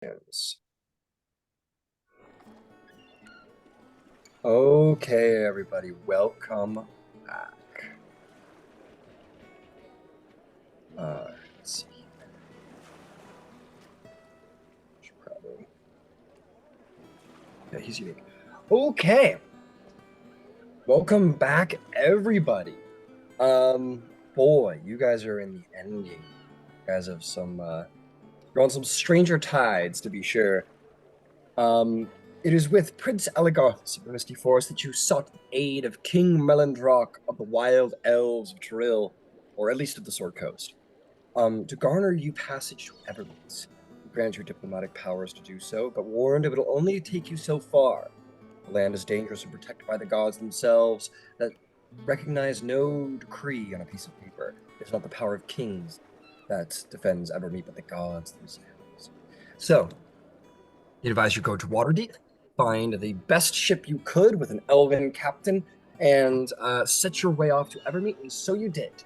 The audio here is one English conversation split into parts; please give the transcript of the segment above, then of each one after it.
Yes. Okay, everybody, welcome back. Let's see. Should probably. Yeah, he's unique. Okay, welcome back, everybody. Boy, you guys are in the ending. You guys have you're on some stranger tides, to be sure. Um, it is with Prince Elegarth of the Misty Forest that you sought the aid of King Melendrock of the Wild Elves of Toril, or at least of the Sword Coast. To garner you passage to Evermeet. We grant you diplomatic powers to do so, but warned it will only take you so far. The land is dangerous and protected by the gods themselves that recognize no decree on a piece of paper. It's not the power of kings that defends Evermeet, but the gods themselves. So, he advised you go to Waterdeep, find the best ship you could with an elven captain, and set your way off to Evermeet, and so you did.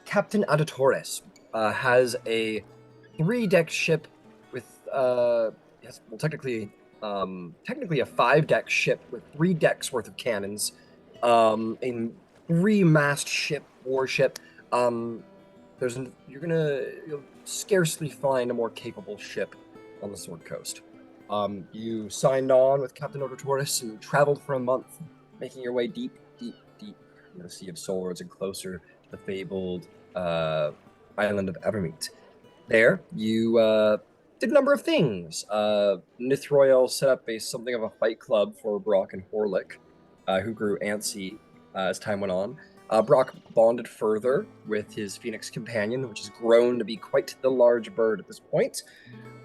Captain Auditores has a three-deck ship with yes, well, technically a five-deck ship with 3 decks worth of cannons, a three-mast warship. Um, you'll scarcely find a more capable ship on the Sword Coast. You signed on with Captain Auditores and traveled for a month, making your way deep, deep, deep in the Sea of Swords and closer the fabled island of Evermeet. There, you did a number of things. Nithroyal set up something of a fight club for Brock and Horlick, who grew antsy as time went on. Brock bonded further with his Phoenix companion, which has grown to be quite the large bird at this point.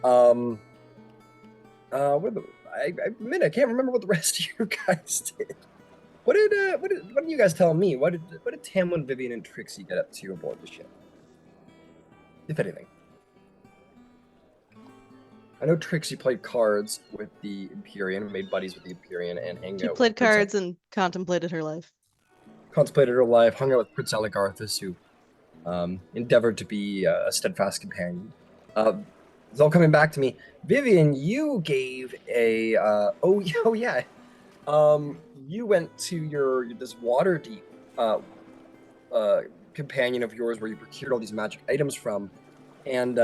Um, what the, I admit I can't remember what the rest of you guys did. What did you guys tell me? What did Tamlin, Vivian, and Trixie get up to aboard the ship, if anything? I know Trixie played cards with the Empyrean, made buddies with the Empyrean, and hang She out with played Prince. cards and contemplated her life. Contemplated her life, hung out with Prince Elegarthus, who endeavored to be a steadfast companion. It's all coming back to me. Vivian, you gave a oh yeah, you went to this Waterdeep uh, companion of yours where you procured all these magic items from, and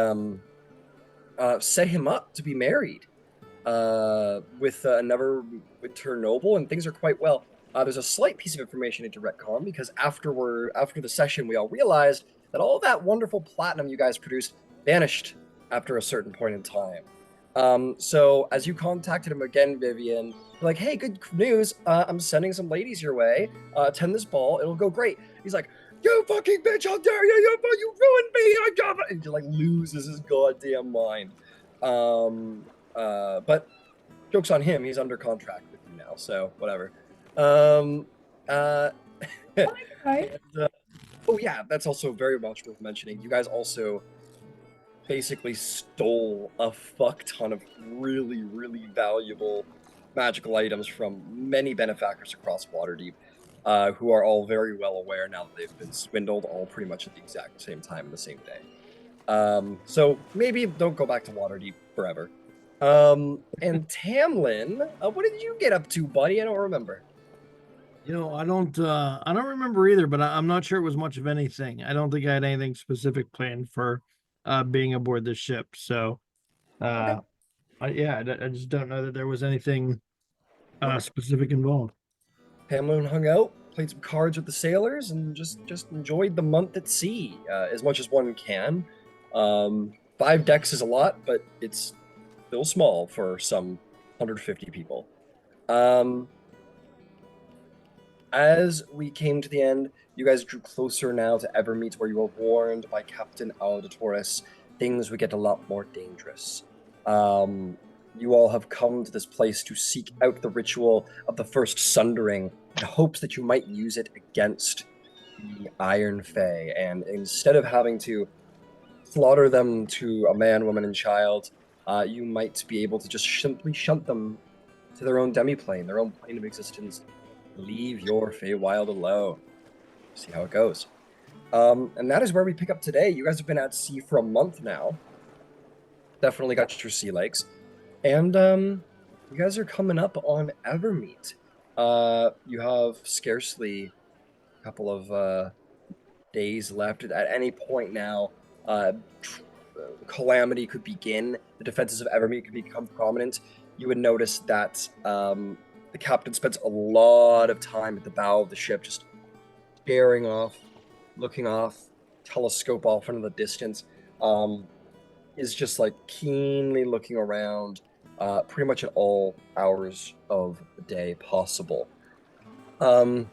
set him up to be married with another winter noble, and things are quite well. There's a slight piece of information into retcon because after the session, we all realized that all that wonderful platinum you guys produced vanished after a certain point in time. So as you contacted him again, Vivian, you're like, "Hey, good news! I'm sending some ladies your way. Attend this ball; it'll go great." He's like, "You fucking bitch! How dare you! You ruined me! I got it!" And he like loses his goddamn mind. But joke's on him. He's under contract with you now, so whatever. Um, uh, Right. and, oh yeah, that's also very much worth mentioning. You guys also basically stole a fuck ton of really, really valuable magical items from many benefactors across Waterdeep, who are all very well aware now that they've been swindled all pretty much at the exact same time, the same day. So maybe don't go back to Waterdeep forever. And Tamlin, what did you get up to, buddy? I don't remember. I don't remember either, but I'm not sure it was much of anything. I don't think I had anything specific planned for being aboard the ship. So, Okay. I just don't know that there was anything Okay. specific involved. Tamlin hung out, played some cards with the sailors, and just enjoyed the month at sea as much as one can. 5 decks is a lot, but it's still small for some 150 people. As we came to the end, you guys drew closer now to Evermeet, where you were warned by Captain Auditores things would get a lot more dangerous. You all have come to this place to seek out the ritual of the first sundering in hopes that you might use it against the Iron Fae. And instead of having to slaughter them to a man, woman, and child, you might be able to just simply shunt them to their own demiplane, their own plane of existence. Leave your Feywild alone. See how it goes. And that is where we pick up today. You guys have been at sea for a month now. definitely got your sea legs. And you guys are coming up on Evermeet. You have scarcely a couple of days left. At any point now, uh, calamity could begin. The defenses of Evermeet could become prominent. You would notice that the captain spends a lot of time at the bow of the ship, just staring off, looking off, telescope off into the distance. Is just like keenly looking around, pretty much at all hours of the day possible.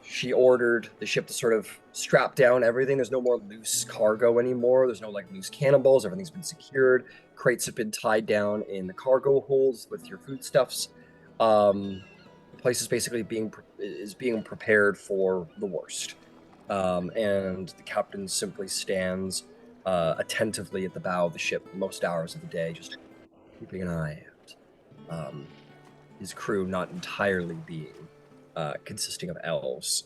She ordered the ship to sort of strap down everything. There's no more loose cargo anymore. There's no like loose cannonballs. Everything's been secured. Crates have been tied down in the cargo holds with your foodstuffs. The place is basically being prepared for the worst. And the captain simply stands attentively at the bow of the ship most hours of the day, just keeping an eye out. His crew not entirely being consisting of elves,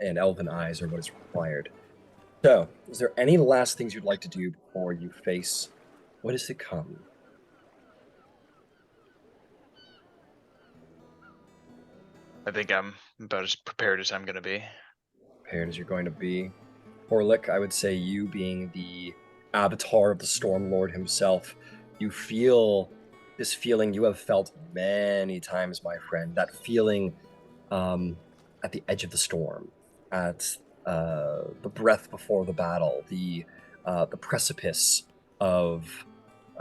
and elven eyes are what is required. So, is there any last things you'd like to do before you face what is to come? I think I'm about as prepared as I'm going to be. Prepared as you're going to be. Horlick, I would say you being the avatar of the Stormlord himself, you feel this feeling you have felt many times, my friend. That feeling at the edge of the storm, at the breath before the battle, the precipice of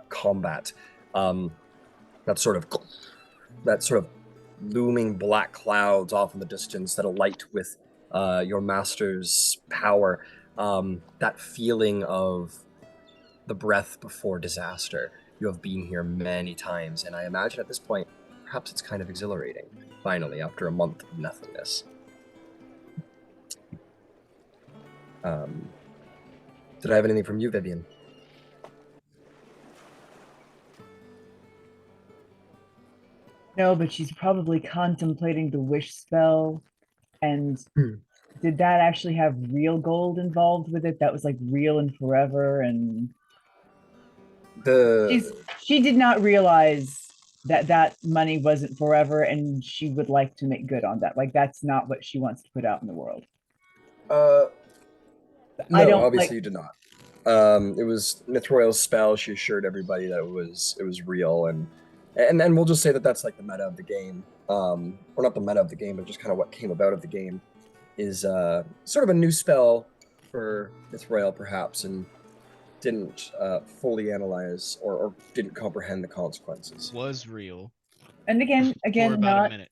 combat. That sort of looming black clouds off in the distance that alight with your master's power. That feeling of the breath before disaster. You have been here many times, and I imagine at this point, perhaps it's kind of exhilarating, finally, after a month of nothingness. Did I have anything from you, Vivian? No, but she's probably contemplating the wish spell. And did that actually have real gold involved with it? That was like real and forever. And she did not realize that money wasn't forever, and she would like to make good on that. Like, that's not what she wants to put out in the world. No, obviously you did not. It was Mithroil's spell. She assured everybody that it was real, and then we'll just say that that's like the meta of the game, or not the meta of the game, but just kind of what came about of the game is sort of a new spell for Mithroil, perhaps, and didn't fully analyze or didn't comprehend the consequences. Was real. And again, For about not a minute.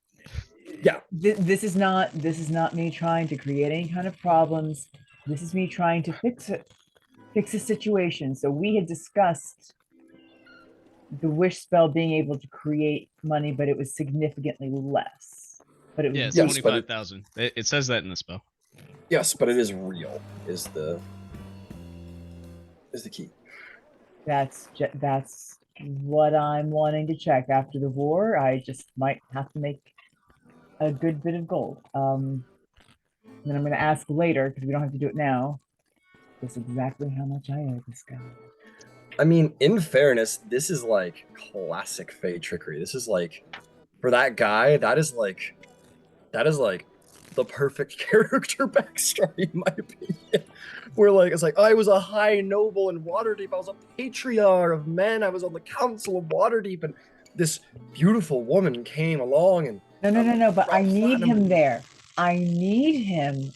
Yeah. This is not me trying to create any kind of problems. This is me trying to fix a situation. So we had discussed the wish spell being able to create money, but it was significantly less. But it was Yeah, it's Yes, but 25,000. It says that in the spell. Yes, but it is real. Is the key. That's what I'm wanting to check. After the war, I just might have to make a good bit of gold. Then I'm going to ask later, because we don't have to do it now, just exactly how much I owe this guy. I mean, in fairness, this is like classic Fey trickery. This is like, for that guy, that is like the perfect character backstory, in my opinion. Where like it's like, I was a high noble in Waterdeep. I was a patriarch of men. I was on the council of Waterdeep, and this beautiful woman came along and No, but I need platinum. him there. I need him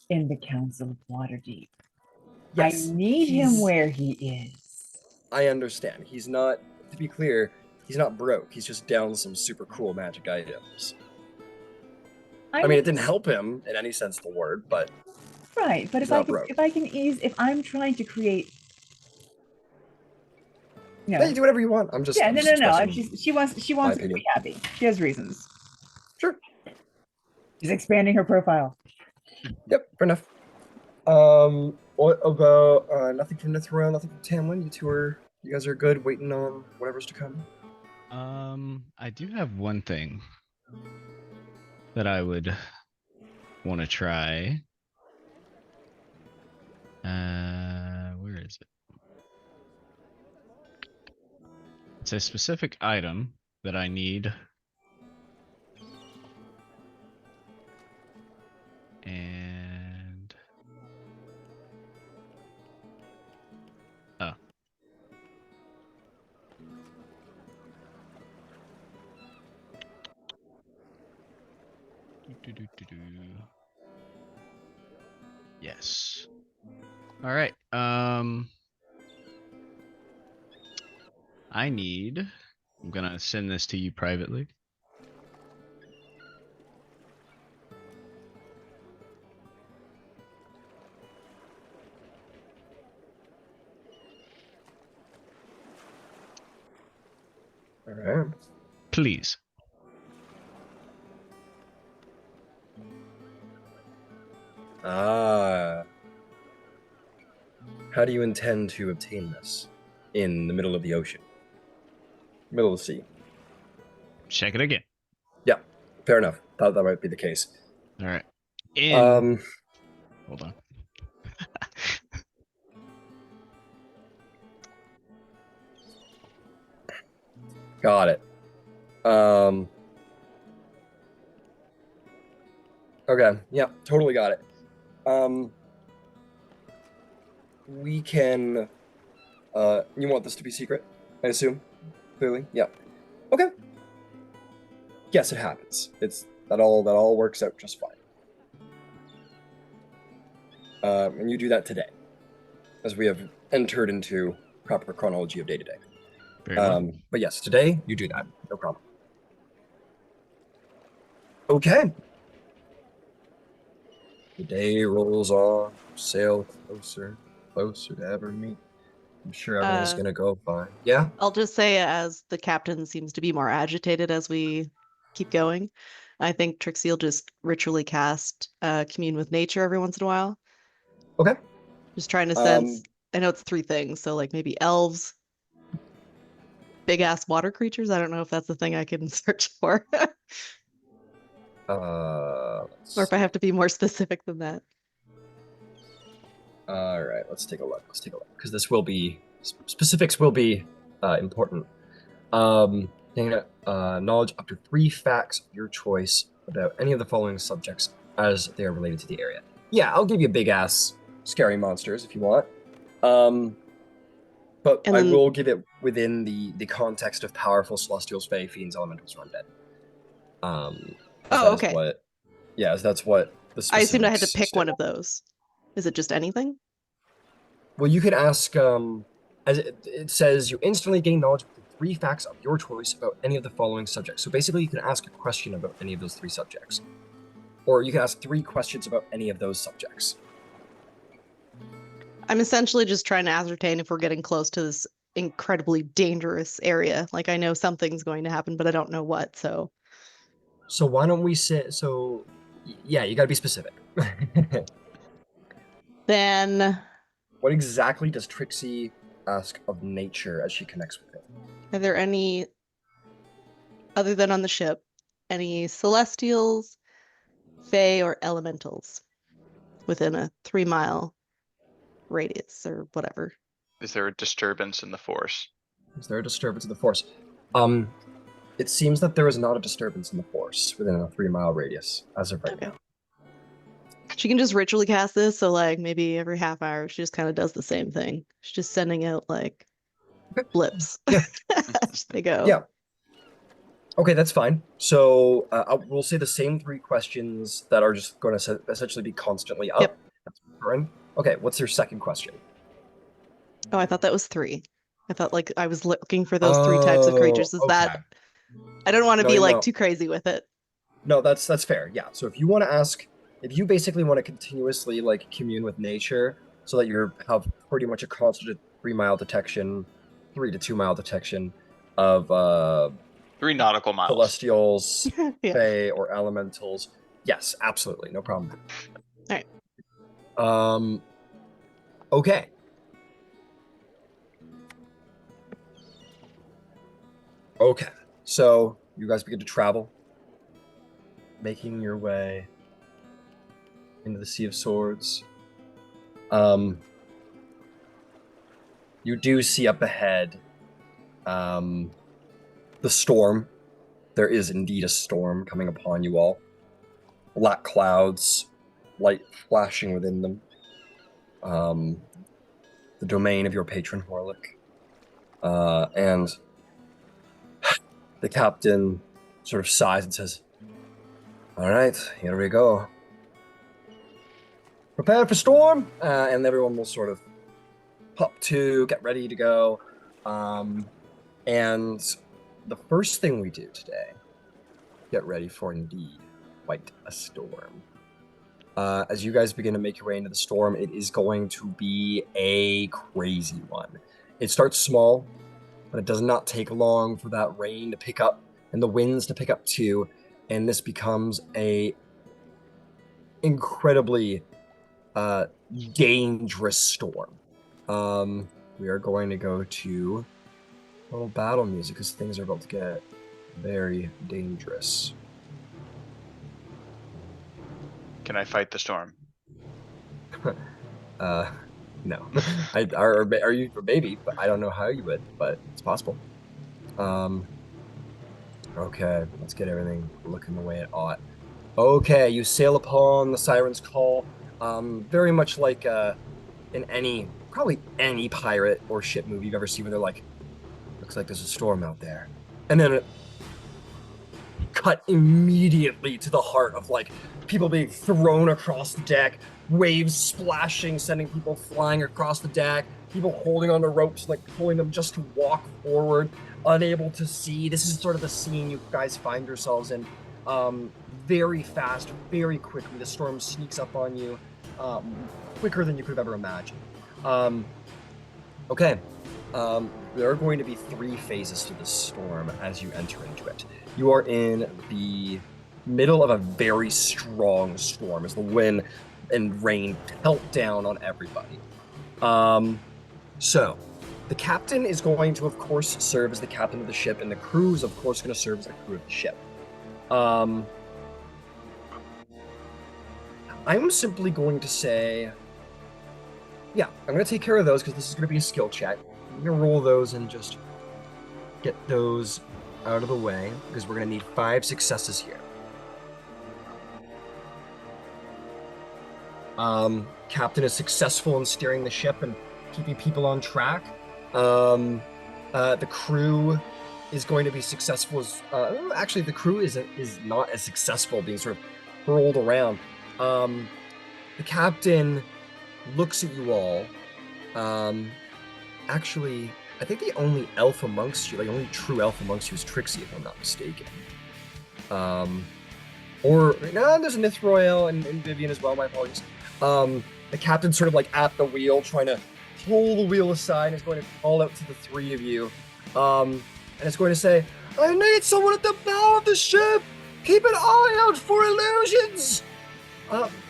in the Council of Waterdeep. Yes, I need him where he is. I understand. He's not, to be clear, he's not broke. He's just down some super cool magic items. I mean, it didn't help him in any sense of the word, but right. But if I'm trying to create, yeah, you do whatever you want. I'm just no. She wants to opinion. be happy. She has reasons. Sure. She's expanding her profile. Yep, fair enough. What about nothing from Nithroil, nothing from Tamlin? You guys are good, waiting on whatever's to come. I do have one thing that I would want to try. Where is it? It's a specific item that I need. And oh. Do. Yes. All right. I need. I'm gonna send this to you privately. All right. Please. Ah. How do you intend to obtain this in the middle of the ocean? Middle of the sea. Check it again. Yeah, fair enough. Thought that might be the case. All right. Hold on. Got it. Okay, yeah, totally got it. We can, you want this to be secret, I assume? Clearly, yeah. Okay. Yes, it happens. That all works out just fine. And you do that today, as we have entered into proper chronology of day to day. Very well. But yes, today you do that. No problem. Okay. The day rolls on, sail closer to Evermeet. I'm sure everything's gonna go fine. Yeah? I'll just say, as the captain seems to be more agitated as we keep going, I think Trixie will just ritually cast commune with nature every once in a while. Okay. Just trying to sense. I know it's 3 things, so like maybe elves, big ass water creatures. I don't know if that's the thing I can search for, or if I have to be more specific than that. All right, let's take a look. Because this will be specifics will be important. Knowledge up to 3 facts of your choice about any of the following subjects as they are related to the area. Yeah, I'll give you big ass scary monsters if you want. But And I then- will give it within the context of powerful celestials, fae, fiends, elementals, or undead. Okay. That's what the I assumed I had to specifics pick one say. of those. Is it just anything? Well, you could ask, as it says, you instantly gain knowledge of the 3 facts of your choice about any of the following subjects. So basically, you can ask a question about any of those 3 subjects. Or you can ask 3 questions about any of those subjects. I'm essentially just trying to ascertain if we're getting close to this incredibly dangerous area. Like, I know something's going to happen, but I don't know what, so. So why don't we say, yeah, you gotta be specific. Then, What exactly does Trixie ask of nature as she connects with it? are there any, other than on the ship, any celestials, fae, or elementals within a 3-mile radius or whatever? Is there a disturbance in the force? Is there a disturbance in the force? It seems that there is not a disturbance in the force within a 3-mile radius as of right Okay. now. She can just ritually cast this, so like maybe every half hour she just kind of does the same thing. She's just sending out like blips Yeah. as they go. Yeah. Okay, that's fine. So we'll say the same 3 questions that are just going to essentially be constantly up. Yep. That's recurring. Okay, what's your second question? Oh, I thought that was 3. I thought like I was looking for those 3 types of creatures. Is that Okay. I don't want to No, be like no. too crazy with it. No, that's fair. Yeah. So if you want to ask, if you basically want to continuously like commune with nature, so that you have pretty much a constant 3-mile detection, 3 to 2-mile detection of 3 nautical miles. celestials, Yeah. fae, or elementals. Yes, absolutely, no problem. Alright. Okay. Okay. So you guys begin to travel, making your way into the Sea of Swords. You do see up ahead The storm. There is indeed a storm coming upon you all. Black clouds, light flashing within them. The domain of your patron Horlick. And the captain sort of sighs and says, "All right, here we go. Prepare for storm," and everyone will sort of pop to, get ready to go. And the first thing we do today, get ready for indeed quite a storm. As you guys begin to make your way into the storm, it is going to be a crazy one. It starts small, but it does not take long for that rain to pick up and the winds to pick up too, and this becomes a incredibly dangerous storm. We are going to go to a little battle music because things are about to get very dangerous. Can I fight the storm? No. Are you a baby? But I don't know how you would, but it's possible. Okay, let's get everything looking the way it ought. Okay, you sail upon the siren's call. Very much like in probably any pirate or ship movie you've ever seen, where they're like, "Looks like there's a storm out there," and then it cut immediately to the heart of like people being thrown across the deck, waves splashing, sending people flying across the deck, people holding on to ropes, like pulling them just to walk forward, unable to see. This is sort of the scene you guys find yourselves in. Very fast, very quickly, the storm sneaks up on you, quicker than you could have ever imagined. Okay. There are going to be 3 phases to the storm as you enter into it. You are in the middle of a very strong storm as the wind and rain pelt down on everybody. So, the captain is going to, of course, serve as the captain of the ship, and the crew is, of course, going to serve as the crew of the ship. I'm simply going to say, yeah, I'm going to take care of those because this is going to be a skill check. I'm going to roll those and just get those out of the way because we're going to need 5 successes here. Captain is successful in steering the ship and keeping people on track. The crew is going to be successful as actually the crew is not as successful, being sort of hurled around. The captain looks at you all. Actually, I think the only elf amongst you, like only true elf amongst you, is Trixie, if I'm not mistaken. Or no, there's Nithroel and Vivian as well. My apologies. The captain's sort of like at the wheel, trying to pull the wheel aside, and is going to call out to the 3 of you, and it's going to say, "I need someone at the bow of the ship. Keep an eye out for illusions."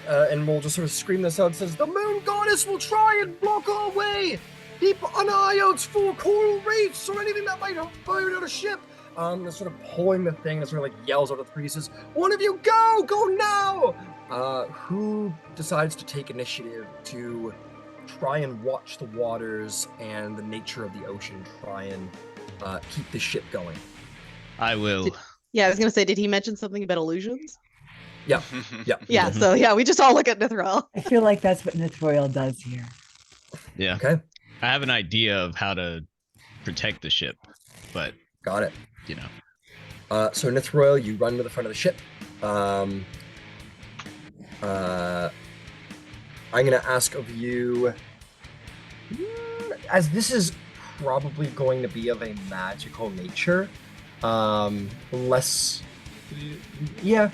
And we'll just sort of scream this out. It says, "The moon goddess will try and block our way. Keep an eye out for coral reefs or anything that might have fired out a ship." They're sort of pulling the thing and sort of like yells out of the 3. Says, "One of you go now!" Who decides to take initiative to try and watch the waters and the nature of the ocean, try and keep the ship going? I will. Yeah, I was gonna say, did he mention something about illusions? Yeah. Yeah, so yeah, we just all look at Nithral. I feel like that's what Nithroel does here. Yeah. Okay, I have an idea of how to protect the ship, but got it. you know. So Nithroel, you run to the front of the ship. I'm gonna ask of you, as this is probably going to be of a magical nature, less, yeah.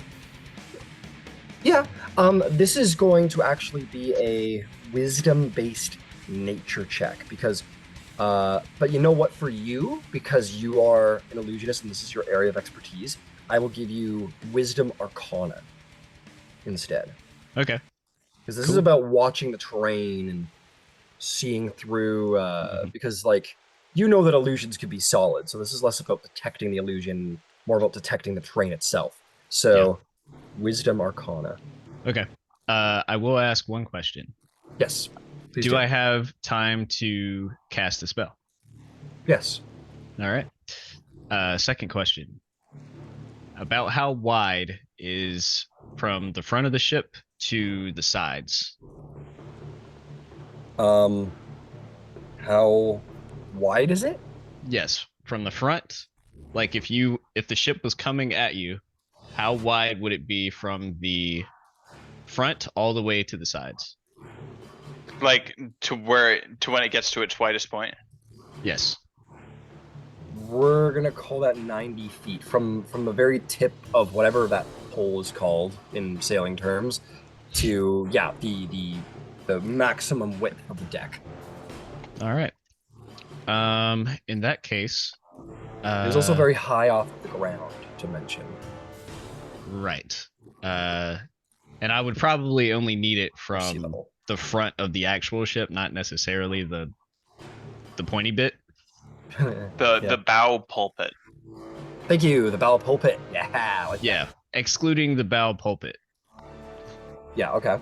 This is going to actually be a wisdom-based nature check because, but you know what? For you, because you are an illusionist and this is your area of expertise, I will give you Wisdom Arcana instead. Okay. Because this is about watching the terrain and seeing through, because, like, you know that illusions could be solid, so this is less about detecting the illusion, more about detecting the terrain itself. So, Wisdom Arcana. Okay. I will ask one question. Yes. Please Do I have time to cast a spell? Yes. All right. Second question. About how wide is from the front of the ship to the sides? How wide is it? Yes, from the front. Like if the ship was coming at you, how wide would it be from the front all the way to the sides? Like to when it gets to its widest point. Yes. We're gonna call that 90 feet from the very tip of whatever that pole is called in sailing terms to the maximum width of the deck. All right. In that case, It is also very high off the ground to mention. right. And I would probably only need it Or sea from level. the front of the actual ship, not necessarily the pointy bit. The bow pulpit. Thank you, the bow pulpit. Yeah. Like Yeah, excluding the bow pulpit. Yeah, okay.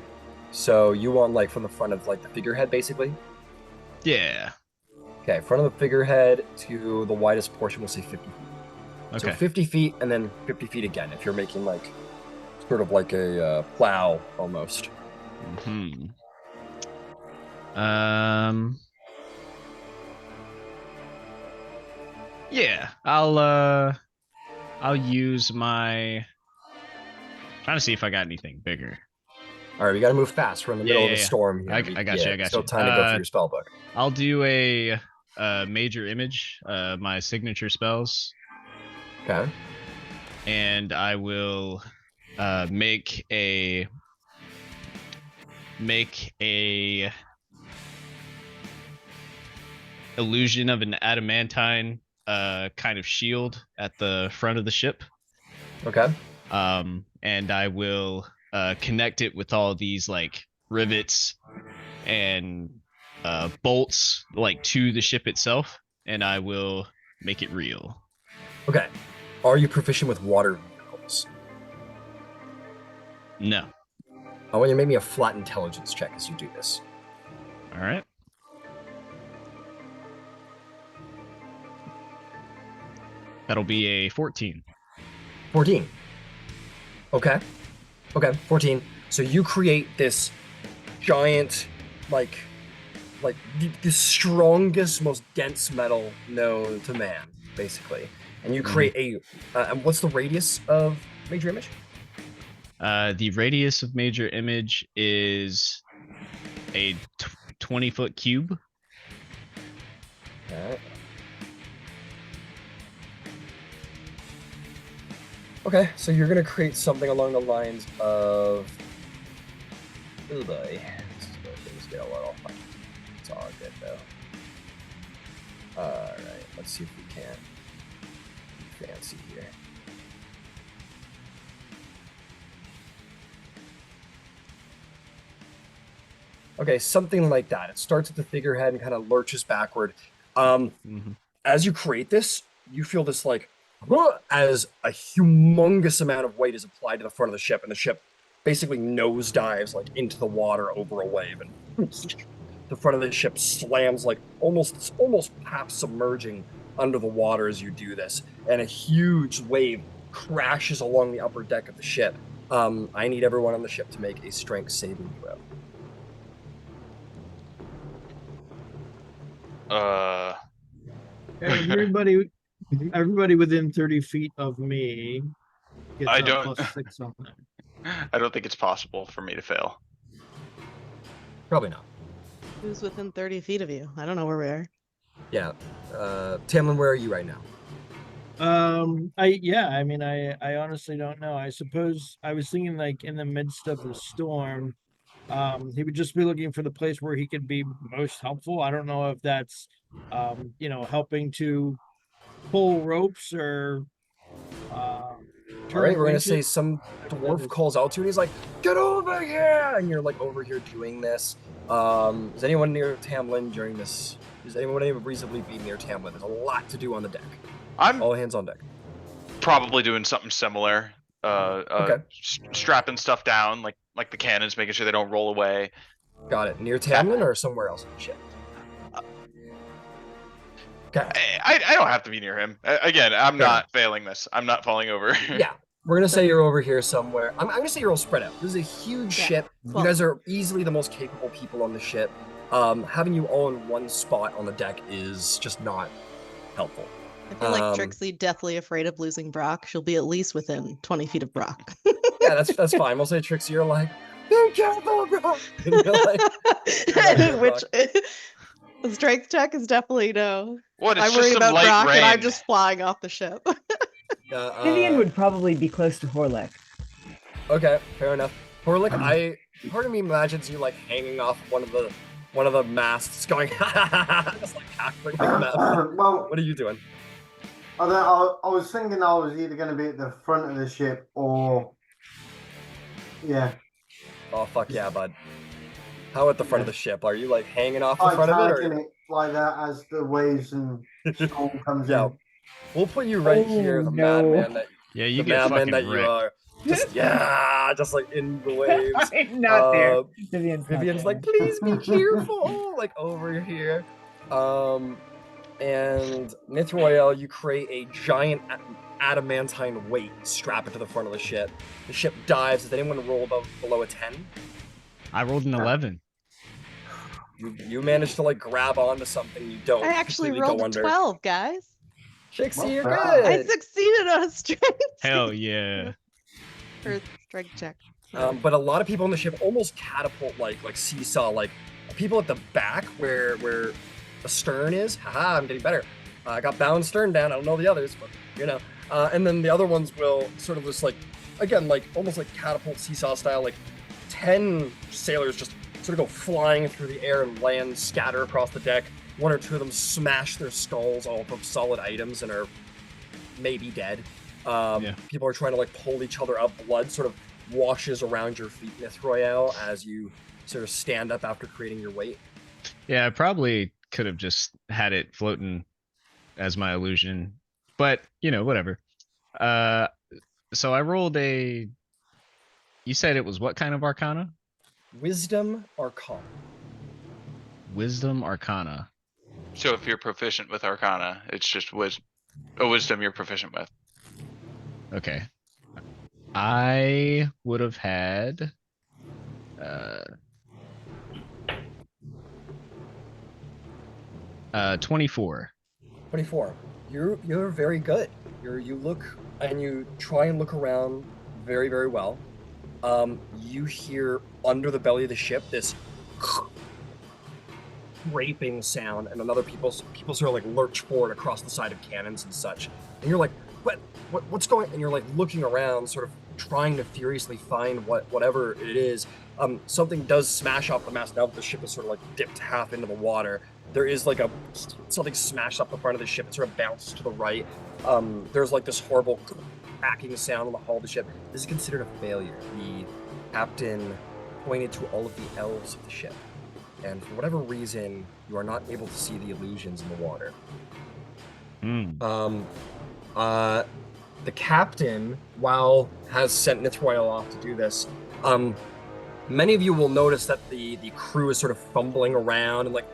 So you want like from the front of like the figurehead basically? Yeah. Okay, front of the figurehead to the widest portion, we'll say 50 feet. Okay. So 50 feet and then 50 feet again if you're making like sort of like a plow almost. Hmm. Yeah, I'll use my trying to see if I got anything bigger. All right, we got to move fast. We're in the middle of a Yeah. storm here. I got you. I got Still you. time to go through your spell book. I'll do a major image, my signature spells, Okay. and I will make a illusion of an adamantine kind of shield at the front of the ship. Okay. And I will connect it with all these like rivets and bolts like to the ship itself, and I will make it real. Okay. Are you proficient with water vehicles? No. I want you to make me a flat intelligence check as you do this. All right. That'll be a 14. 14. Okay. Okay, 14. So you create this giant, like the strongest, most dense metal known to man, basically. And you create and what's the radius of major image? The radius of major image is a 20-foot cube. Alright. Okay, so you're gonna create something along the lines of. Oh boy, this is where things get a little. It's all good though. All right, let's see if we can be fancy here. Okay, something like that. It starts at the figurehead and kind of lurches backward. As you create this, you feel this like as a humongous amount of weight is applied to the front of the ship, and the ship basically nosedives like into the water over a wave, and the front of the ship slams like almost half submerging under the water as you do this, and a huge wave crashes along the upper deck of the ship. I need everyone on the ship to make a strength saving throw. Everybody within 30 feet of me gets I a don't- +6 on that. I don't think it's possible for me to fail. Probably not. Who's within 30 feet of you? I don't know where we are. Yeah. Tamlin, where are you right now? I honestly don't know. I suppose I was thinking like in the midst of the storm, he would just be looking for the place where he could be most helpful. I don't know if that's helping to pull ropes or All right, we're gonna say some dwarf calls out to you, and he's like, "Get over here!" And you're like over here doing this. Is anyone near Tamlin during this? Is anyone able to reasonably be near Tamlin? There's a lot to do on the deck. I'm All hands on deck. probably doing something similar. Okay. Strapping stuff down, like the cannons, making sure they don't roll away. Got it. Near Tamlin or somewhere else? Shit. Okay. I don't have to be near him. Again, I'm Fair not failing this. I'm not falling over. Yeah. We're gonna say you're over here somewhere. I'm gonna say you're all spread out. This is a huge Yeah. ship. Well- You guys are easily the most capable people on the ship. Having you all in one spot on the deck is just not helpful. I feel like Um, Trixie deathly afraid of losing Brock. She'll be at least within 20 feet of Brock. Yeah, that's fine. We'll say Trixie, you're like, be careful, bro. And you're like, Which the strength check is definitely no. What? It's I'm just worried some about light Brock and I'm rain. just flying off the ship. Vivian would probably be close to Horlek. Okay, fair enough. Horlick, part of me imagines you like hanging off one of the masts, going just like cackling like that. Well, What are you doing? I was thinking I was either going to be at the front of the ship or, yeah. Oh fuck yeah, bud. How at the front of the ship? Are you like hanging off the front of it, Tagging or? it like that as the waves and storm comes Yeah, in. we'll put you right here, the madman that Yeah, you the get madman fucking that you wrecked. are. Just just like in the waves. I'm not there. Uh, Vivian's not Vivian's there. like, please be careful, like over here. And Nithroyal, you create a giant adamantine weight, strap it to the front of the ship. The ship dives. Does anyone roll below a 10? I rolled an 11. You managed to like grab onto something you don't. I actually completely go rolled a under. 12, guys. Trixie, you're Well, good. I succeeded on a strength Hell yeah. or strength check. But a lot of people on the ship almost catapult like seesaw, like people at the back where the stern is. Haha, I'm getting better. I got bow and stern down. I don't know the others, but you know. And then the other ones will sort of just like, again, like almost like catapult seesaw style, like 10 sailors just sort of go flying through the air and land, scatter across the deck. One or two of them smash their skulls off of solid items and are maybe dead. People are trying to like pull each other up. Blood sort of washes around your feet, Nithroyal, as you sort of stand up after creating your weight. Yeah, I probably could have just had it floating as my illusion, but you know, whatever. So I rolled a. You said it was what kind of arcana? Wisdom Arcana. Wisdom arcana. So if you're proficient with Arcana, it's just a wisdom you're proficient with. Okay. I would have had 24. 24. You're very good. You look and you try and look around very, very well. You hear under the belly of the ship this scraping sound, and another people sort of like lurch forward across the side of cannons and such. And you're like, what's going? And you're like looking around, sort of trying to furiously find whatever it is. Something does smash off the mast now that the ship is sort of like dipped half into the water. There is like something smashed up the front of the ship. It sort of bounced to the right. There's like this horrible cracking sound on the hull of the ship. This is considered a failure. The captain pointed to all of the elves of the ship, and for whatever reason, you are not able to see the illusions in the water. The captain, while has sent Nithroyal off to do this, many of you will notice that the crew is sort of fumbling around and like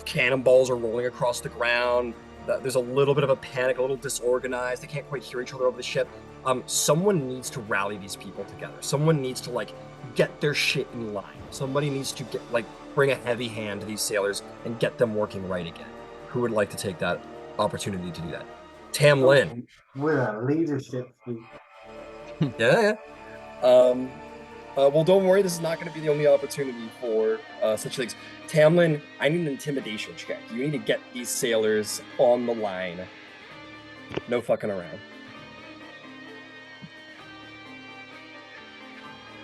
cannonballs are rolling across the ground. There's a little bit of a panic, a little disorganized. They can't quite hear each other over the ship. Someone needs to rally these people together. Someone needs to like get their shit in line. Somebody needs to bring a heavy hand to these sailors and get them working right again. Who would like to take that opportunity to do that? Tam Lin. We're a leadership group. Yeah. Well, don't worry. This is not going to be the only opportunity for such things. Tamlin, I need an intimidation check. You need to get these sailors on the line. No fucking around.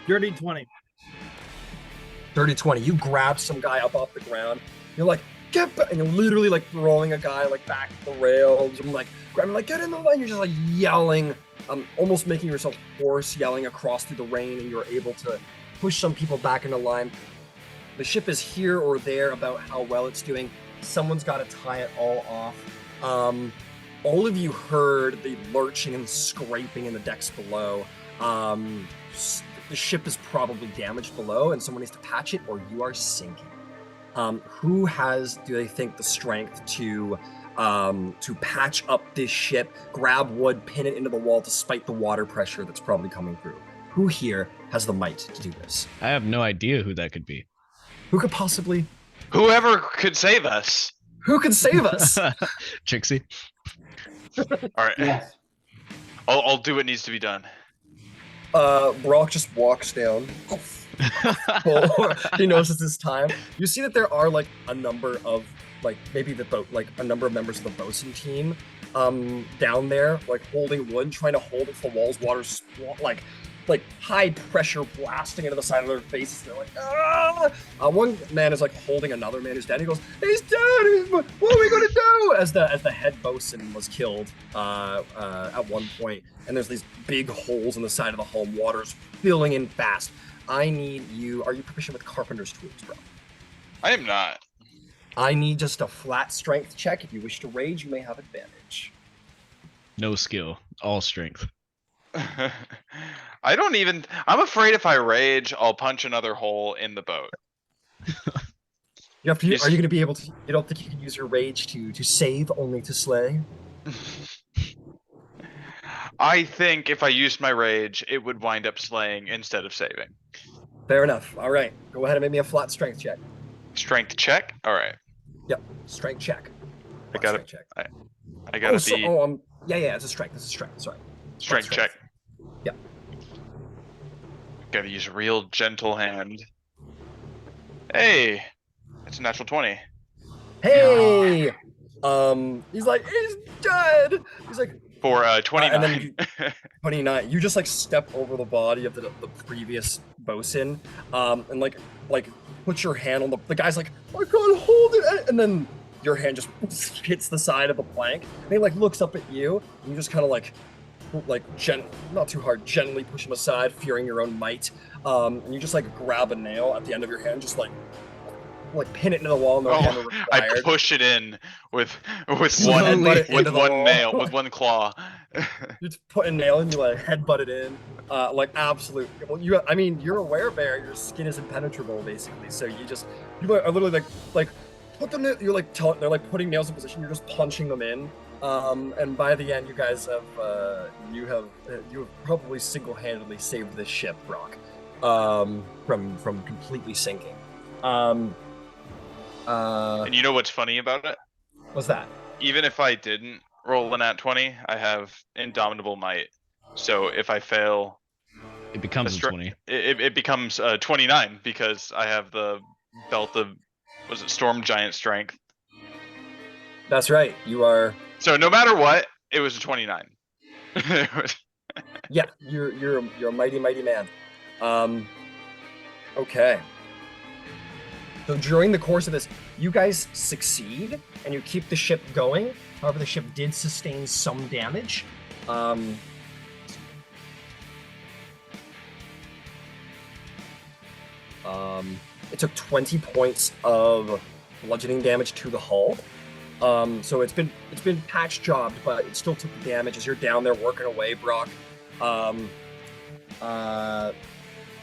Dirty 20. Dirty 20. You grab some guy up off the ground. You're like, get back. And you're literally like throwing a guy like back to the rails. I'm like, grabbing, like, get in the line. You're just like yelling, almost making yourself hoarse, yelling across through the rain. And you're able to push some people back into line. The ship is here or there about how well it's doing. Someone's got to tie it all off. All of you heard the lurching and scraping in the decks below. The ship is probably damaged below, and someone needs to patch it, or you are sinking. Who has, do they think, the strength to to patch up this ship, grab wood, pin it into the wall despite the water pressure that's probably coming through. Who here has the might to do this? I have no idea who that could be. Who could possibly? Whoever could save us. Who could save us? Trixie. All right. Yes. I'll do what needs to be done. Brock just walks down. He knows it's his time. You see that there are like a number of maybe a number of members of the bosun team down there, like holding wood, trying to hold it to the walls. Water's like high pressure blasting into the side of their faces. They're like, ah! One man is like holding another man who's dead. He goes, he's dead. What are we gonna do? As the head bosun was killed at one point, and there's these big holes in the side of the hull. Water's filling in fast. I need you. Are you proficient with carpenter's tools, bro? I am not. I need just a flat strength check. If you wish to rage, you may have advantage. No skill, all strength. I'm afraid if I rage, I'll punch another hole in the boat. You have to. Are you going to be able to? You don't think you can use your rage to save, only to slay? I think if I used my rage, it would wind up slaying instead of saving. Fair enough. All right, go ahead and make me a flat strength check. Strength check. All right. Yep, strength check. I Flat gotta. strength check. I gotta So, be yeah. It's a strength. It's a strength. Sorry. strength check. Yep. Gotta use a real gentle hand. Hey, it's a natural 20. Hey. He's like, he's dead. He's like, For 29. and then 29. You just like step over the body of the previous bosun, and like put your hand on the guy's like, I can't hold it, and then your hand just hits the side of the plank. And he like looks up at you, and you just kind of like not too hard, gently push him aside, fearing your own might. And you just like grab a nail at the end of your hand, just like pin it into the wall. No hammer I required. push it in with Slowly into the wall. nail, with one claw. You just put a nail in, you like headbutt it in, like absolute. Well, you're aware, Bear. Your skin is impenetrable, basically. So you are literally like put them. You're like they're like putting nails in position. You're just punching them in. And by the end, you guys have you have probably single-handedly saved this ship, Brock, from completely sinking. And you know what's funny about it? What's that? Even if I didn't roll a nat 20, I have indomitable might. So if I fail, It becomes a 20. it becomes 29 because I have the belt of Storm Giant strength. That's right. You are. So no matter what, it was a 29. Yeah, you're a mighty man. Okay. So during the course of this, you guys succeed and you keep the ship going. However, the ship did sustain some damage. It took 20 points of bludgeoning damage to the hull. So it's been patch jobbed, but it still took the damage as you're down there working away, Brock.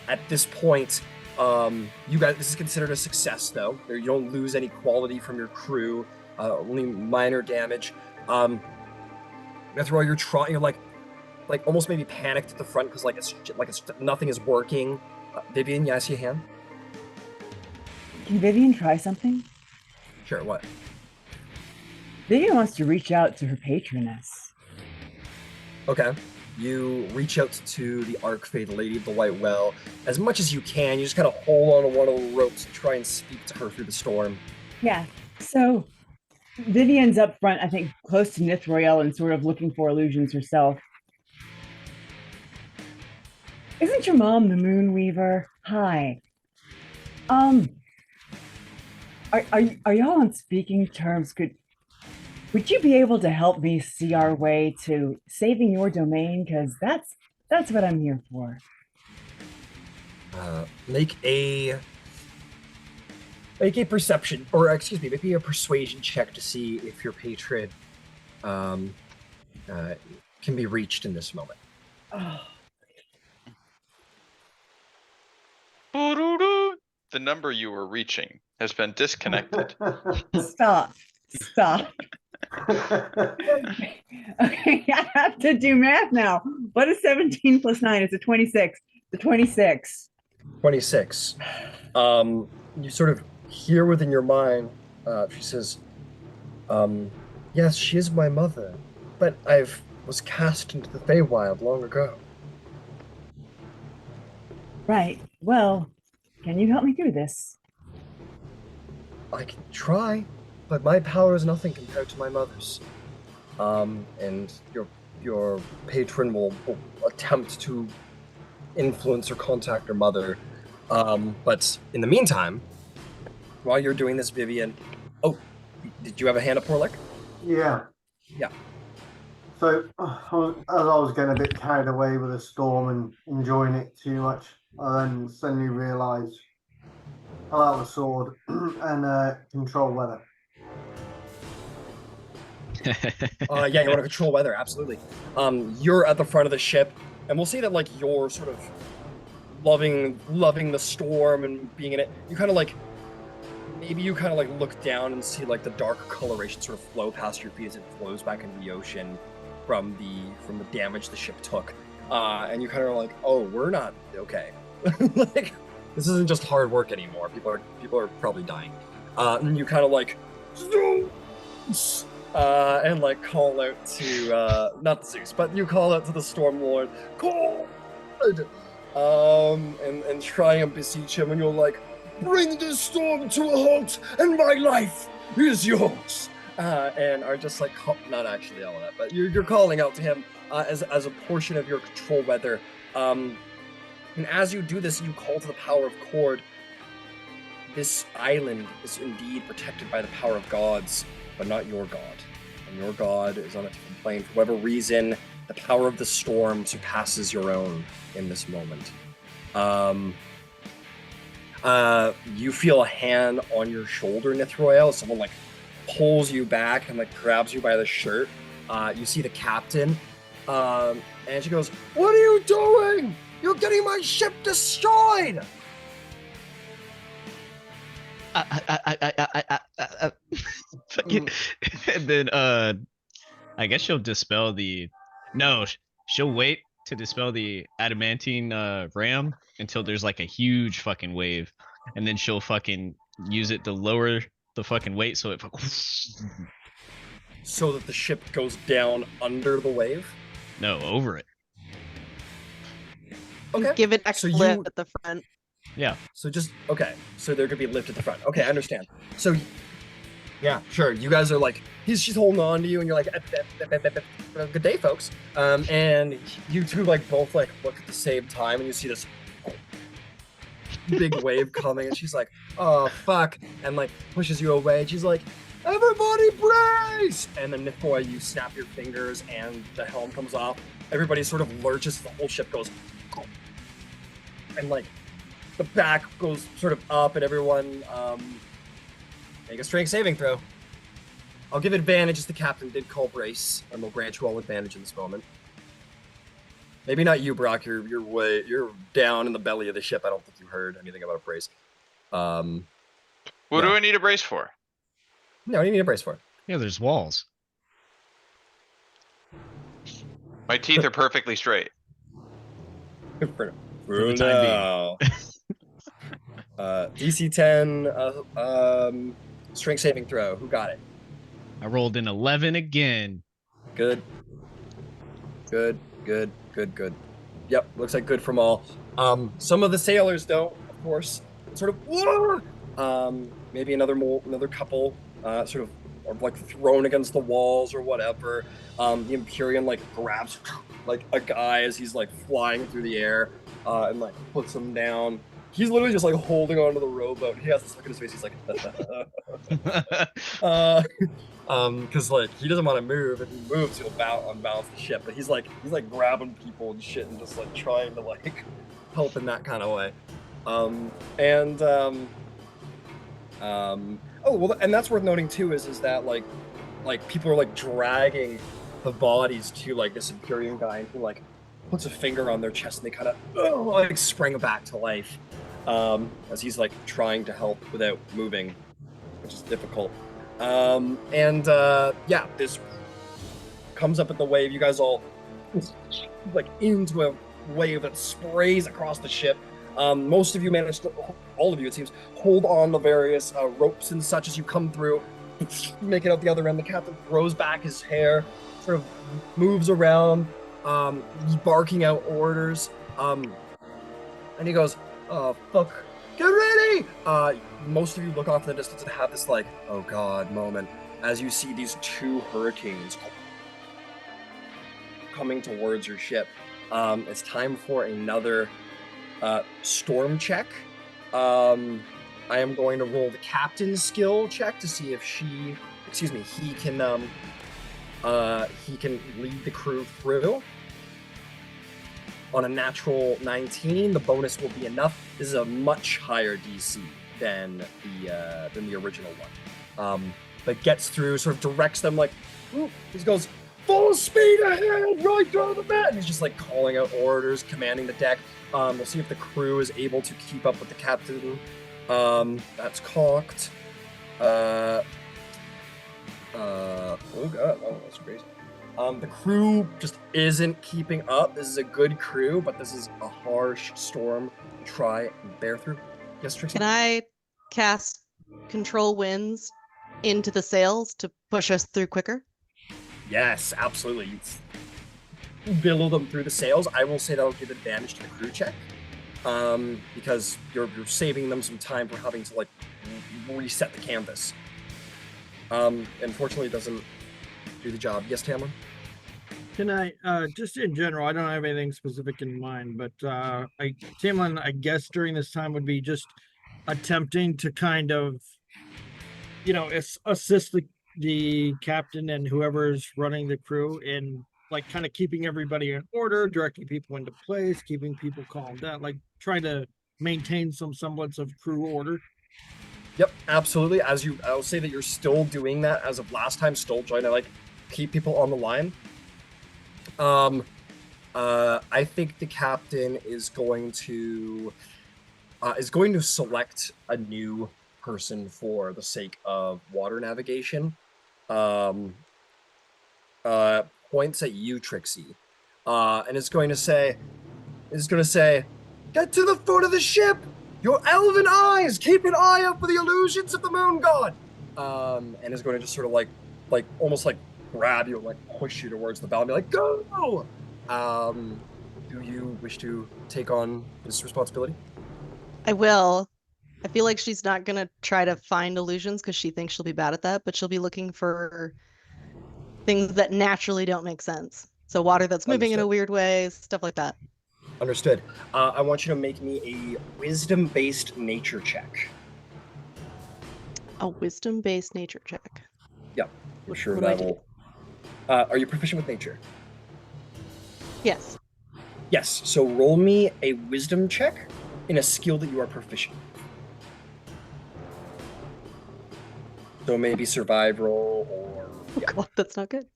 At this point, you guys, this is considered a success, though. You don't lose any quality from your crew, only minor damage. That's why you're like almost maybe panicked at the front because it's nothing is working. Vivian, yeah, I see a hand. Can Vivian try something? Sure, what? Vivian wants to reach out to her patroness. Okay. You reach out to the Archfey, the Lady of the White Well, as much as you can. You just kind of hold on to one of the ropes and try and speak to her through the storm. Yeah. So Vivian's up front, I think, close to Nithroyel and sort of looking for illusions herself. Isn't your mom the Moon Weaver? Hi. Are y'all on speaking terms? Would you be able to help me see our way to saving your domain? Because that's what I'm here for. Make a perception, or excuse me, maybe a persuasion check to see if your patron can be reached in this moment. Oh. The number you were reaching has been disconnected. Stop. Okay, I have to do math now. What is 17 plus 9? It's a 26. The 26. 26. You sort of hear within your mind, she says, yes, she is my mother, but was cast into the Feywild long ago. Right. Well, can you help me through this? I can try, but my power is nothing compared to my mother's. And your patron will attempt to influence or contact her mother. But in the meantime, while you're doing this, Vivian, oh, did you have a hand up, Porlick? Yeah. Yeah. So as I was getting a bit carried away with the storm and enjoying it too much, I then suddenly realised, pull out the sword and control weather. Yeah, you want to control weather, absolutely. You're at the front of the ship, and we'll say that like you're sort of loving the storm and being in it. You kind of like maybe you kind of like look down and see like the dark coloration sort of flow past your feet as it flows back into the ocean from the damage the ship took. And you kind of are like, oh, we're not okay. Like this isn't just hard work anymore. People are probably dying. And you kind of like and like call out to not Zeus, but you call out to the Storm Lord, Cold, and try and beseech him, and you're like, bring this storm to a halt, and my life is yours. And are just like not actually all of that, but you're calling out to him as a portion of your control weather. And as you do this, you call to the power of Cord. This island is indeed protected by the power of gods, but not your god. And your god is on a different plane. For whatever reason, the power of the storm surpasses your own in this moment. You feel a hand on your shoulder, Nithroel. Someone like pulls you back and like grabs you by the shirt. You see the captain, and she goes, "What are you doing? You're getting my ship destroyed!" Fucking- and then I guess she'll dispel the she'll wait to dispel the adamantine ram until there's like a huge fucking wave, and then she'll fucking use it to lower the fucking weight so it So that the ship goes down under the wave. no over it. Okay. Give it extra So lift you- at the front. Yeah. So just okay. So there could be a lift at the front. Okay, I understand. So yeah, sure. You guys are like she's holding on to you, and you're like, "Good day, folks." And you two like both like look at the same time, and you see this big wave coming, and she's like, "Oh fuck!" and like pushes you away. And she's like, "Everybody brace!" And then before you snap your fingers, and the helm comes off. Everybody sort of lurches. The whole ship goes, and like. The back goes sort of up, and everyone make a strength saving throw. I'll give advantage as the captain did call brace, and we'll grant you all advantage in this moment. Maybe not you, Brock. You're down in the belly of the ship. I don't think you heard anything about a brace. What No. do I need a brace for? No, what do you need a brace for? Yeah, there's walls. My teeth are perfectly straight. For the time being. DC 10 strength saving throw. Who got it? I rolled an 11 again. Good. Yep, looks like good from all. Some of the sailors don't, of course. Sort of, maybe another couple, sort of, are like thrown against the walls or whatever. The Empyrean like grabs like a guy as he's like flying through the air, and like puts him down. He's literally just like holding onto the rowboat. He has this look in his face. He's like, because like he doesn't want to move. If he moves, he'll unbalance the ship. But he's like grabbing people and shit and just like trying to like help in that kind of way. Oh well, and that's worth noting too is that like people are like dragging the bodies to like this Empyrean guy, and he like puts a finger on their chest, and they kind of like spring back to life as he's like trying to help without moving, which is difficult. Yeah, this comes up at the wave. You guys all like into a wave that sprays across the ship. Most of you manage to, all of you it seems, hold on the various ropes and such as you come through. Make it out the other end. The captain throws back his hair, sort of moves around, barking out orders. And he goes, "Oh fuck, get ready!" Most of you look off in the distance and have this like, "Oh god" moment as you see these two hurricanes coming towards your ship. It's time for another storm check. I am going to roll the captain's skill check to see if he can lead the crew through. On a natural 19, the bonus will be enough. This is a much higher DC than the original one. But gets through, sort of directs them like, ooh, he goes, "Full speed ahead, right through the mat!" And he's just like calling out orders, commanding the deck. We'll see if the crew is able to keep up with the captain. That's cocked. Oh god, oh, that's crazy. The crew just isn't keeping up. This is a good crew, but this is a harsh storm to try and bear through. Yes, Trixie? Can I cast control winds into the sails to push us through quicker? Yes, absolutely. You billow them through the sails. I will say that'll give advantage to the crew check. Because you're saving them some time for having to like reset the canvas. Unfortunately, it doesn't do the job. Yes, Tamlin? Can I, just in general, I don't have anything specific in mind, but Tamlin, I guess during this time would be just attempting to kind of, assist the captain and whoever's running the crew in like kind of keeping everybody in order, directing people into place, keeping people calmed down, like trying to maintain some semblance of crew order. Yep, absolutely. I'll say that you're still doing that as of last time, still trying to like keep people on the line. I think the captain is going to select a new person for the sake of water navigation. Points at you, Trixie, and it's going to say, "Get to the foot of the ship. Your elven eyes, keep an eye out for the illusions of the moon god." And is going to just sort of like almost like grab you and like push you towards the bow and be like, "Go!" Do you wish to take on this responsibility? I will. I feel like she's not gonna try to find illusions because she thinks she'll be bad at that, but she'll be looking for things that naturally don't make sense. So water that's moving in a Understood. weird way, stuff like that. Understood. I want you to make me a wisdom-based nature check. A wisdom-based nature check. Yep. I'm sure What do I that do? will. Are you proficient with nature? Yes. Yes. So roll me a wisdom check in a skill that you are proficient. So maybe survive roll or. Oh Yeah. God, that's not good.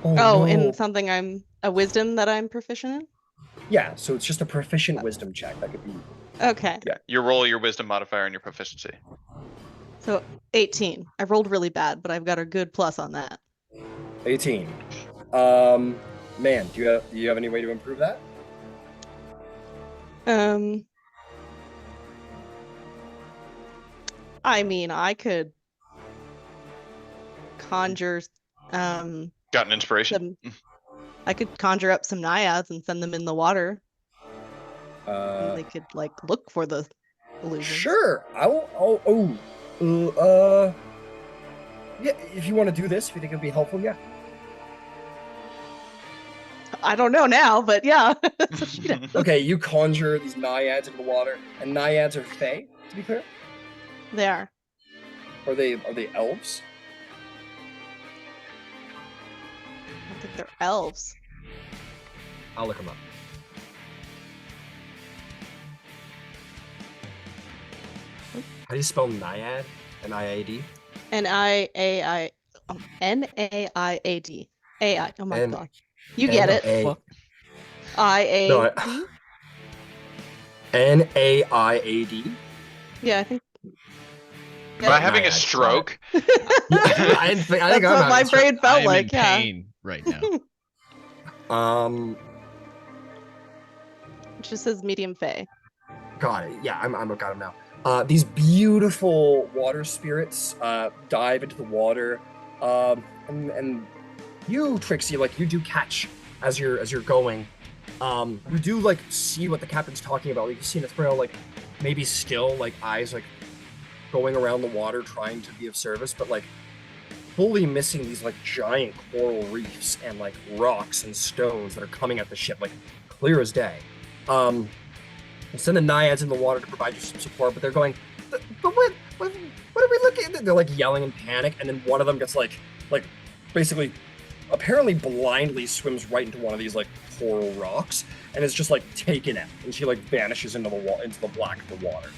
Oh, no. in something a wisdom that I'm proficient in? Yeah. So it's just a proficient wisdom check. That could be. Okay. Yeah, you roll your wisdom modifier and your proficiency. So 18. I rolled really bad, but I've got a good plus on that. 18. Man, do you have any way to improve that? I mean, I could conjure Got an inspiration? I could conjure up some naiads and send them in the water. And they could like look for the illusions. Sure. Yeah, if you want to do this, if you think it'd be helpful, yeah. I don't know now, but yeah. That's what she does. Okay, you conjure these naiads into the water, and naiads are fae, to be clear. They are. Are they elves? I don't think they're elves. I'll look them up. How do you spell naiad? N-I-A-D? N-I-A-I N-A-I-A-D. A-I. Oh my N- God. You get it. N-A- I-A-D? N-A-I-A-D? Yeah, I think. Am I having a Naiad spot. stroke? Yeah, I think That's I'm what my having brain I felt am like. in Yeah. pain right now. It just says medium fey. Got it. Yeah, I'm got him now. These beautiful water spirits dive into the water, and you, Trixie, like you do catch as you're going. You do like see what the captain's talking about. Like you see Nathaniel like maybe still like eyes like going around the water trying to be of service, but like fully missing these like giant coral reefs and like rocks and stones that are coming at the ship like clear as day. Send the naiads in the water to provide you some support, but they're going, but what are we looking at? They're like yelling in panic, and then one of them gets like basically apparently blindly swims right into one of these like coral rocks and is just like taken out, and she like vanishes into the black of the water.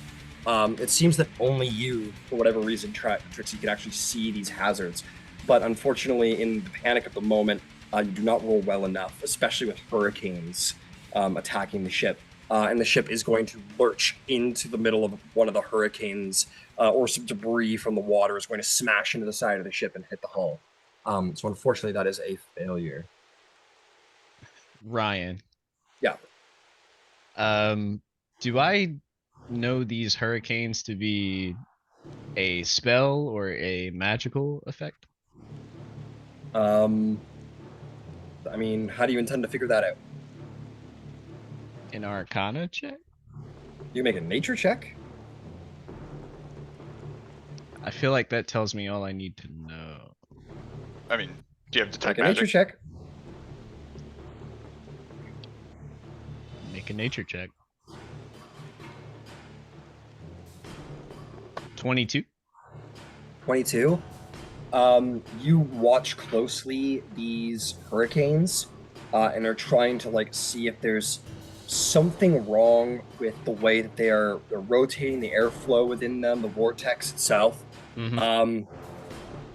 It seems that only you, for whatever reason, Trixie, can actually see these hazards, but unfortunately, in the panic of the moment, you do not roll well enough, especially with hurricanes attacking the ship. And the ship is going to lurch into the middle of one of the hurricanes, or some debris from the water is going to smash into the side of the ship and hit the hull. So unfortunately, that is a failure. Ryan. Yeah. Do I know these hurricanes to be a spell or a magical effect? I mean, how do you intend to figure that out? An Arcana check? You make a nature check? I feel like that tells me all I need to know. I mean, do you have detect Make a nature magic? check. Make a nature check. 22. 22. You watch closely these hurricanes, and are trying to like see if there's something wrong with the way that they're rotating, the airflow within them, the vortex itself. Mhm.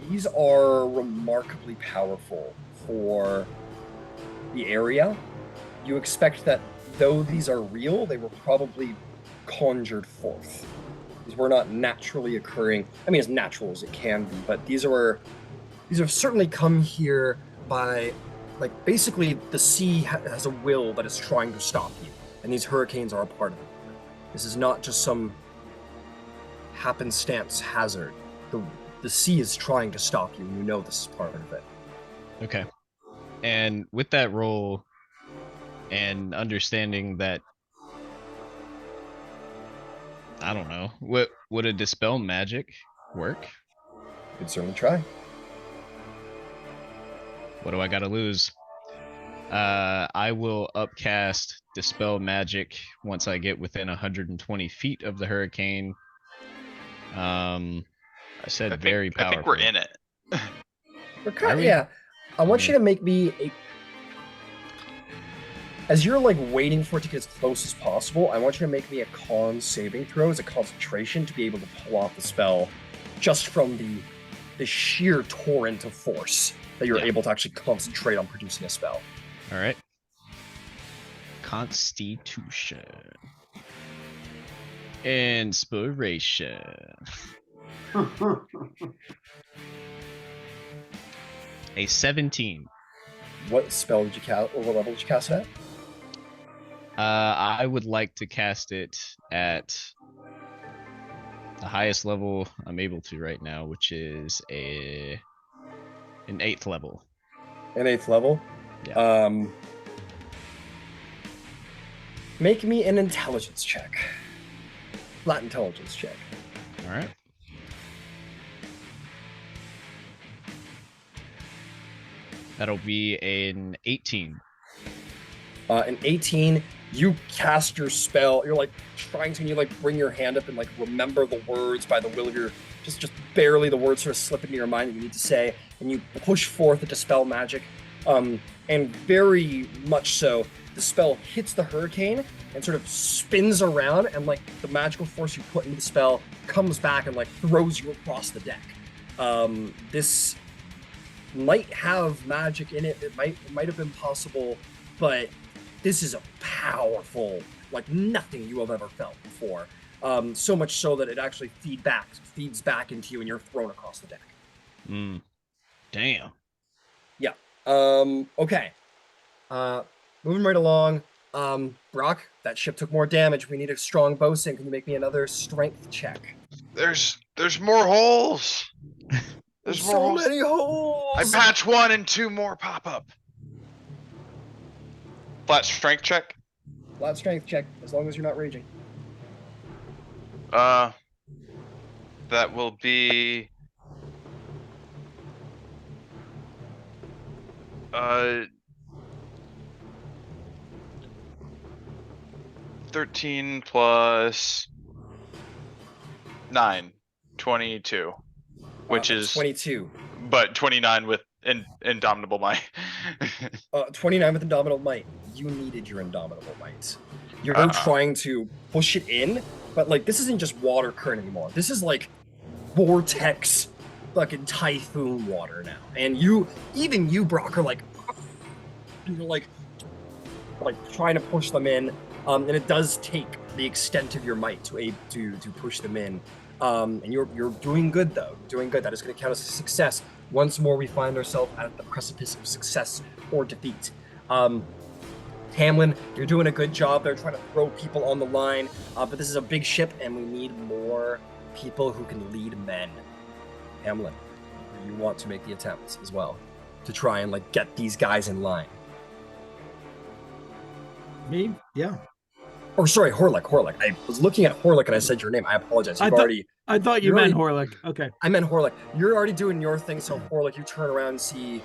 These are remarkably powerful for the area. You expect that though these are real, they were probably conjured forth. These were not naturally occurring. I mean, as natural as it can be, but these have certainly come here by, like, basically the sea has a will that is trying to stop you, and these hurricanes are a part of it. This is not just some happenstance hazard. The sea is trying to stop you, and you know this is part of it. Okay. And with that roll and understanding that, I don't know, would a dispel magic work? You could certainly try. What do I gotta lose? I will upcast dispel magic once I get within 120 feet of the hurricane. I said very powerful. I think we're in it. We're kind Are of, we? yeah. I want Okay. you to make me a. As you're like waiting for it to get as close as possible, I want you to make me a con saving throw as a concentration to be able to pull off the spell, just from the sheer torrent of force that you're Yeah. able to actually concentrate on producing a spell. All right. Constitution. Inspiration. A 17. What spell did you cast? Or what level did you cast it at? I would like to cast it at the highest level I'm able to right now, which is an 8th level. An 8th level. Yeah. Make me an intelligence check. Flat intelligence check. All right. That'll be an 18. An 18, you cast your spell. You're like trying to, and you like bring your hand up and like remember the words by the will of your, just barely the words sort of slip into your mind that you need to say, and you push forth the dispel magic. And very much so, the spell hits the hurricane and sort of spins around, and like the magical force you put into the spell comes back and like throws you across the deck. This might have magic in it. It might have been possible, but this is a powerful, like nothing you have ever felt before. So much so that it actually feeds back into you, and you're thrown across the deck. Damn. Yeah. Okay. Moving right along. Brock, that ship took more damage. We need a strong bosun. Can you make me another strength check? There's more holes. There's more so holes. many holes. I patch 1 and 2 more pop up. Flat strength check. Flat strength check, as long as you're not raging. That will be 13 plus 9, 22, which is 22. but 29 with indomitable might. 29 with Indomitable Might. You needed your Indomitable Might. You're now trying to push it in, but like this isn't just water current anymore. This is like vortex, fucking typhoon water now. And even you, Brock, are like, you're like trying to push them in. And it does take the extent of your might to push them in. And you're doing good though. Doing good. That is going to count as a success. Once more, we find ourselves at the precipice of success or defeat. Hamlin, you're doing a good job there, trying to throw people on the line. But this is a big ship, and we need more people who can lead men. Hamlin, you want to make the attempt as well to try and like get these guys in line. Me? Yeah. Or sorry, Horlick. I was looking at Horlick and I said your name. I apologize. I thought you meant Horlick. Okay. I meant Horlick. You're already doing your thing, so Horlick, you turn around and see,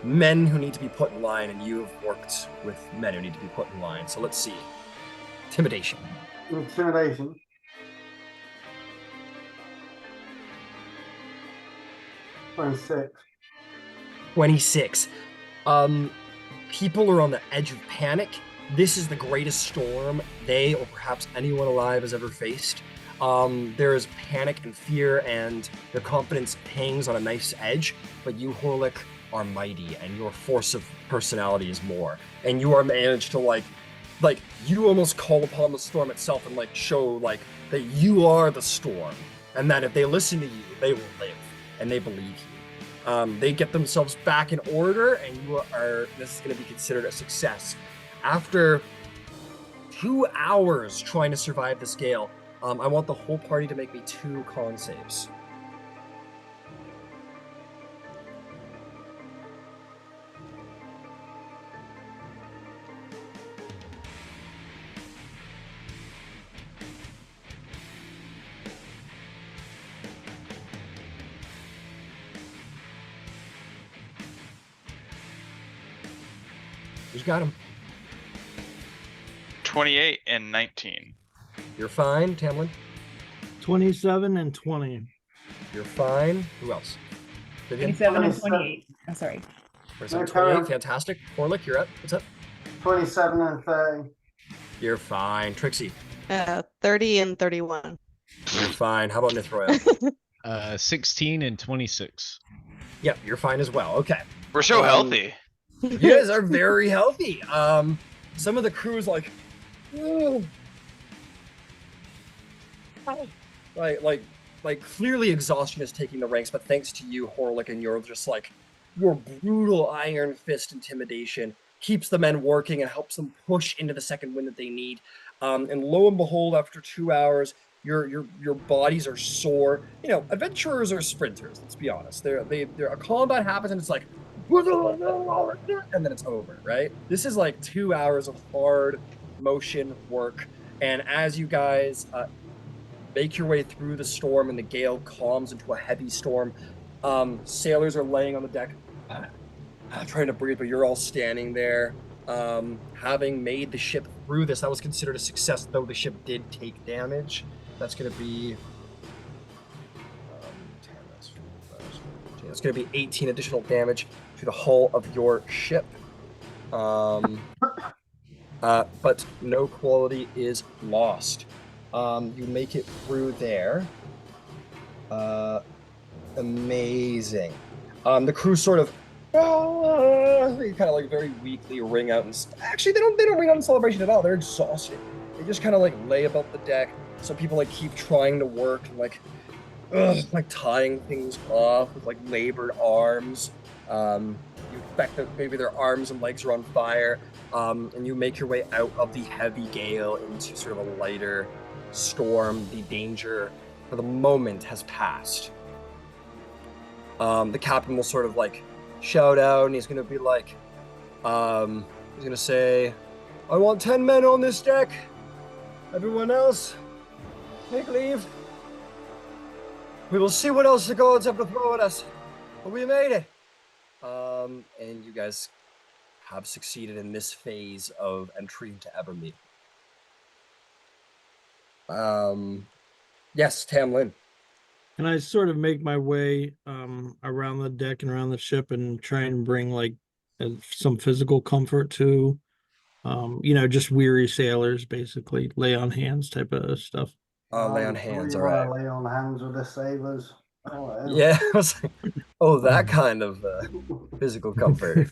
men who need to be put in line, and you've worked with men who need to be put in line. So let's see. Intimidation. 26. 26. People are on the edge of panic. This is the greatest storm they, or perhaps anyone alive, has ever faced. There is panic and fear, and their confidence hangs on a knife's edge. But you, Horlick, are mighty, and your force of personality is more. And you are managed to like you almost call upon the storm itself and like show like that you are the storm, and that if they listen to you, they will live, and they believe you. They get themselves back in order, and this is going to be considered a success. After 2 hours trying to survive this gale, I want the whole party to make me 2 con saves. Who's got him? 28 and 19. You're fine, Tamlin. 27 and 20. You're fine. Who else? Vivian? 27 and 28. I'm sorry. 28, fantastic. Horlick, you're up. What's up? 27 and 30. You're fine. Trixie, 30 and 31. you're fine. How about Nithroya? 16 and 26. Yep, you're fine as well. Okay. We're so healthy. You guys are very healthy. Some of the crew is like, "Ugh." like clearly exhaustion is taking the ranks, but thanks to you, Horlick, and your brutal iron fist intimidation keeps the men working and helps them push into the second wind that they need. And lo and behold, after 2 hours, your bodies are sore. Adventurers are sprinters. Let's be honest. A combat happens and it's like, and then it's over, right? This is like 2 hours of hard motion work, and as you guys make your way through the storm and the gale calms into a heavy storm, sailors are laying on the deck trying to breathe, but you're all standing there, having made the ship through this. That was considered a success, though the ship did take damage. That's going to be it's going to be 18 additional damage to the hull of your ship. But no quality is lost. You make it through there. Amazing. The crew sort of they kind of like very weakly ring out, and actually they don't ring out in celebration at all. They're exhausted. they just kind of like lay about the deck. Some people like keep trying to work and like tying things off with like labored arms. You expect that maybe their arms and legs are on fire, and you make your way out of the heavy gale into sort of a lighter storm. The danger for the moment has passed. The captain will sort of like shout out, and he's gonna be like, he's gonna say, "I want 10 men on this deck. Everyone else, take leave. We will see what else the gods have to throw at us. But we made it." And you guys have succeeded in this phase of entry into Evermeet. Yes, Tamlin. Can I sort of make my way around the deck and around the ship and try and bring like some physical comfort to just weary sailors, basically lay on hands type of stuff. Lay on So hands, you all right. wanna lay on hands with the sailors? Oh, hell. Yeah, I was like, oh, that kind of physical comfort.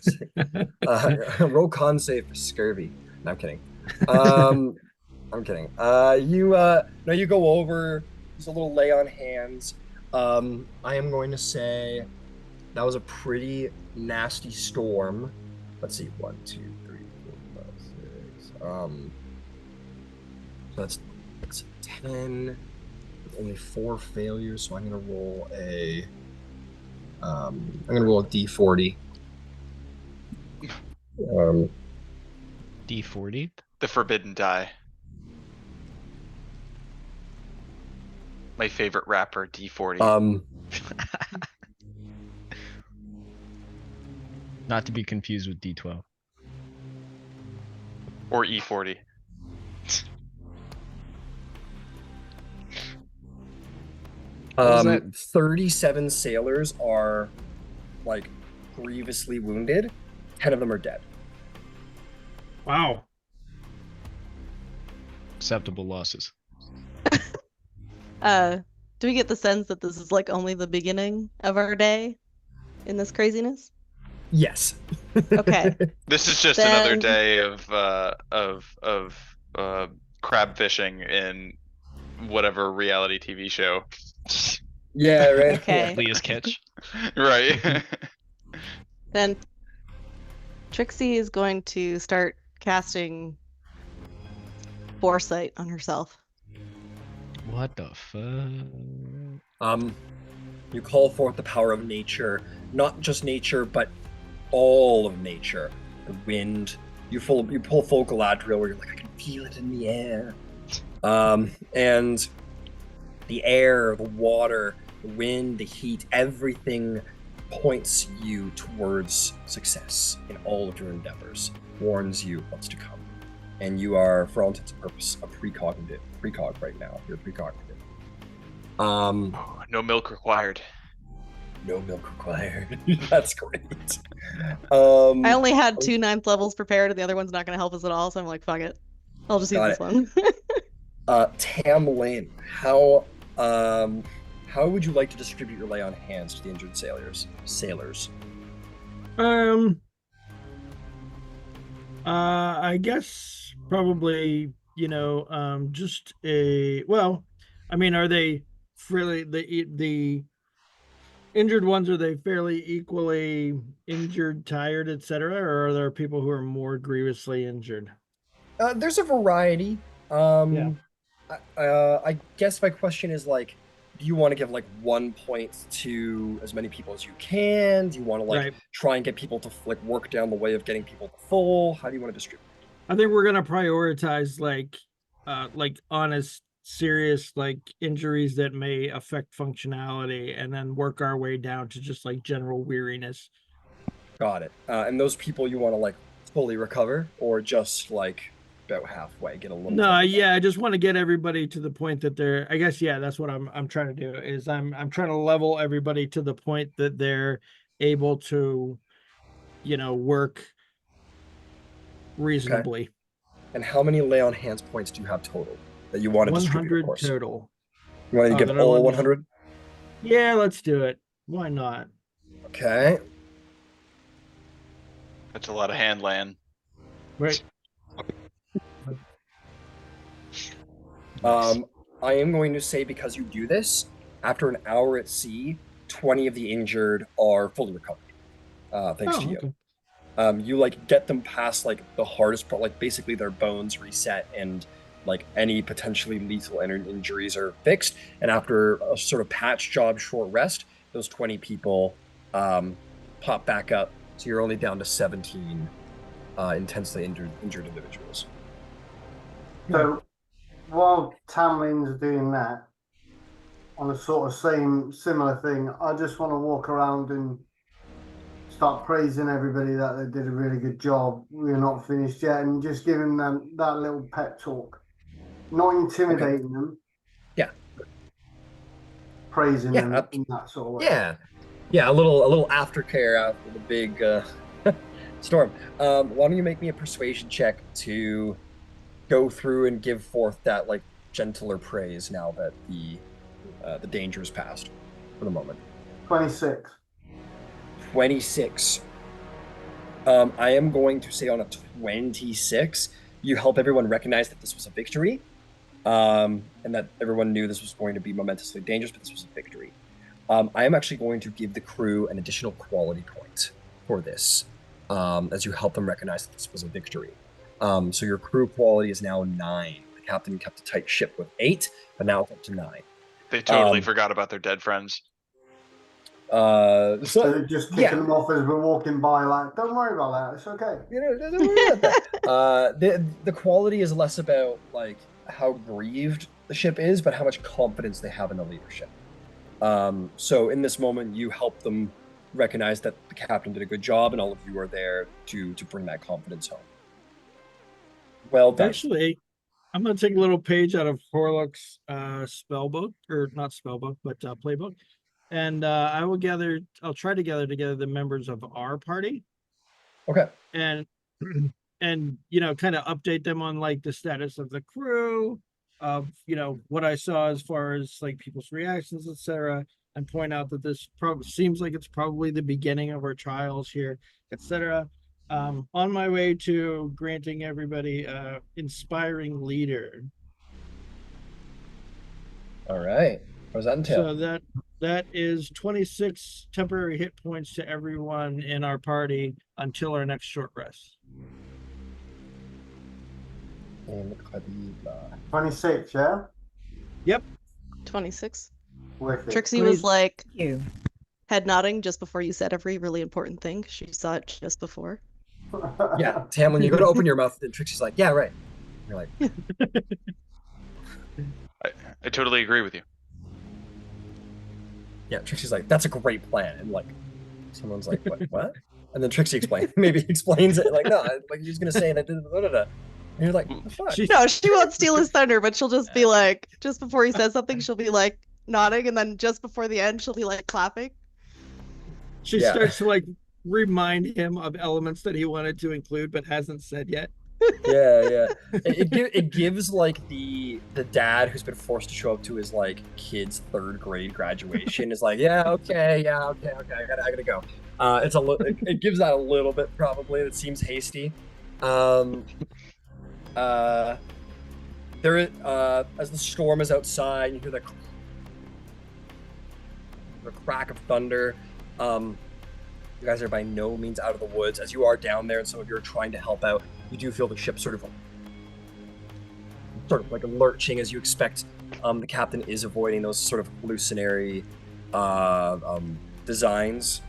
Roll con save for scurvy. No, I'm kidding. I'm kidding. You go over. There's a little lay on hands. I am going to say that was a pretty nasty storm. Let's see, 1, 2, 3, 4, 5, 6. So that's 10. With only 4 failures, so I'm gonna roll a D40. D40. The forbidden die. My favorite rapper, D40. Not to be confused with D12. Or E40. was that? 37 sailors are like grievously wounded. 10 of them are dead. Wow. Acceptable losses. Do we get the sense that this is like only the beginning of our day in this craziness? Yes. Okay. This is just another Then- day of crab fishing in whatever reality TV show. Yeah, right. Okay. Leah's catch. Right. Then Trixie is going to start casting foresight on herself. What the fuck? You call forth the power of nature, not just nature, but all of nature. The wind. You pull full Galadriel where you're like, I can feel it in the air. And the air, the water, the wind, the heat, everything points you towards success in all of your endeavors, warns you what's to come. And you are, for all intents and purposes, a precog right now. You're precognitive. No milk required. No milk required. That's great. I only had 2 9th levels prepared, and the other one's not going to help us at all, so I'm like, fuck it. I'll just use Got this it. one. Tamlin, how would you like to distribute your lay on hands to the injured sailors? I guess probably, just are they fairly the injured ones, are they fairly equally injured, tired, etc., or are there people who are more grievously injured? There's a variety. I guess my question is like, do you want to give like 1 point to as many people as you can? Do you want to like Right. try and get people to like work down the way of getting people to full? How do you want to distribute? I think we're gonna prioritize like honest, serious like injuries that may affect functionality, and then work our way down to just like general weariness. Got it. And those people you want to like fully recover, or just like about halfway, get a little. No, yeah, I just want to get everybody to the point that they're. I guess that's what I'm trying to do. Is I'm trying to level everybody to the point that they're able to, work reasonably. Okay. And how many lay on hands points do you have total that you want to distribute? Of 100 course. total. You want to give that I all want to 100? Yeah, let's do it. Why not? Okay. That's a lot of hand land. Right. I am going to say, because you do this, after an hour at sea, 20 of the injured are fully recovered. Thanks to you. Okay. You like get them past like the hardest part, like basically their bones reset and like any potentially lethal injuries are fixed. And after a sort of patch job, short rest, those 20 people pop back up. So you're only down to 17 intensely injured individuals. So while Tamlin's doing that, on a sort of similar thing, I just want to walk around and start praising everybody that they did a really good job. We're not finished yet, and just giving them that little pep talk, not intimidating them. Yeah. Praising Yeah, them in that sort of way. Yeah, a little aftercare after the big storm. Why don't you make me a persuasion check to go through and give forth that like gentler praise now that the danger is past for the moment. 26. 26. I am going to say on a 26, you help everyone recognize that this was a victory, and that everyone knew this was going to be momentously dangerous, but this was a victory. I am actually going to give the crew an additional quality point for this, as you help them recognize that this was a victory. So your crew quality is now 9. The captain kept a tight ship with 8, but now it's up to 9. They totally forgot about their dead friends. So just kicking them off as we're walking by, like, don't worry about that, it's okay. Don't worry about that. The quality is less about like how grieved the ship is, but how much confidence they have in the leadership. So in this moment, you help them recognize that the captain did a good job, and all of you are there to bring that confidence home. Well done. Actually, I'm going to take a little page out of Horlock's spell book, or not spell book, but playbook. And I'll try to gather together the members of our party. Okay. And kind of update them on like the status of the crew, of what I saw as far as like people's reactions, etc., and point out that this seems like it's probably the beginning of our trials here, etc. On my way to granting everybody inspiring leader. All right. What does that entail? So that is 26 temporary hit points to everyone in our party until our next short rest. 26, yeah? Yep. 26. Wicked. Trixie was like You. head nodding just before you said every really important thing. She saw it just before. Yeah, Tam, when you go to open your mouth, then Trixie's like, yeah, right. You're like, I totally agree with you. yeah, Trixie's like, that's a great plan. And like, someone's like, what? And then Trixie explains it. Like, no, like she's gonna say that. And you're like, what the fuck? No, she won't steal his thunder, but she'll just be like, just before he says something, she'll be like nodding, and then just before the end, she'll be like clapping. She starts to like remind him of elements that he wanted to include but hasn't said yet. Yeah. It gives like the dad who's been forced to show up to his like kid's 3rd grade graduation is like, okay, I gotta go. It gives that a little bit probably. It seems hasty. As the storm is outside, you hear the crack of thunder. You guys are by no means out of the woods. As you are down there and some of you are trying to help out, you do feel the ship sort of like lurching as you expect. The captain is avoiding those sort of hallucinatory designs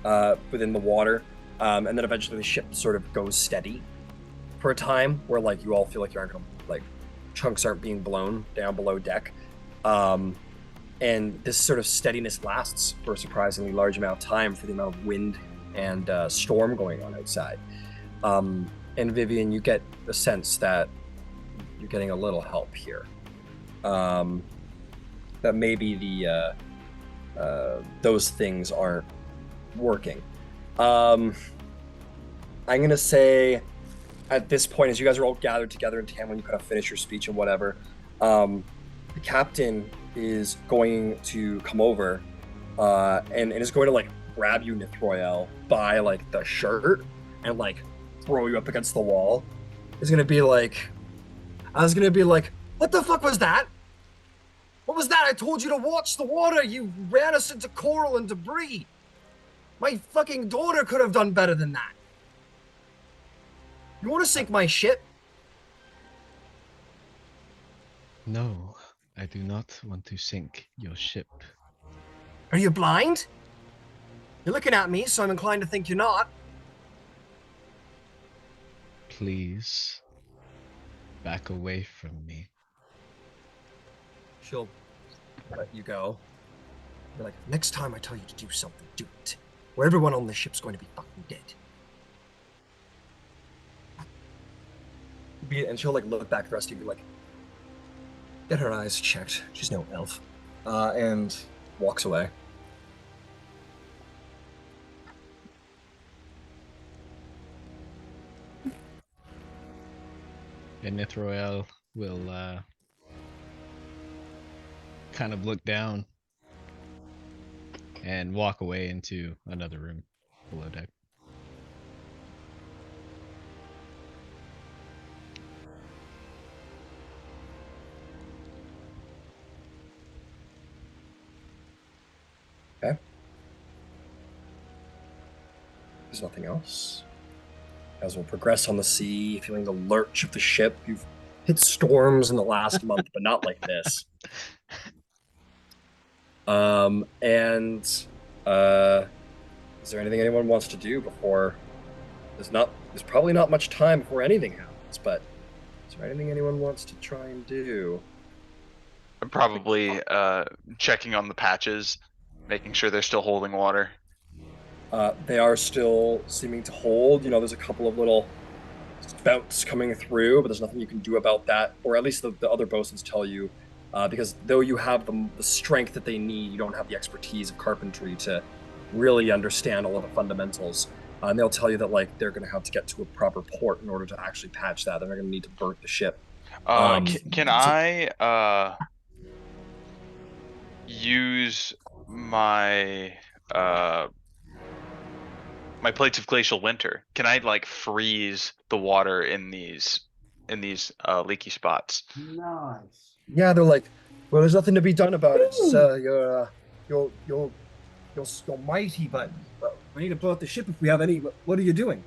within the water. And then eventually the ship sort of goes steady for a time where like you all feel like you aren't gonna, like chunks aren't being blown down below deck. And this sort of steadiness lasts for a surprisingly large amount of time for the amount of wind and storm going on outside. And Vivian, you get the sense that you're getting a little help here. That maybe the those things aren't working. I'm gonna say at this point, as you guys are all gathered together in Tam, when you kind of finish your speech and whatever, the captain is going to come over and is going to like grab you, Nithroyel, by like the shirt and like throw you up against the wall. It's gonna be like, What the fuck was that? What was that? I told you to watch the water. You ran us into coral and debris. My fucking daughter could have done better than that. You want to sink my ship? No, I do not want to sink your ship. Are you blind? You're looking at me, so I'm inclined to think you're not. Please back away from me. She'll let you go. You're like, next time I tell you to do something, do it. Or everyone on the ship's going to be fucking dead. And she'll like look back at the rest of you, like, get her eyes checked. She's no elf. And walks away. And Nithroel will kind of look down and walk away into another room below deck. Okay. There's nothing else. As we'll progress on the sea, feeling the lurch of the ship. You've hit storms in the last month, but not like this. Is there anything anyone wants to do before? There's probably not much time before anything happens, but is there anything anyone wants to try and do? I'm probably checking on the patches, making sure they're still holding water. They are still seeming to hold. You know, there's a couple of little spouts coming through, but there's nothing you can do about that, or at least the other bosuns tell you, because though you have the strength that they need, you don't have the expertise of carpentry to really understand all of the fundamentals. And they'll tell you that like they're going to have to get to a proper port in order to actually patch that. They're going to need to berth the ship. Can I use my my plates of glacial winter? Can I like freeze the water in these leaky spots? Nice. Yeah, they're like, well, there's nothing to be done about it. You're mighty, but we need to blow up the ship if we have any. What are you doing?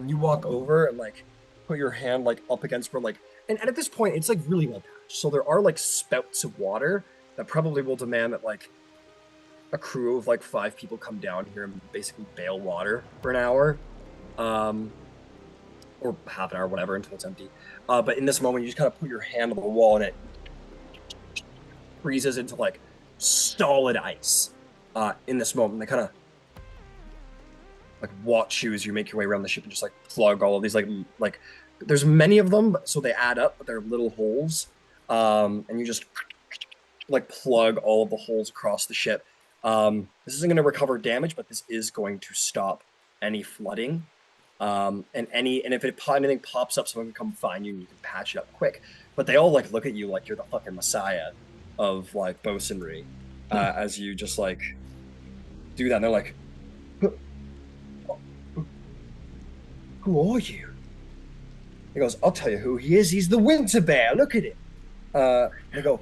You walk over and like put your hand like up against where like, and at this point it's like really well patched. So there are like spouts of water that probably will demand that like a crew of like 5 people come down here and basically bail water for an hour, or half an hour, whatever, until it's empty. But in this moment, you just kind of put your hand on the wall and it freezes into like solid ice. In this moment, they kind of like watch you as you make your way around the ship and just like plug all of these like there's many of them, so they add up, but they're little holes, and you just like plug all of the holes across the ship. This isn't going to recover damage, but this is going to stop any flooding. And if anything pops up, someone can come find you and you can patch it up quick. But they all like look at you like you're the fucking messiah of like bosunry, as you just like do that. And they're like, who are you? He goes, I'll tell you who he is. He's the Winter Bear. Look at it. They go,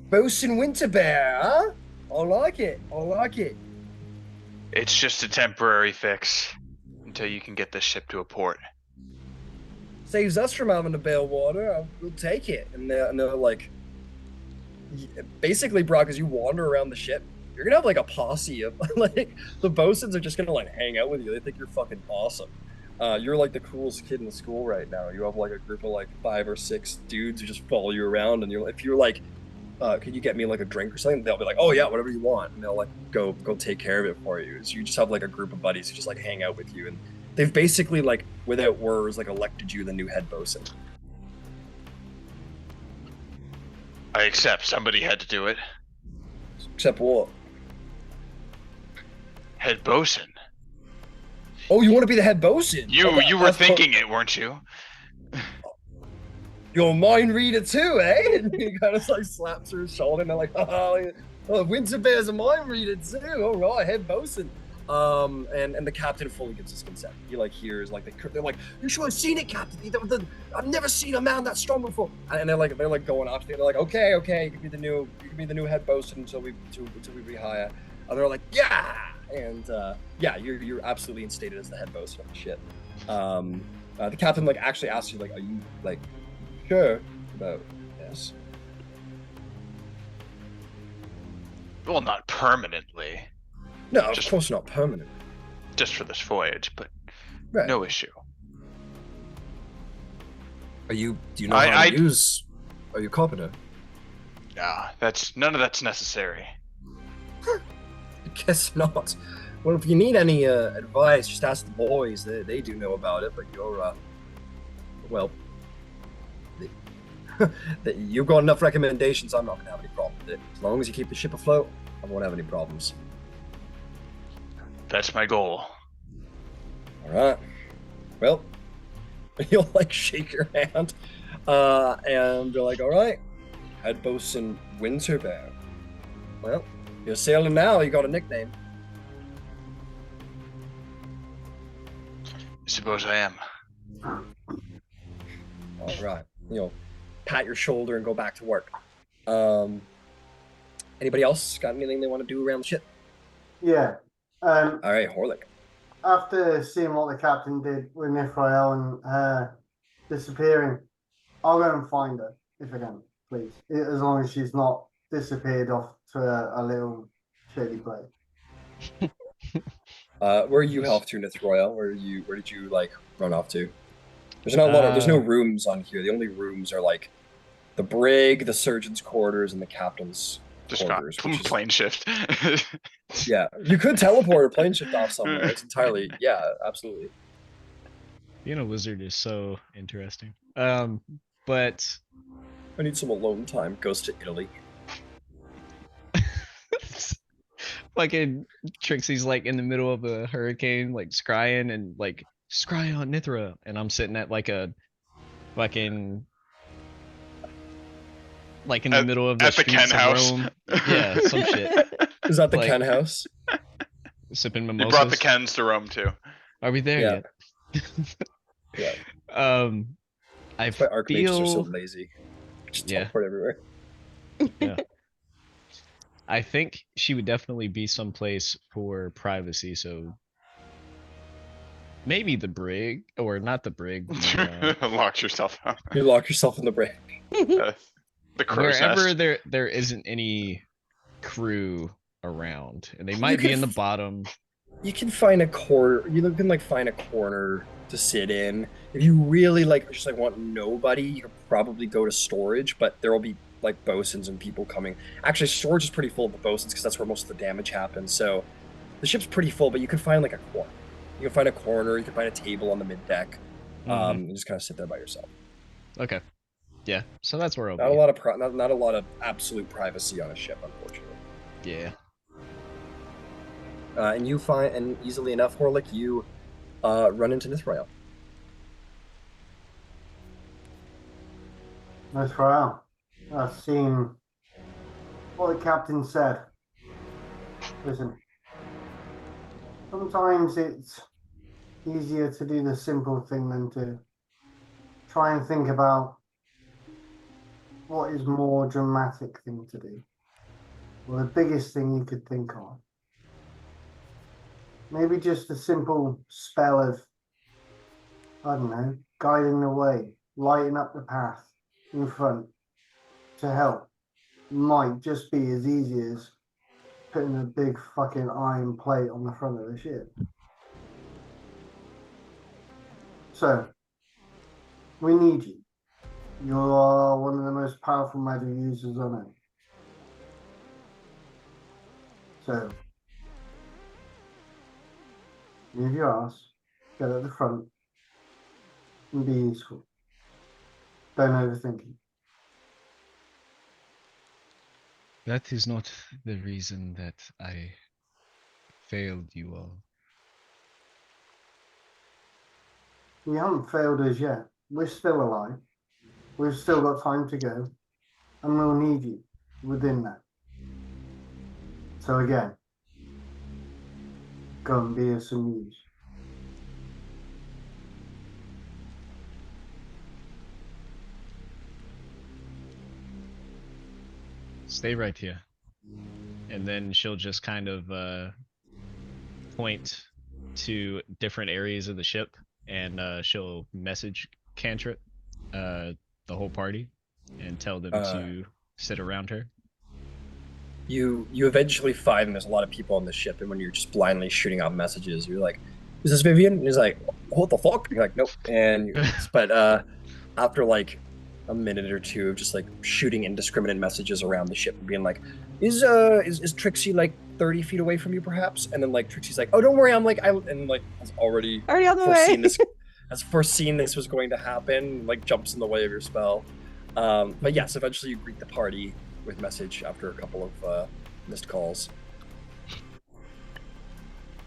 Bosun Winter Bear, huh? I like it. I like it. It's just a temporary fix until you can get this ship to a port. Saves us from having to bail water. We'll take it. And they're like, basically, Brock, as you wander around the ship, you're gonna have like a posse of like the bosuns are just gonna like hang out with you. They think you're fucking awesome. You're like the coolest kid in the school right now. You have like a group of like 5 or 6 dudes who just follow you around, and if you're like, could you get me like a drink or something? They'll be like, oh yeah, whatever you want, and they'll like go take care of it for you. So you just have like a group of buddies who just like hang out with you, and they've basically like without words like elected you the new head bosun. I accept. Somebody had to do it. Except what? Head bosun. Oh, you want to be the head bosun? You were thinking it, weren't you? You're a mind reader too, eh? And he kind of like slaps her shoulder, and they're like, oh, Winter Bear's a mind reader too. All right, head bosun. And the captain fully gives his consent. He like hears like they're like, you should have seen it, Captain. I've never seen a man that strong before. And they're like going off. They're like, okay, you can be the new head bosun until we rehire. And they're like, yeah, and yeah, you're absolutely instated as the head bosun of the ship. The captain like actually asks you like, are you like sure about this? Well, not permanently, No, of Just- course not permanent. just for this voyage, but Right. no issue. Do you know I- how to I- use? Are you a carpenter? Nah, none of that's necessary. I guess not. Well, if you need any advice, just ask the boys. They do know about it, but you're well, you've got enough recommendations. I'm not gonna have any problem with it. As long as you keep the ship afloat, I won't have any problems. That's my goal. All right. Well, you'll like shake your hand, and you're like, all right, head bosun Winterbear. Well, you're sailing now. You got a nickname. Suppose I am. All right. Pat your shoulder and go back to work. Anybody else got anything they want to do around the ship? Yeah. All right, Horlick. After seeing what the captain did with Nifrael and her disappearing, I'll go and find her if I can, please. As long as she's not disappeared off to a little shady place. Where are you off to, Nithroyal? Where did you like run off to? There's not a lot of there's no rooms on here. The only rooms are like the brig, the surgeon's quarters, and the captain's Just got quarters. Which is, plane shift. yeah, you could teleport or plane shift off somewhere. It's entirely absolutely. Being a wizard is so interesting. But I need some alone time. Goes to Italy. fucking Trixie's like in the middle of a hurricane, like scrying and like scry on Nithra, and I'm sitting at like a fucking like in the middle of the at the Ken streets of house. Rome. Yeah, some shit. Is that the Like- Ken house? Sipping You mimosas. brought the Kens to Rome too. Are we there Yeah. yet? Yeah. I That's why archmages are so feel. lazy. Just Yeah. teleport everywhere. I think she would definitely be someplace for privacy. So maybe the brig, or not the brig. Locked yourself out. You lock yourself in the brig. The crow's Wherever nest. there isn't any crew around, and they might be could in the f- bottom. You can find a corner. You can like find a corner to sit in. If you really like, just like want nobody, you could probably go to storage. But there will be like bosuns and people coming. Actually, storage is pretty full of the bosuns because that's where most of the damage happens. So the ship's pretty full, but you can find like a corner. You can find a corner. You can find a table on the mid deck. And just kind of sit there by yourself. Okay. Yeah. So that's where I'll Not a be. lot of not a lot of absolute privacy on a ship, unfortunately. Yeah. And you find, and easily enough, Horlick, you run into Nithrael. Nifrael, I've seen what the captain said. Listen, sometimes it's easier to do the simple thing than to try and think about what is more dramatic thing to do, or the biggest thing you could think of. Maybe just a simple spell of, I don't know, guiding the way, lighting up the path in front to help might just be as easy as putting a big fucking iron plate on the front of the ship. So, we need you. You are one of the most powerful magic users on it. So, move your ass, get at the front, and be useful. Don't overthink it. That is not the reason that I failed you all. We haven't failed us yet. We're still alive. We've still got time to go. And we'll need you within that. So again, go and be of some use. Stay right here. And then she'll just kind of point to different areas of the ship, and she'll message Cantrip the whole party and tell them to sit around her. You eventually find there's a lot of people on the ship, and when you're just blindly shooting out messages, you're like, "Is this Vivian?" And he's like, "What the fuck?" And you're like, "Nope." But after like a minute or two of just like shooting indiscriminate messages around the ship and being like, "Is Trixie like 30 feet away from you, perhaps?" And then like Trixie's like, "Oh, don't worry, I'm like and like has already Already on the foreseen way. has foreseen this was going to happen, like jumps in the way of your spell. But yes, eventually you greet the party with message after a couple of missed calls.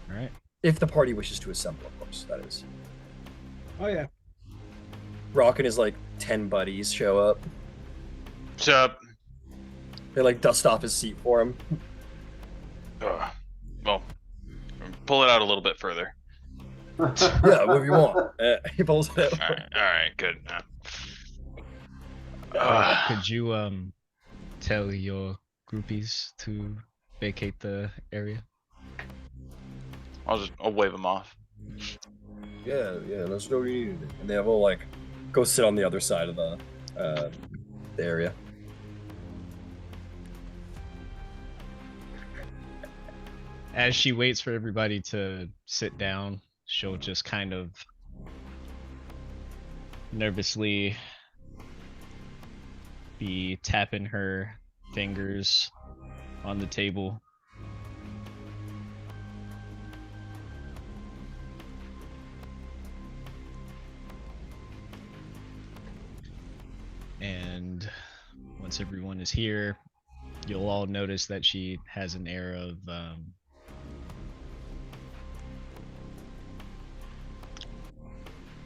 All right. If the party wishes to assemble, of course, that is. Oh yeah. Rock and his like 10 buddies show up. So, They like dust off his seat for him. well, pull it out a little bit further. Yeah, whatever you want. He pulls it out. All right, good. Rock, could you tell your groupies to vacate the area? I'll wave them off. Yeah, let's know what you need. And they will like go sit on the other side of the area. As she waits for everybody to sit down, she'll just kind of nervously be tapping her fingers on the table. And once everyone is here, you'll all notice that she has an air of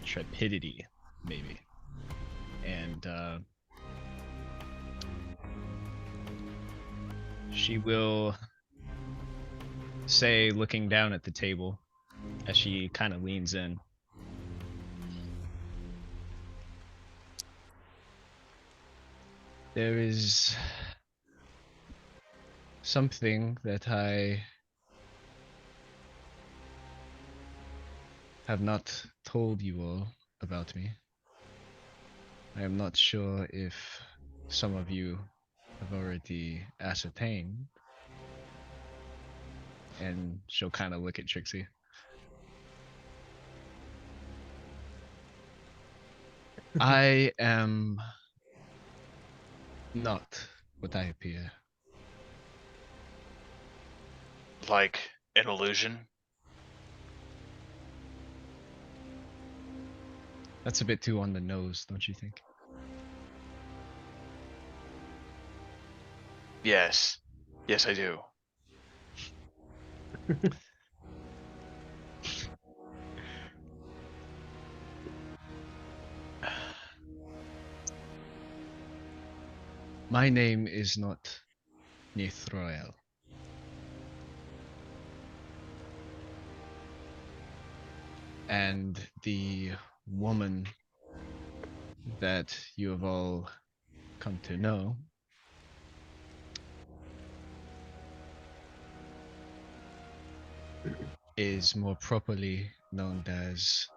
trepidity, maybe. And she will say, looking down at the table as she kind of leans in, there is something that I have not told you all about me. I am not sure if some of you have already ascertained. And she'll kind of look at Trixie. I am not what I appear. Like an illusion. That's a bit too on the nose, don't you think? Yes. Yes, I do. My name is not Nithroel. And the woman that you have all come to know is more properly known as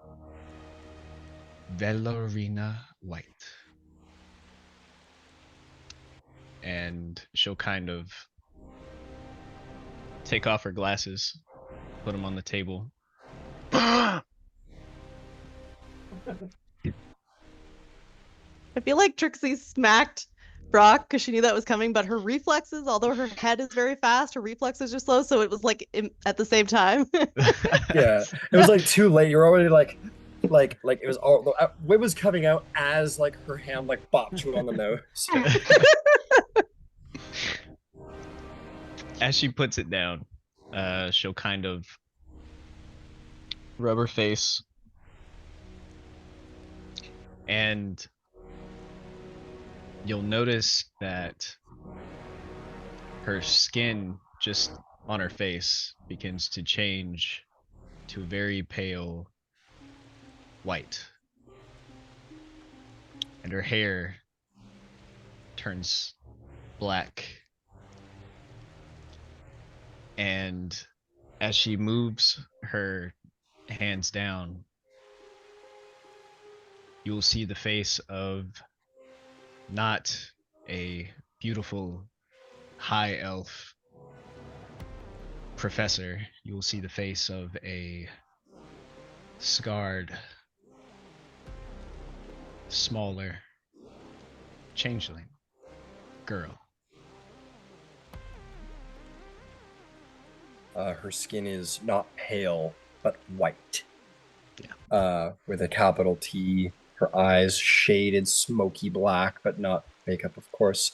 Velorina White. And she'll kind of take off her glasses, put them on the table. I feel like Trixie smacked Brock because she knew that was coming, but her reflexes, although her head is very fast, her reflexes are slow, so it was like at the same time. Yeah, it was like too late. You're already like it was all it was coming out as like her hand like bopped you on the nose. As she puts it down, she'll kind of rub her face, and you'll notice that her skin just on her face begins to change to a very pale white. And her hair turns black. And as she moves her hands down, you will see the face of not a beautiful high elf professor. You will see the face of a scarred, smaller changeling girl. Her skin is not pale, but white. Yeah. With a capital T. Her eyes shaded smoky black, but not makeup, of course.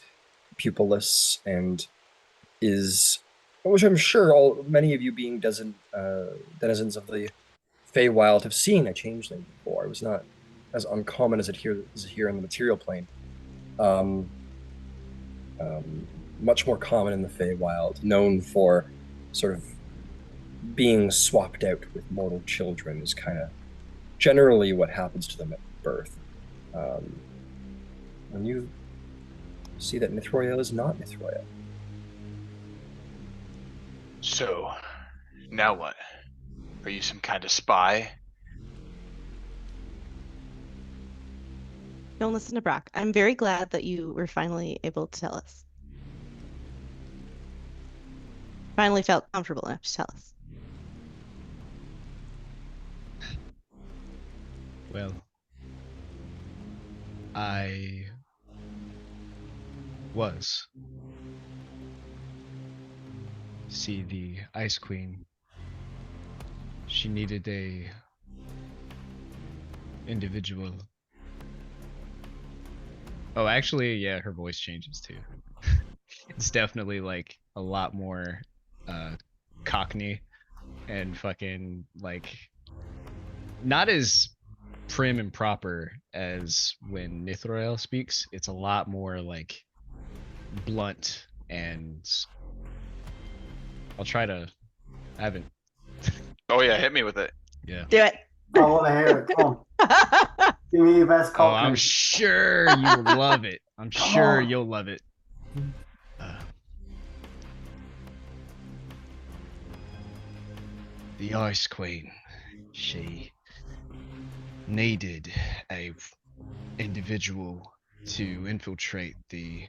Pupilless, and is, which I'm sure many of you being denizens of the Feywild have seen a changeling before. It was not as uncommon as it is here in the material plane. Much more common in the Feywild, known for sort of being swapped out with mortal children is kind of generally what happens to them at birth. When you see that Mithroyel is not Mithroyel. So, now what? Are you some kind of spy? Don't listen to Brock. I'm very glad that you were finally able to tell us. Finally felt comfortable enough to tell us. Well, I was. See, the Ice Queen, she needed a individual. Oh, actually, yeah, her voice changes too. It's definitely like a lot more cockney and fucking like not as prim and proper as when Nithroel speaks. It's a lot more like blunt, and I'll try to. I haven't. Oh yeah, hit me with it. Yeah. Do it. I want to hear it. Come on, give me your best Oh, I'm cockney. sure you'll love it. I'm Come sure on. you'll love it. The Ice Queen, she needed a individual to infiltrate the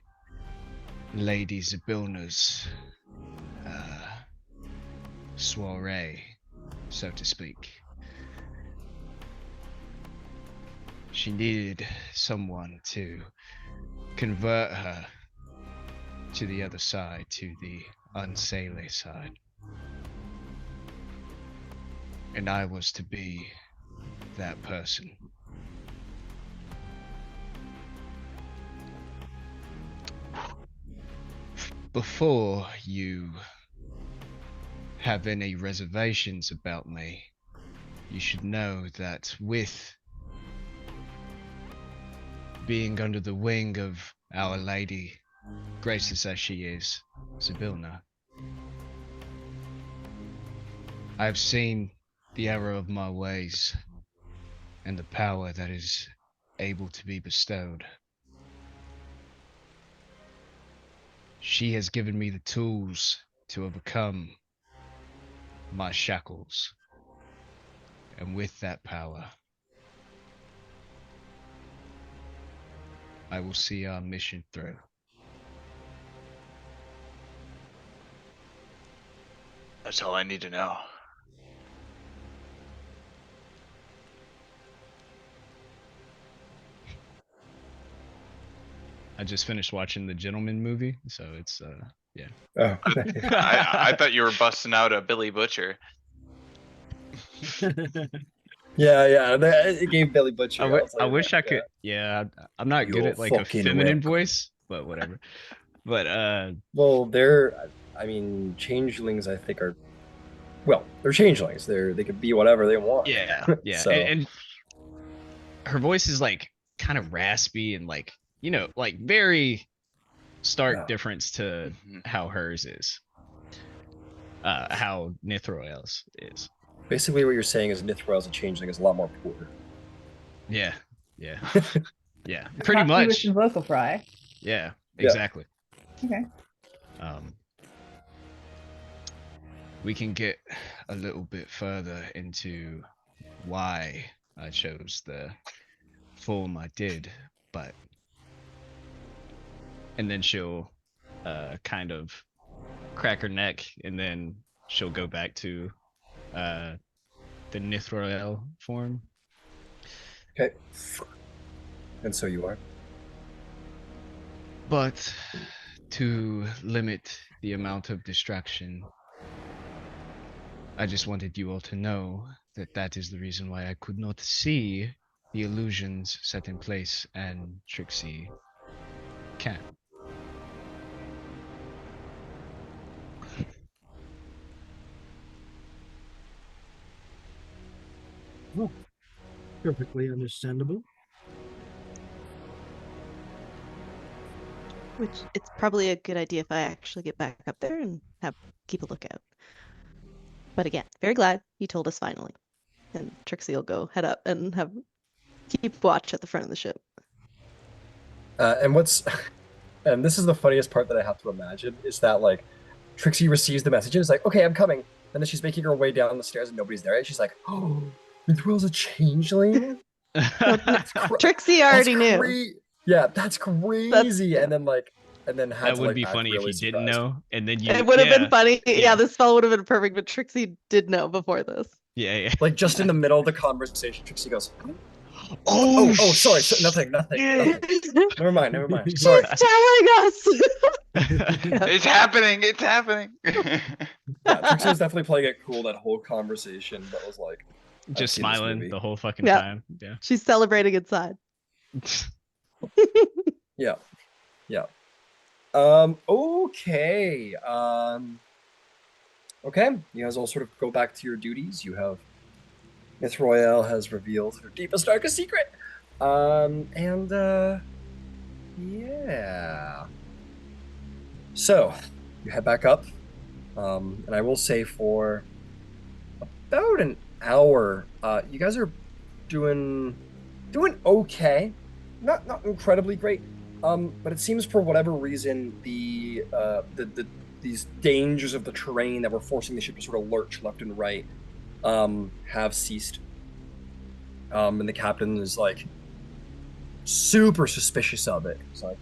Lady Zabilna's soiree, so to speak. She needed someone to convert her to the other side, to the Unsaily side. And I was to be that person. Before you have any reservations about me, you should know that with being under the wing of Our Lady, gracious as she is, Zabilna, I have seen the error of my ways and the power that is able to be bestowed. She has given me the tools to overcome my shackles, and with that power, I will see our mission through. That's all I need to know. I just finished watching the Gentleman movie, so it's yeah. Oh, I thought you were busting out a Billy Butcher. yeah. It gave Billy Butcher. I wish I could. Yeah, I'm not good You're at like a fucking feminine welcome. voice, but whatever. But Well, I mean, changelings. I think are, well, they're changelings. They could be whatever they want. yeah, yeah. So And her voice is like kind of raspy and like, you know, like very stark Yeah. difference to Mhm. how hers is. how Nithroel's is. Basically, what you're saying is Nithroel's a changeling is a lot more poor. Yeah, yeah, yeah. Pretty Coffee with much. some vocal fry. Yeah, Yeah. exactly. Okay. We can get a little bit further into why I chose the form I did, but and then she'll kind of crack her neck, and then she'll go back to the Nithroel form. Okay. And so you are. But to limit the amount of distraction, I just wanted you all to know that that is the reason why I could not see the illusions set in place, and Trixie can. Well, perfectly understandable. Which it's probably a good idea if I actually get back up there and keep a lookout. But again, very glad you told us finally. And Trixie will go head up and keep watch at the front of the ship. And this is the funniest part that I have to imagine is that like Trixie receives the message and is like, okay, I'm coming. And then she's making her way down the stairs and nobody's there. And she's like, oh, Nithroel's a changeling? Trixie already knew. Yeah, that's crazy. And then had That to would like be act funny really if you didn't surprised. know, and then you. It would have been funny. yeah. Yeah, this spell would have been perfect, but Trixie did know before this. Yeah, yeah. Like just in the middle of the conversation, Trixie goes, Oh, sorry, nothing. He's Never mind. Sorry. telling us. It's happening. It's happening. Yeah, Trixie was definitely playing it cool that whole conversation, but was like just seen this smiling movie. the whole fucking Yeah. time. Yeah. She's celebrating inside. Yeah. Okay. Okay. You guys all sort of go back to your duties. You have Nithroel has revealed her deepest, darkest secret. Yeah. So you head back up. And I will say for about an hour, you guys are doing okay. Not incredibly great. But it seems for whatever reason these dangers of the terrain that were forcing the ship to sort of lurch left and right have ceased. And the captain is like super suspicious of it. He's like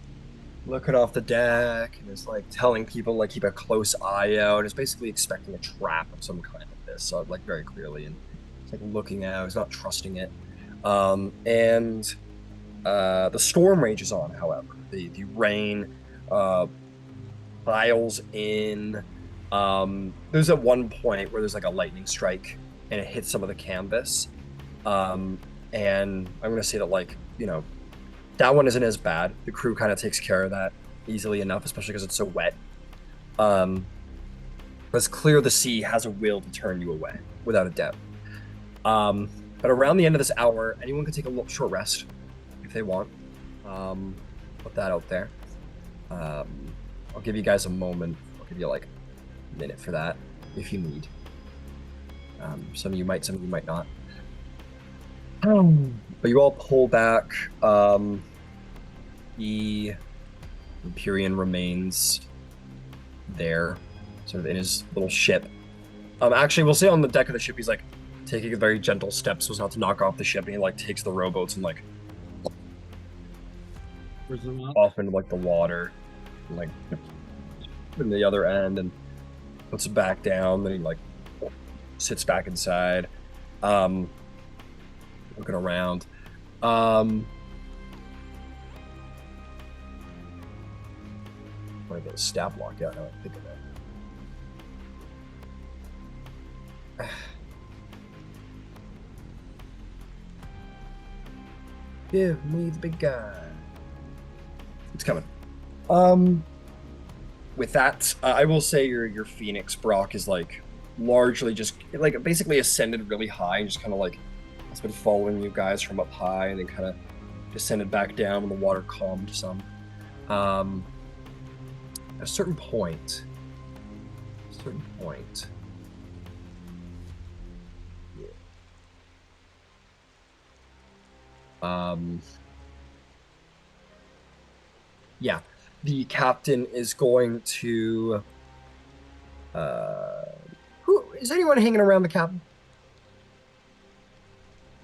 looking off the deck and is like telling people like keep a close eye out. Is basically expecting a trap of some kind of this, so like very clearly, and he's like looking out. He's not trusting it. And the storm rages on, however. The rain piles in. There's at one point where there's like a lightning strike and it hits some of the canvas. And I'm gonna say that like, that one isn't as bad. The crew kind of takes care of that easily enough, especially because it's so wet. But it's clear the sea has a will to turn you away, without a doubt. But around the end of this hour, anyone can take a little short rest if they want. Put that out there. I'll give you guys a moment. I'll give you like a minute for that if you need. Some of you might not. But you all pull back. The Empyrean remains there, sort of in his little ship. Actually, we'll say on the deck of the ship, he's like taking a very gentle step so as not to knock off the ship, and he like takes the rowboats and like off into like the water, and like in the other end, and puts it back down. Then he like sits back inside, looking around. I want to get a stab lock out now I think of it. Give me the big guy. It's coming. With that, I will say your Phoenix Brock is like largely just like basically ascended really high and just kind of like it's been following you guys from up high and then kind of descended back down when the water calmed some. At a certain point, certain point. Yeah, the captain is going to. Who is anyone hanging around the captain?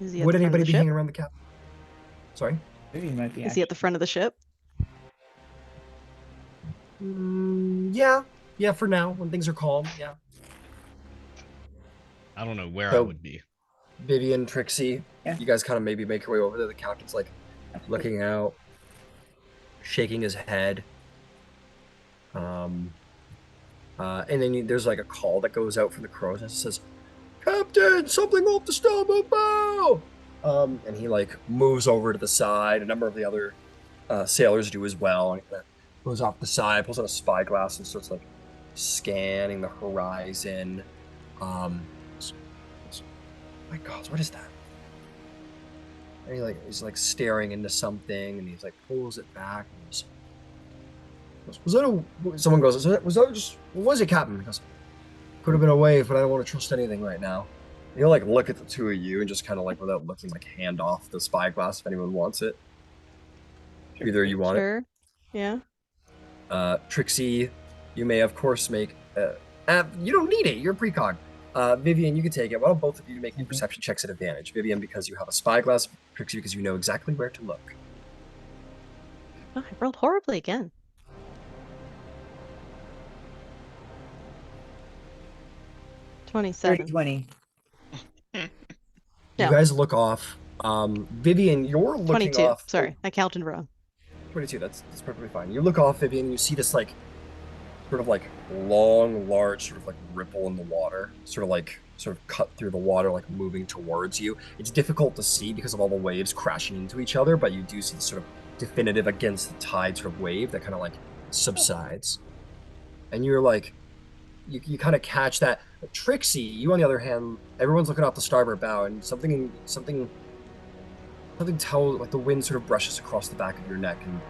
Is he at Would the front of anybody the be ship? hanging around the captain? Sorry. Vivian might be. Is he at the front of the ship? Yeah. For now, when things are calm, yeah. I don't know where I So- would be. Vivian, Trixie, Yeah. you guys kind of maybe make your way over there. The captain's like looking out, shaking his head. And then there's like a call that goes out from the crows and it says, "Captain, something off the starboard bow!" And he like moves over to the side. A number of the other sailors do as well. And he kind of goes off the side, pulls out a spyglass, and starts like scanning the horizon. My God, what is that? And he's like staring into something, and he's like pulls it back. And was that a? Someone goes, was that just? What was it, Captain? He goes, could have been a wave, but I don't want to trust anything right now. And he'll like look at the two of you and just kind of like without looking, like hand off the spyglass if anyone wants it. Either you want Sure. Yeah. it. Trixie, you may of course make. You don't need it. You're precog. Vivian, you can take it. Why don't both of you make your perception checks at advantage? Vivian, because you have a spyglass. Trixie, because you know exactly where to look. Oh, I rolled horribly again. Dirty 27. 20. You No. guys look off. Vivian, you're looking 22. off. Sorry, I counted wrong. 22. That's perfectly fine. You look off, Vivian, and you see this like sort of like long, large sort of like ripple in the water, sort of cut through the water, like moving towards you. It's difficult to see because of all the waves crashing into each other, but you do see the sort of definitive against the tide sort of wave that kind of like subsides. And you're like, you kind of catch that. But Trixie, you on the other hand, everyone's looking off the starboard bow, and something tells, like the wind sort of brushes across the back of your neck, and you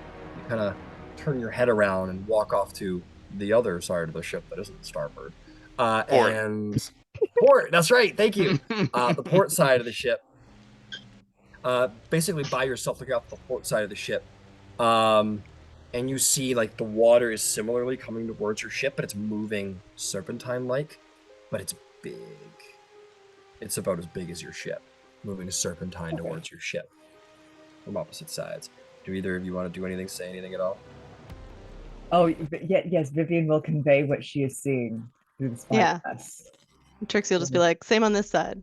kind of turn your head around and walk off to the other side of the ship that isn't the starboard. Port. And port, that's right, thank you. The port side of the ship. Basically by yourself, looking off the port side of the ship. And you see like the water is similarly coming towards your ship, but it's moving serpentine-like, but it's big. It's about as big as your ship, moving serpentine towards your ship from opposite sides. Do either of you want to do anything, say anything at all? Oh, yes, Vivian will convey what she is seeing through the Yeah. spyglass. Trixie will just be like, same on this side.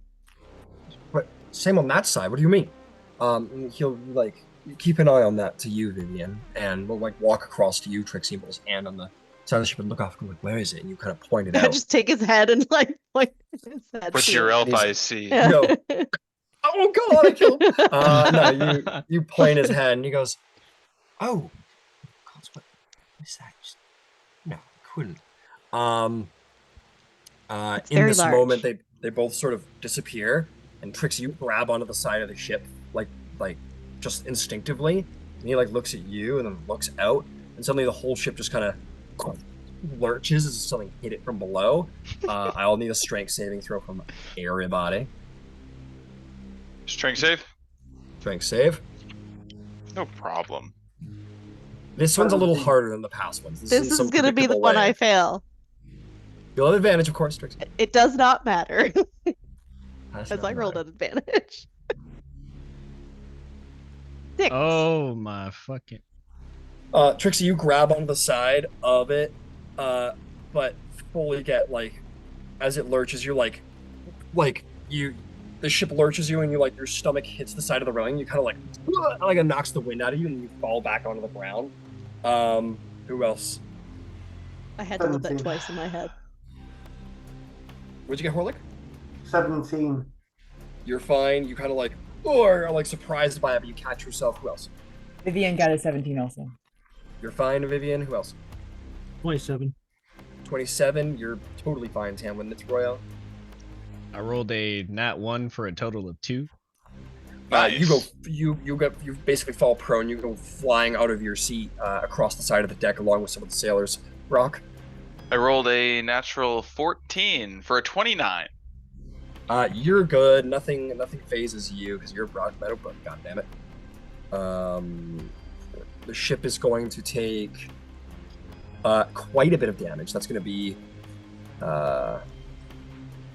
But same on that side. What do you mean? He'll like keep an eye on that to you, Vivian, and we'll like walk across to you, Trixie, and put his hand on the side of the ship and look off and go, like, where is it? And you kind of point it out. Just take his head and like point his head. What to your it. elf He's- eyes see. Yeah. No. Oh God, I killed him. No, you point his head, and he goes, "Oh, God, what is that? No, I couldn't." It's In very this large. moment, they both sort of disappear, and Trixie, you grab onto the side of the ship, like just instinctively, and he like looks at you and then looks out, and suddenly the whole ship just kind of lurches as if something hit it from below. I'll need a strength saving throw from everybody. Strength save? Strength save. No problem. This one's a little harder than the past ones. This in some is gonna be the predictable one way. I fail. You'll have advantage, of course, Trixie. It does not matter, That's as not I rolled matter. an advantage. 6. Oh my fucking. Trixie, you grab onto the side of it, but fully get like, as it lurches, you're like the ship lurches you, and you like your stomach hits the side of the railing. You kind of like it knocks the wind out of you, and you fall back onto the ground. Who else? I had to live that 17. twice in my head. What'd you get, Horlick? 17. You're fine. You kind of like, or are like surprised by it, but you catch yourself. Who else? Vivian got a 17 also. You're fine, Vivian. Who else? 27. 27. You're totally fine, Tamlin. It's Royale. I rolled a nat 1 for a total of 2. You basically fall prone. You go flying out of your seat across the side of the deck along with some of the sailors. Rock. I rolled a natural 14 for a 29. You're good. Nothing phases you because you're rock metal. But god damn it, the ship is going to take quite a bit of damage. That's going to be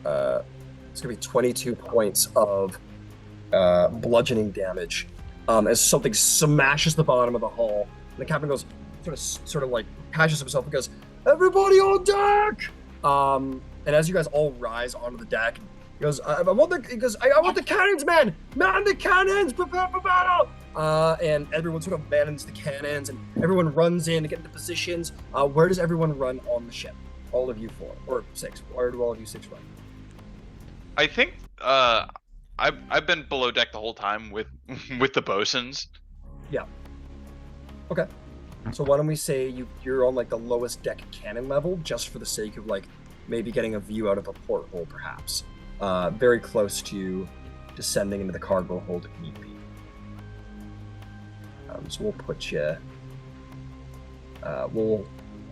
it's going to be 22 points of bludgeoning damage as something smashes the bottom of the hull. And the captain goes sort of like catches himself and goes, "Everybody on deck!" And as you guys all rise onto the deck, he goes, I want the cannons, man! Man the cannons! Prepare for battle! And everyone sort of mans the cannons, and everyone runs in to get into positions. Where does everyone run on the ship? All of you 4 or 6. Where do all of you 6 run? I think I've been below deck the whole time with with the bosuns. Yeah. Okay. So why don't we say you're on like the lowest deck cannon level, just for the sake of like maybe getting a view out of a porthole, perhaps. Very close to descending into the cargo hold if need be. So we'll put you.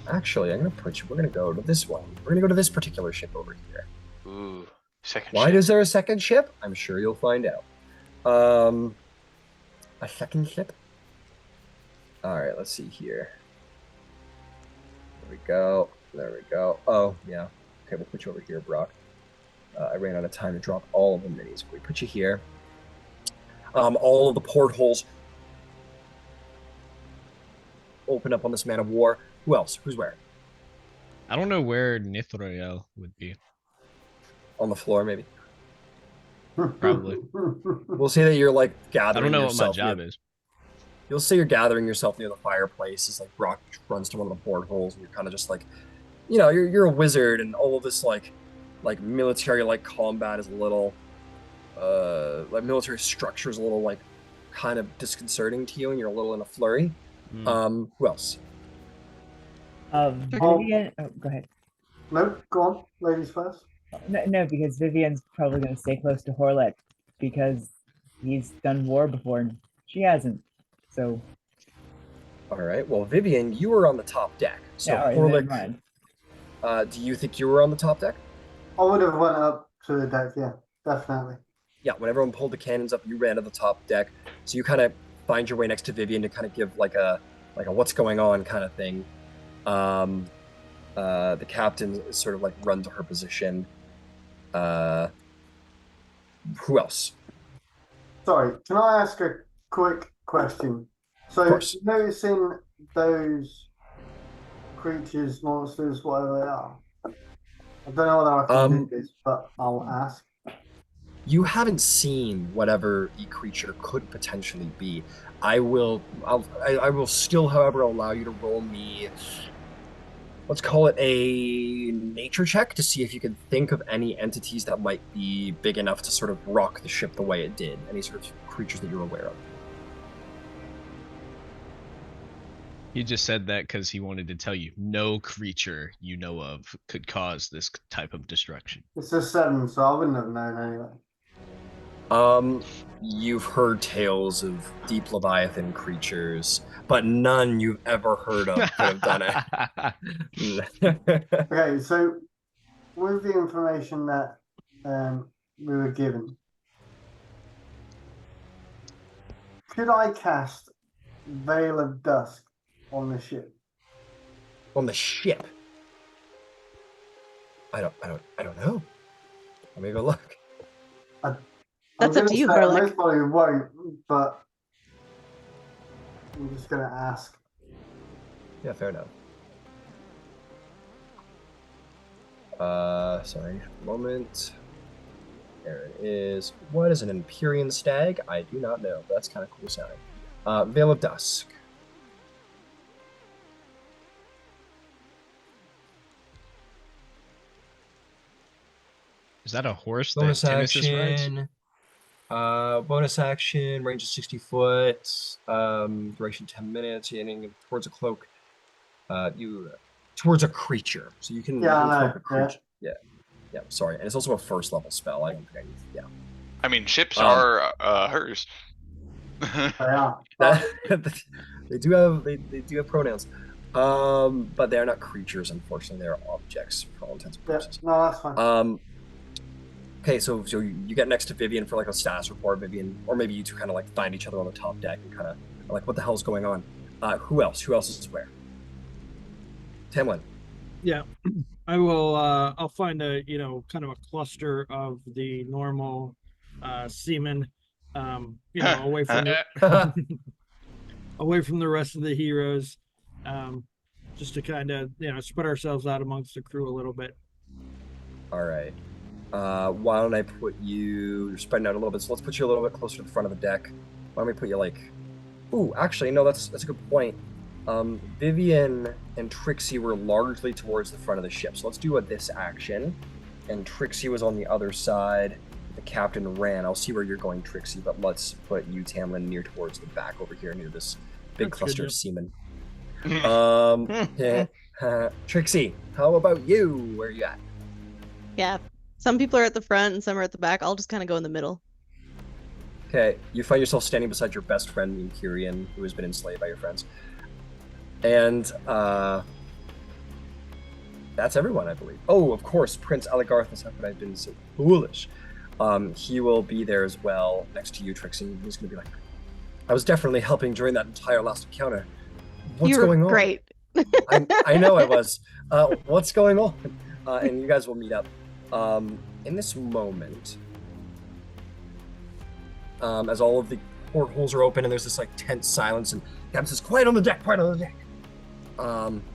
Actually, I'm gonna put you. We're gonna go to this one. We're gonna go to this particular ship over here. Ooh, second Why ship. is there a second ship? I'm sure you'll find out. A second ship? Alright, let's see here. There we go. There we go. Oh, yeah. Okay, we'll put you over here, Brock. I ran out of time to drop all of the minis. We put you here. All of the portholes open up on this man of war. Who else? Who's where? I don't know where Nithroel would be. On the floor, maybe. Probably. We'll say that you're like I gathering don't know what my yourself job near- is. You'll say you're gathering yourself near the fireplace as like Brock runs to one of the portholes, and you're kind of just like, you know, you're a wizard, and all of this like military like combat is a little, like military structure is a little like kind of disconcerting to you, and you're a little in a flurry. Mm. Who else? Vivian. Oh, go ahead. No, go on, ladies first. No, because Vivian's probably going to stay close to Horlet because he's done war before and she hasn't. So All right. Well, Vivian, you were on the top deck. So yeah, all right, Horlick, never mind. do you think you were on the top deck? I would have went up to the deck, yeah, definitely. Yeah, when everyone pulled the cannons up, you ran to the top deck. So you kind of find your way next to Vivian to kind of give like a what's going on kind of thing. The captain is sort of like run to her position. Who else? Sorry, can I ask a quick question? So, Of course. noticing those creatures, monsters, whatever they are, I don't know whether I can do this, but I'll ask. You haven't seen whatever the creature could potentially be. I will still, however, allow you to roll me, let's call it a nature check to see if you can think of any entities that might be big enough to sort of rock the ship the way it did. Any sort of creatures that you're aware of. He just said that because he wanted to tell you no creature you know of could cause this type of destruction. It's a 7, so I wouldn't have known anyway. You've heard tales of deep Leviathan creatures, but none you've ever heard of could have done it. Okay, so with the information that we were given, could I cast Veil of Dusk on the ship? On the ship? I don't know. Let me go look. That's up to you, I Harlech. most probably won't, but I'm just gonna ask. Yeah, fair enough. Sorry, a moment. There it is. What is an Empyrean stag? I do not know, but that's kind of cool sounding. Veil of Dusk. Is that a horse that Bonus Timothy rides? action. Bonus action, range of 60 foot, duration 10 minutes, aiming towards a cloak. Towards a creature. So you can, Yeah, you can I know, cloak a creature. Yeah, sorry. And it's also a first level spell. I don't think I need, yeah. I mean, ships are hers. Yeah. That, they do have pronouns. But they're not creatures, unfortunately. They're objects for all intents and Yeah, purposes. no, that's fine. Okay, so you get next to Vivian for like a status report, Vivian, or maybe you two kind of like find each other on the top deck and kind of like, what the hell's going on? Who else? Who else is where? Tamlin. Yeah, I will. I'll find a kind of a cluster of the normal seamen, away from the away from the rest of the heroes, just to kind of spread ourselves out amongst the crew a little bit. All right. Why don't I put you? You're spreading out a little bit, so let's put you a little bit closer to the front of the deck. Why don't we put you like? Ooh, actually, no, that's a good point. Vivian and Trixie were largely towards the front of the ship, so let's do this action. And Trixie was on the other side. The captain ran. I'll see where you're going, Trixie, but let's put you, Tamlin, near towards the back over here, near this big That's cluster good, of seamen. Trixie, how about you? Where are you at? Yeah. Some people are at the front and some are at the back. I'll just kind of go in the middle. Okay, you find yourself standing beside your best friend, the Empyrean, who has been enslaved by your friends. And that's everyone, I believe. Oh, of course, Prince Aligarthus, how could I have been so foolish? He will be there as well, next to you, Trixie. He's going to be like, I was definitely helping during that entire last encounter. What's You were going on? great. I know I was. What's going on? And you guys will meet up. In this moment, as all of the portholes are open and there's this like tense silence, and Captain says, quiet on the deck, quiet on the deck.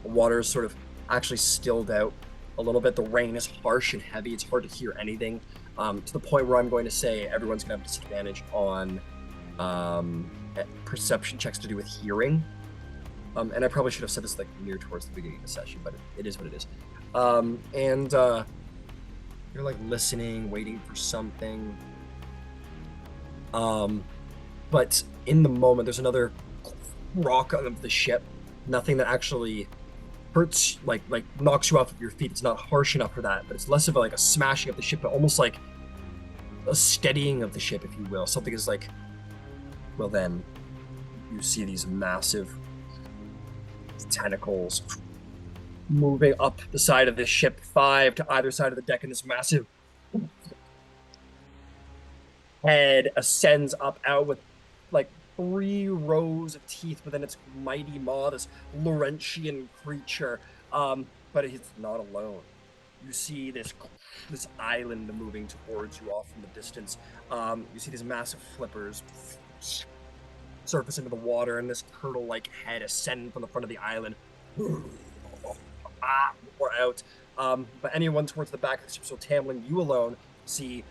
Water is sort of actually stilled out a little bit. The rain is harsh and heavy. It's hard to hear anything, to the point where I'm going to say everyone's going to have disadvantage on perception checks to do with hearing. And I probably should have said this like near towards the beginning of the session, but it is what it is. And you're like listening, waiting for something. But in the moment, there's another rock of the ship. Nothing that actually hurts, like knocks you off of your feet. It's not harsh enough for that, but it's less of like a smashing of the ship, but almost like a steadying of the ship, if you will. Something is like, well, then you see these massive tentacles moving up the side of this ship, 5 to either side of the deck, and this massive head ascends up out with like 3 rows of teeth within its mighty maw, this Laurentian creature. But it's not alone. You see this island moving towards you off from the distance. You see these massive flippers surface into the water, and this turtle-like head ascend from the front of the island. Or out. But anyone towards the back of the ship, so Tamlin, you alone see,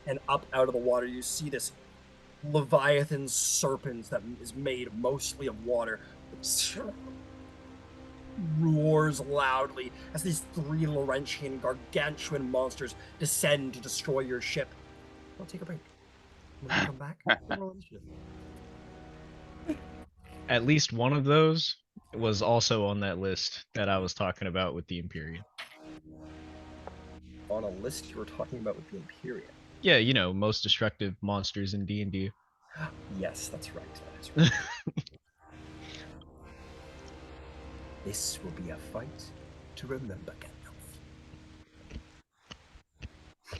and up out of the water, you see this Leviathan serpent that is made mostly of water. Roars loudly as these 3 Laurentian gargantuan monsters descend to destroy your ship. I'll take a break. When we come back, we'll roll the ship. At least one of those was also on that list that I was talking about with the Empyrean. On a list you were talking about with the Empyrean. Yeah, you know, most destructive monsters in D&D. Yes, that's right. That is right. This will be a fight to remember, Gandalf. I'm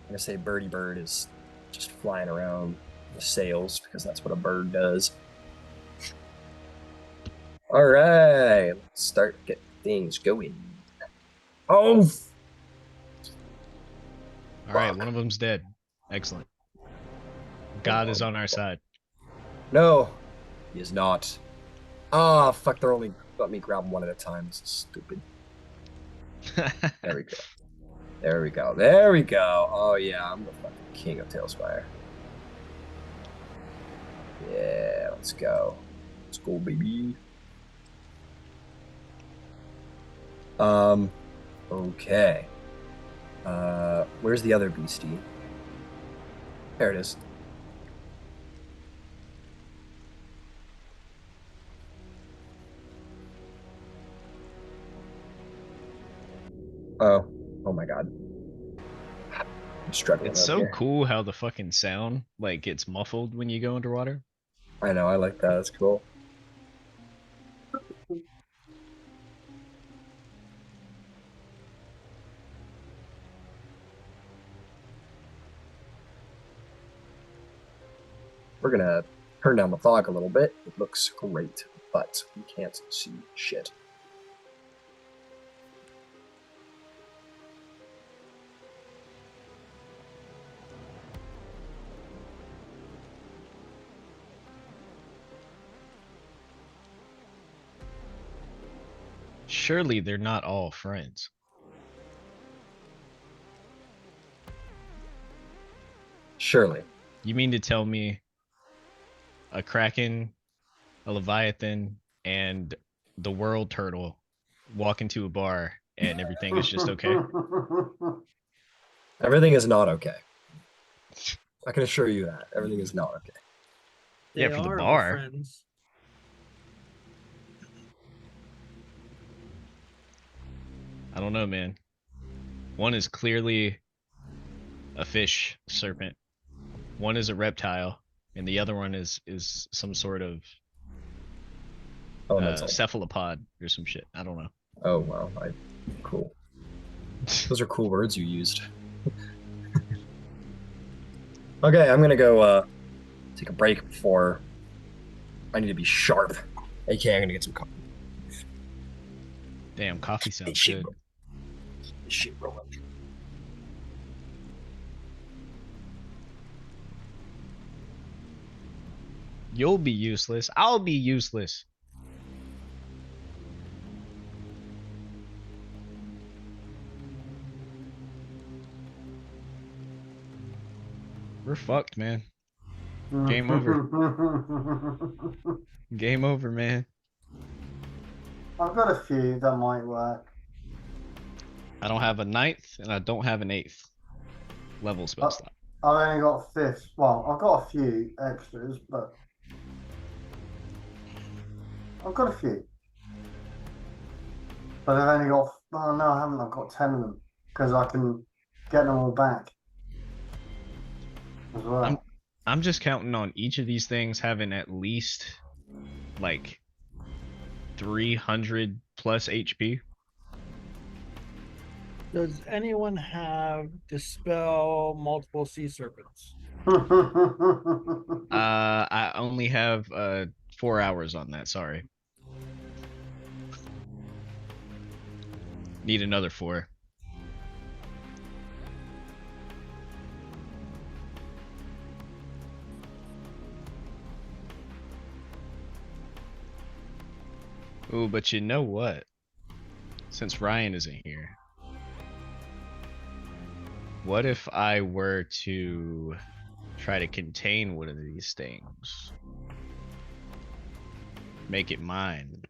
gonna say Birdie Bird is just flying around the sails because that's what a bird does. All right, let's start getting things going. Oh, All right, one of them's dead. Excellent. God is on our side. no, he is not. Ah, fuck! They're only let me grab one at a time. This is stupid. There we go. There we go. There we go. Oh yeah, I'm the fucking king of Tailspire. Yeah, let's go. Let's go, baby. Okay. Where's the other beastie? There it is. Oh my god. I'm struggling. It's up so here. cool how the fucking sound like gets muffled when you go underwater. I know, I like that. It's cool. We're gonna turn down the fog a little bit. It looks great, but we can't see shit. Surely they're not all friends. Surely. You mean to tell me a kraken, a leviathan, and the world turtle walk into a bar and everything is just okay? Everything is not okay. I can assure you that. Everything is not okay. They Yeah, for the are all bar. friends. I don't know, man. One is clearly a fish serpent. One is a reptile, and the other one is some sort of Elemental. cephalopod or some shit. I don't know. Oh wow, cool. Those are cool words you used. Okay, I'm gonna go take a break before I need to be sharp. AK, I'm gonna get some coffee. Damn, coffee sounds shit, good. Shit rolling. You'll be useless. I'll be useless. We're fucked, man. Game over. Game over, man. I've got a few that might work. I don't have a 9th and I don't have an 8th level spell slot. I've only got 5th. Well, I've got a few extras, but I've got a few. But I've only got. Oh no, I haven't. I've got 10 of them because I can get them all back as well. I'm just counting on each of these things having at least like 300 plus HP. Does anyone have dispel multiple sea serpents? I only have 4 hours on that, sorry. Need another 4. Ooh, but you know what? Since Ryan isn't here, what if I were to try to contain one of these things? Make it mine.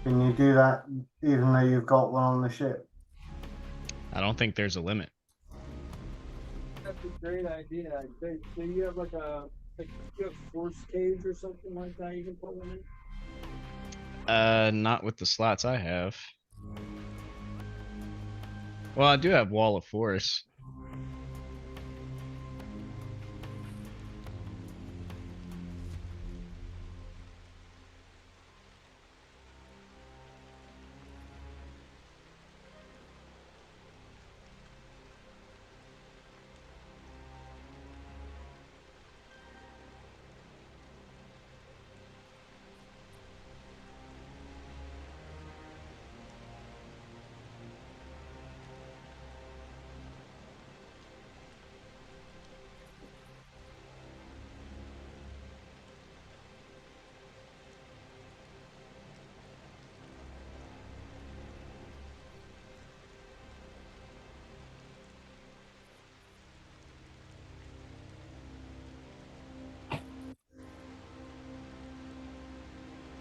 Can you do that even though you've got one on the ship? I don't think there's a limit. That's a great idea. So you have you have force cage or something like that you can put one in? Not with the slots I have. Well, I do have Wall of Force.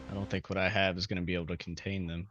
I don't think what I have is going to be able to contain them.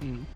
Mhm.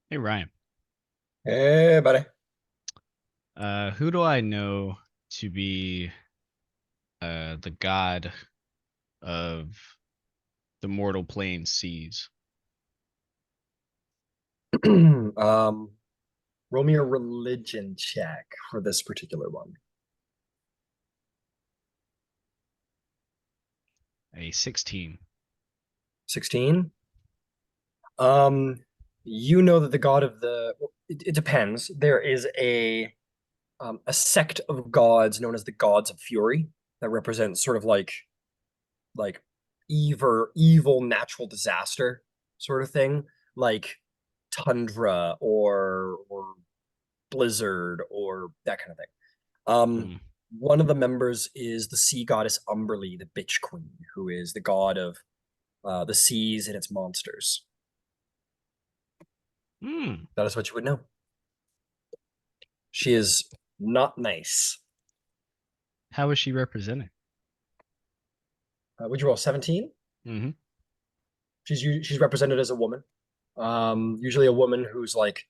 Hey Ryan, Hey, buddy. who do I know to be the god of the mortal plane seas? um, roll me a religion check for this particular one. A 16. 16. Um, you know that the god of the well, it depends. There is a sect of gods known as the gods of fury that represents sort of like evil natural disaster sort of thing, like tundra or blizzard or that kind of thing. Hmm. One of the members is the sea goddess Umberly, the bitch queen, who is the god of the seas and its monsters. Hmm. That is what you would know. She is not nice. How is she represented? Would you roll 17? Mm-hmm. She's represented as a woman. Usually a woman whose like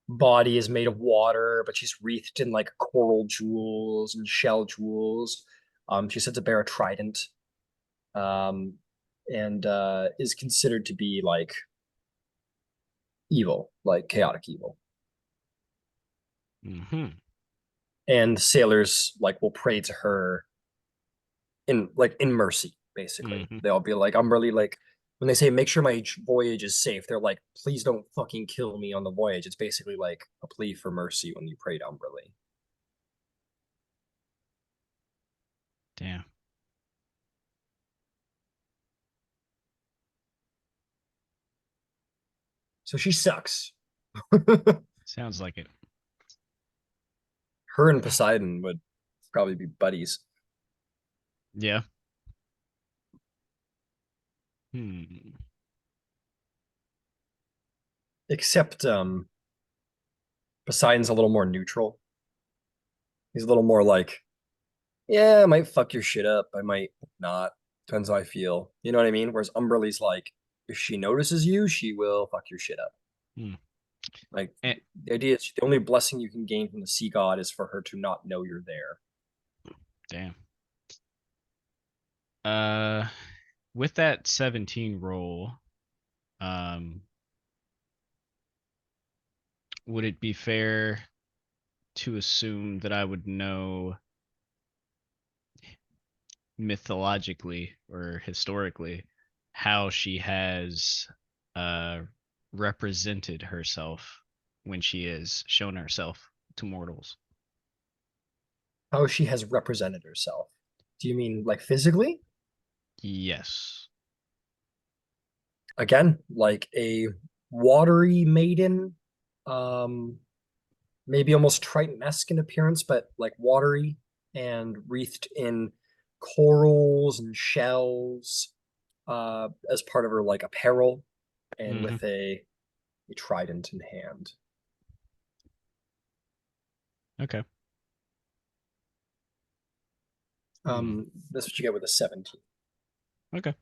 body is made of water, but she's wreathed in like coral jewels and shell jewels. She's said to bear a trident, um, and is considered to be like evil, like chaotic evil. Mm-hmm. And sailors like will pray to her in mercy, basically. Mm-hmm. They'll be like, Umberly, like when they say make sure my voyage is safe, they're like, please don't fucking kill me on the voyage. It's basically like a plea for mercy when you pray to Umberly. Damn. So she sucks. Sounds like it. Her and Poseidon would probably be buddies. Yeah. Hmm. Except Poseidon's a little more neutral. He's a little more like, yeah, I might fuck your shit up. I might not. Depends how I feel. You know what I mean? Whereas Umberly's like, if she notices you, she will fuck your shit up. Hmm. Like Eh, the idea is the only blessing you can gain from the sea god is for her to not know you're there. damn. Uh, with that 17 roll, um, would it be fair to assume that I would know mythologically or historically how she has uh represented herself when she has shown herself to mortals? How she has represented herself. Do you mean like physically? Yes. Again, like a watery maiden, um, maybe almost Triton-esque in appearance, but like watery and wreathed in corals and shells, as part of her like apparel, and Hmm. with a trident in hand. Okay. Hmm. That's what you get with a 17. Okay.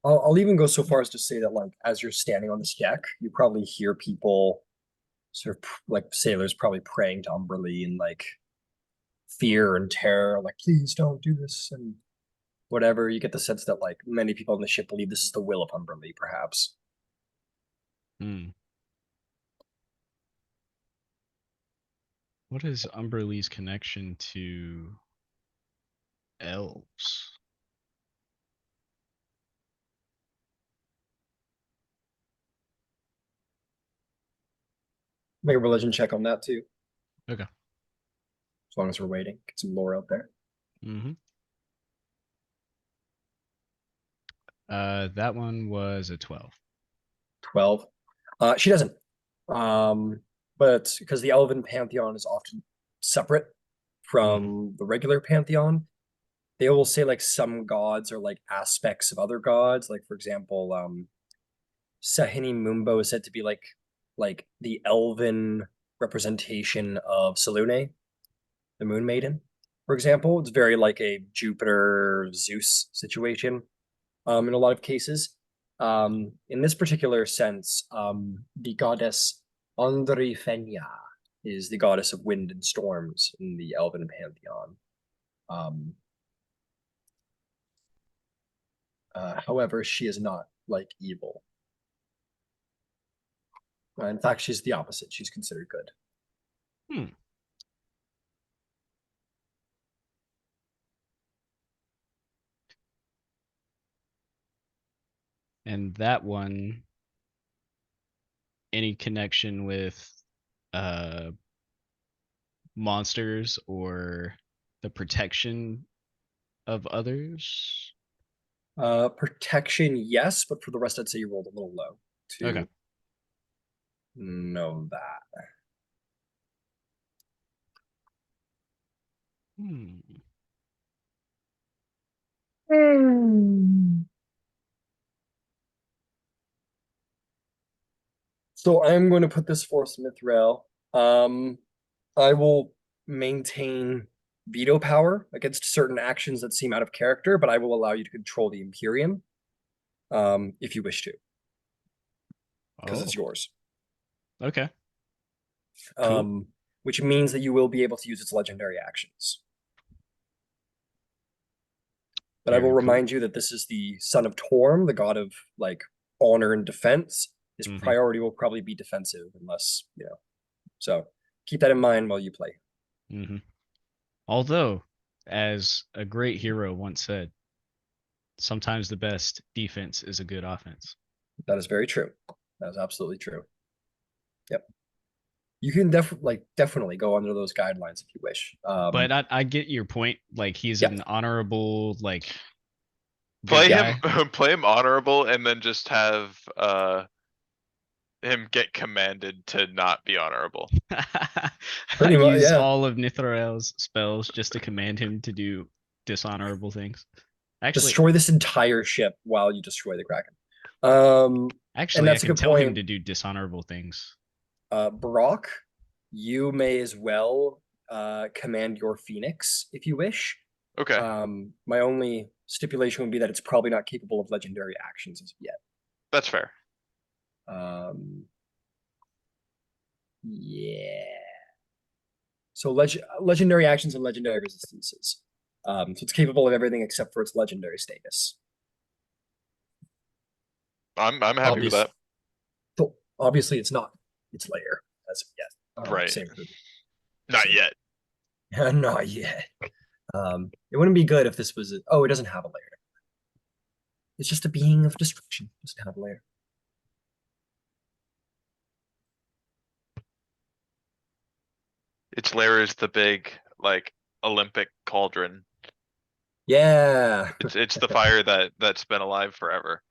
I'll even go so far as to say that like as you're standing on this deck, you probably hear people sort of like sailors probably praying to Umberly in like fear and terror, like please don't do this and whatever. You get the sense that like many people on the ship believe this is the will of Umberly, perhaps. Hmm. What is Umberly's connection to elves? Make a religion check on that too, Okay. as long as we're waiting. Get some lore out there. Mm-hmm. That one was a 12. 12. She doesn't. But because the Elven pantheon is often separate from the regular pantheon, they will say like some gods are like aspects of other gods. Like for example, Sahini Mumbo is said to be like the elven representation of Selûne, the Moon Maiden. For example, it's very like a Jupiter Zeus situation. In a lot of cases. In this particular sense, the goddess Andrifenia is the goddess of wind and storms in the Elven pantheon. However, she is not like evil. In fact, she's the opposite. She's considered good. Hmm. And that one, any connection with monsters or the protection of others? Protection, yes, but for the rest, I'd say you rolled a little low to Okay. know that. So I'm going to put this force Mithril. I will maintain veto power against certain actions that seem out of character, but I will allow you to control the Imperium, if you wish to, because it's Oh, yours. okay. Cool. Which means that you will be able to use its legendary actions. But I will Very cool. remind you that this is the son of Torm, the god of like honor and defense. His Mhm. priority will probably be defensive, unless you know. So keep that in mind while you play. Mm-hmm. Although, as a great hero once said, sometimes the best defense is a good offense. That is very true. That is absolutely true. Yep. You can definitely go under those guidelines if you wish. But I get your point. Like he's Yep. an honorable, like Play good him guy. play him honorable and then just have him get commanded to not be honorable. Pretty much, Use yeah. all of Nithrael's spells just to command him to do dishonorable things. Actually, Destroy this entire ship while you destroy the Kraken. actually, that's I a can good tell him point. to do dishonorable things. Brock, you may as well command your Phoenix if you wish. Okay. My only stipulation would be that it's probably not capable of legendary actions as of yet. That's fair. Yeah. So legendary actions and legendary resistances. So it's capable of everything except for its legendary status. I'm happy with that. So obviously, it's not its layer as of yet. Right. Same for Not same. yet. Not yet. It wouldn't be good if this was it doesn't have a layer. It's just a being of destruction. It doesn't have a layer. Its lair is the big like Olympic cauldron. Yeah. It's the fire that's been alive forever.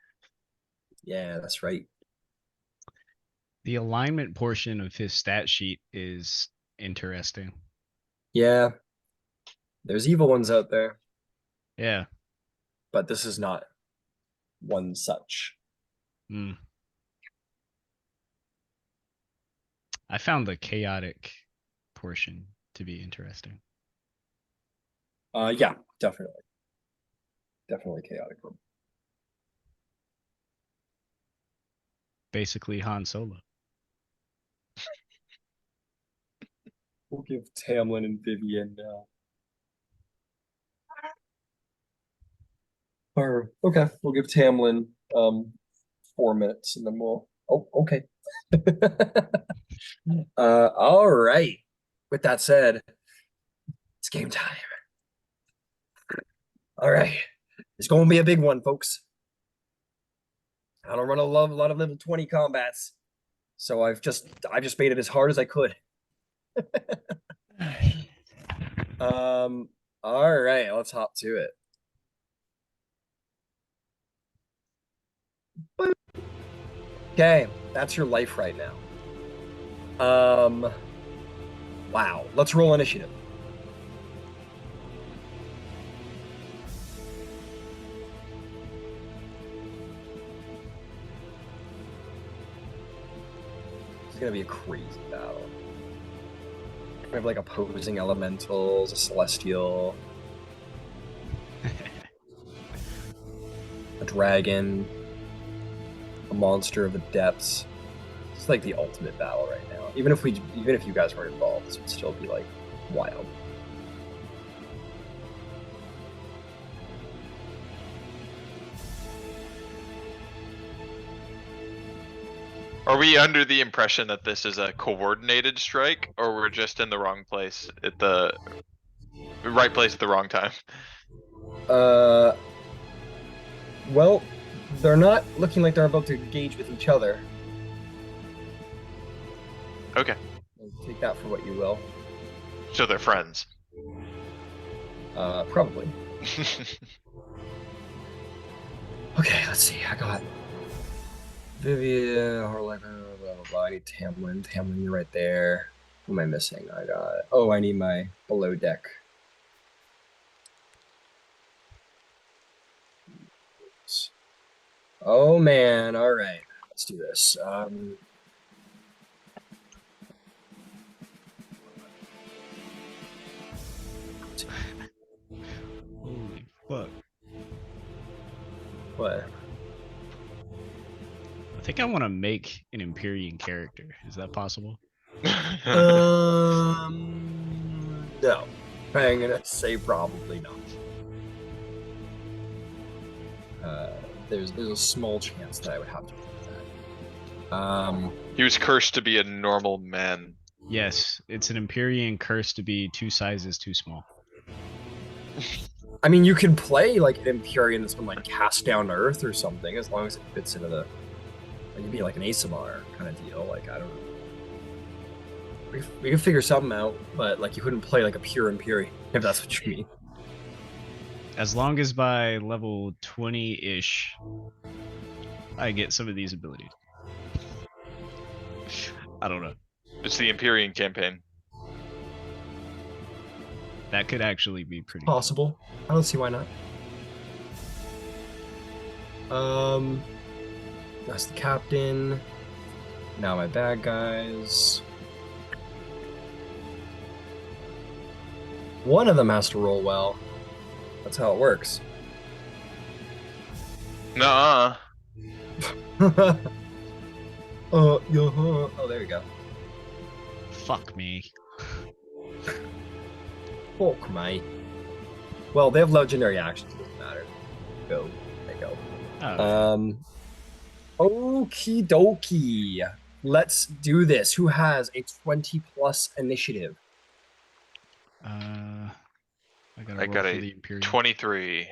Yeah, that's right. The alignment portion of his stat sheet is interesting. Yeah. There's evil ones out there, Yeah. but this is not one such. I found the chaotic portion to be interesting. Yeah, definitely. Definitely chaotic one. Basically Han Solo. We'll give Tamlin and Vivian or okay, we'll give Tamlin 4 minutes and then we'll okay. All right. With that said, it's game time. All right. It's going to be a big one, folks. I don't run a lot of level 20 combats. So I've just made it as hard as I could. All right, let's hop to it. Okay, That's your life right now. Wow. Let's roll initiative. It's gonna be a crazy battle. We have like opposing elementals, a celestial, a dragon, a monster of the depths. It's like the ultimate battle right now. Even if you guys weren't involved, this would still be like wild. Are we under the impression that this is a coordinated strike, or we're just in the wrong place at the right place at the wrong time? Well, they're not looking like they're about to engage with each other. Okay, Take that for what you will. so they're friends. Probably. Okay, let's see. I got Vivian, Harlequin, blah, blah, blah. I need Tamlin. Tamlin, you're right there. Who am I missing? I need my below deck. Oh man, all right. Let's do this. Holy fuck. What? I think I want to make an Empyrean character. Is that possible? No. I'm gonna say probably not. There's a small chance that I would have to do that. He was cursed to be a normal man. Yes, it's an Empyrean curse to be 2 sizes too small. I mean, you can play like an Empyrean that's been like cast down to Earth or something, as long as it fits into the. It could be like an Asimar kind of deal. Like I don't know. We can figure something out, but like you couldn't play like a pure Empyrean if that's what you mean. As long as by level 20-ish, I get some of these abilities. I don't know. It's the Empyrean campaign. That could actually be pretty Possible. I don't see why not. That's the captain. Now my bad guys. One of them has to roll well. That's how it works. Nuh-uh. Oh, there you go. Fuck me. Fuck me. Well, they have legendary actions. It doesn't matter. Go. They go. Oh, Okie dokie. Let's do this. Who has a 20 plus initiative? I gotta I roll got for a the Imperial. 23.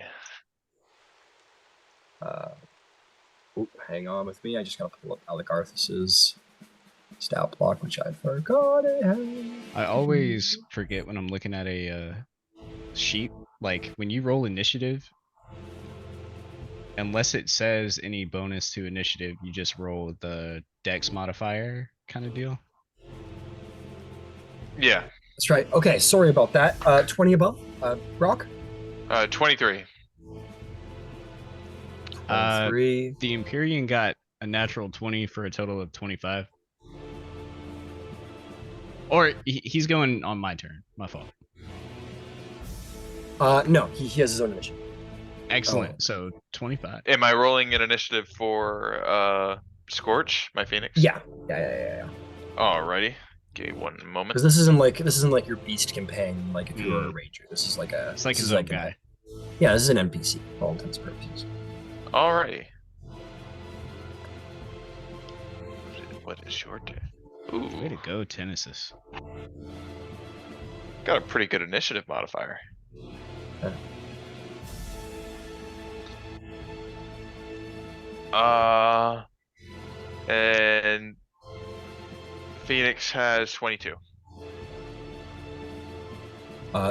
Hang on with me. I just gotta pull up Aligarthus's stat block, which I forgot I had. I always forget when I'm looking at a sheet. Like when you roll initiative, unless it says any bonus to initiative, you just roll the dex modifier kind of deal. Yeah, That's right. Okay, sorry about that. 20 above. Brock? 23. 23. The Empyrean got a natural 20 for a total of 25. Or he's going on my turn. My fault. No, he has his own initiative. Excellent. Oh. So 25. Am I rolling an initiative for Scorch, my Phoenix? Yeah. Alrighty. Okay, one moment. Because this isn't like your beast companion, like if you were a ranger. This is like a. It's like this his is own like guy. Yeah, this is an NPC for all intents and purposes. Alrighty. What is your turn? Way to Ooh, go, Tennesis. got a pretty good initiative modifier. And Phoenix has 22.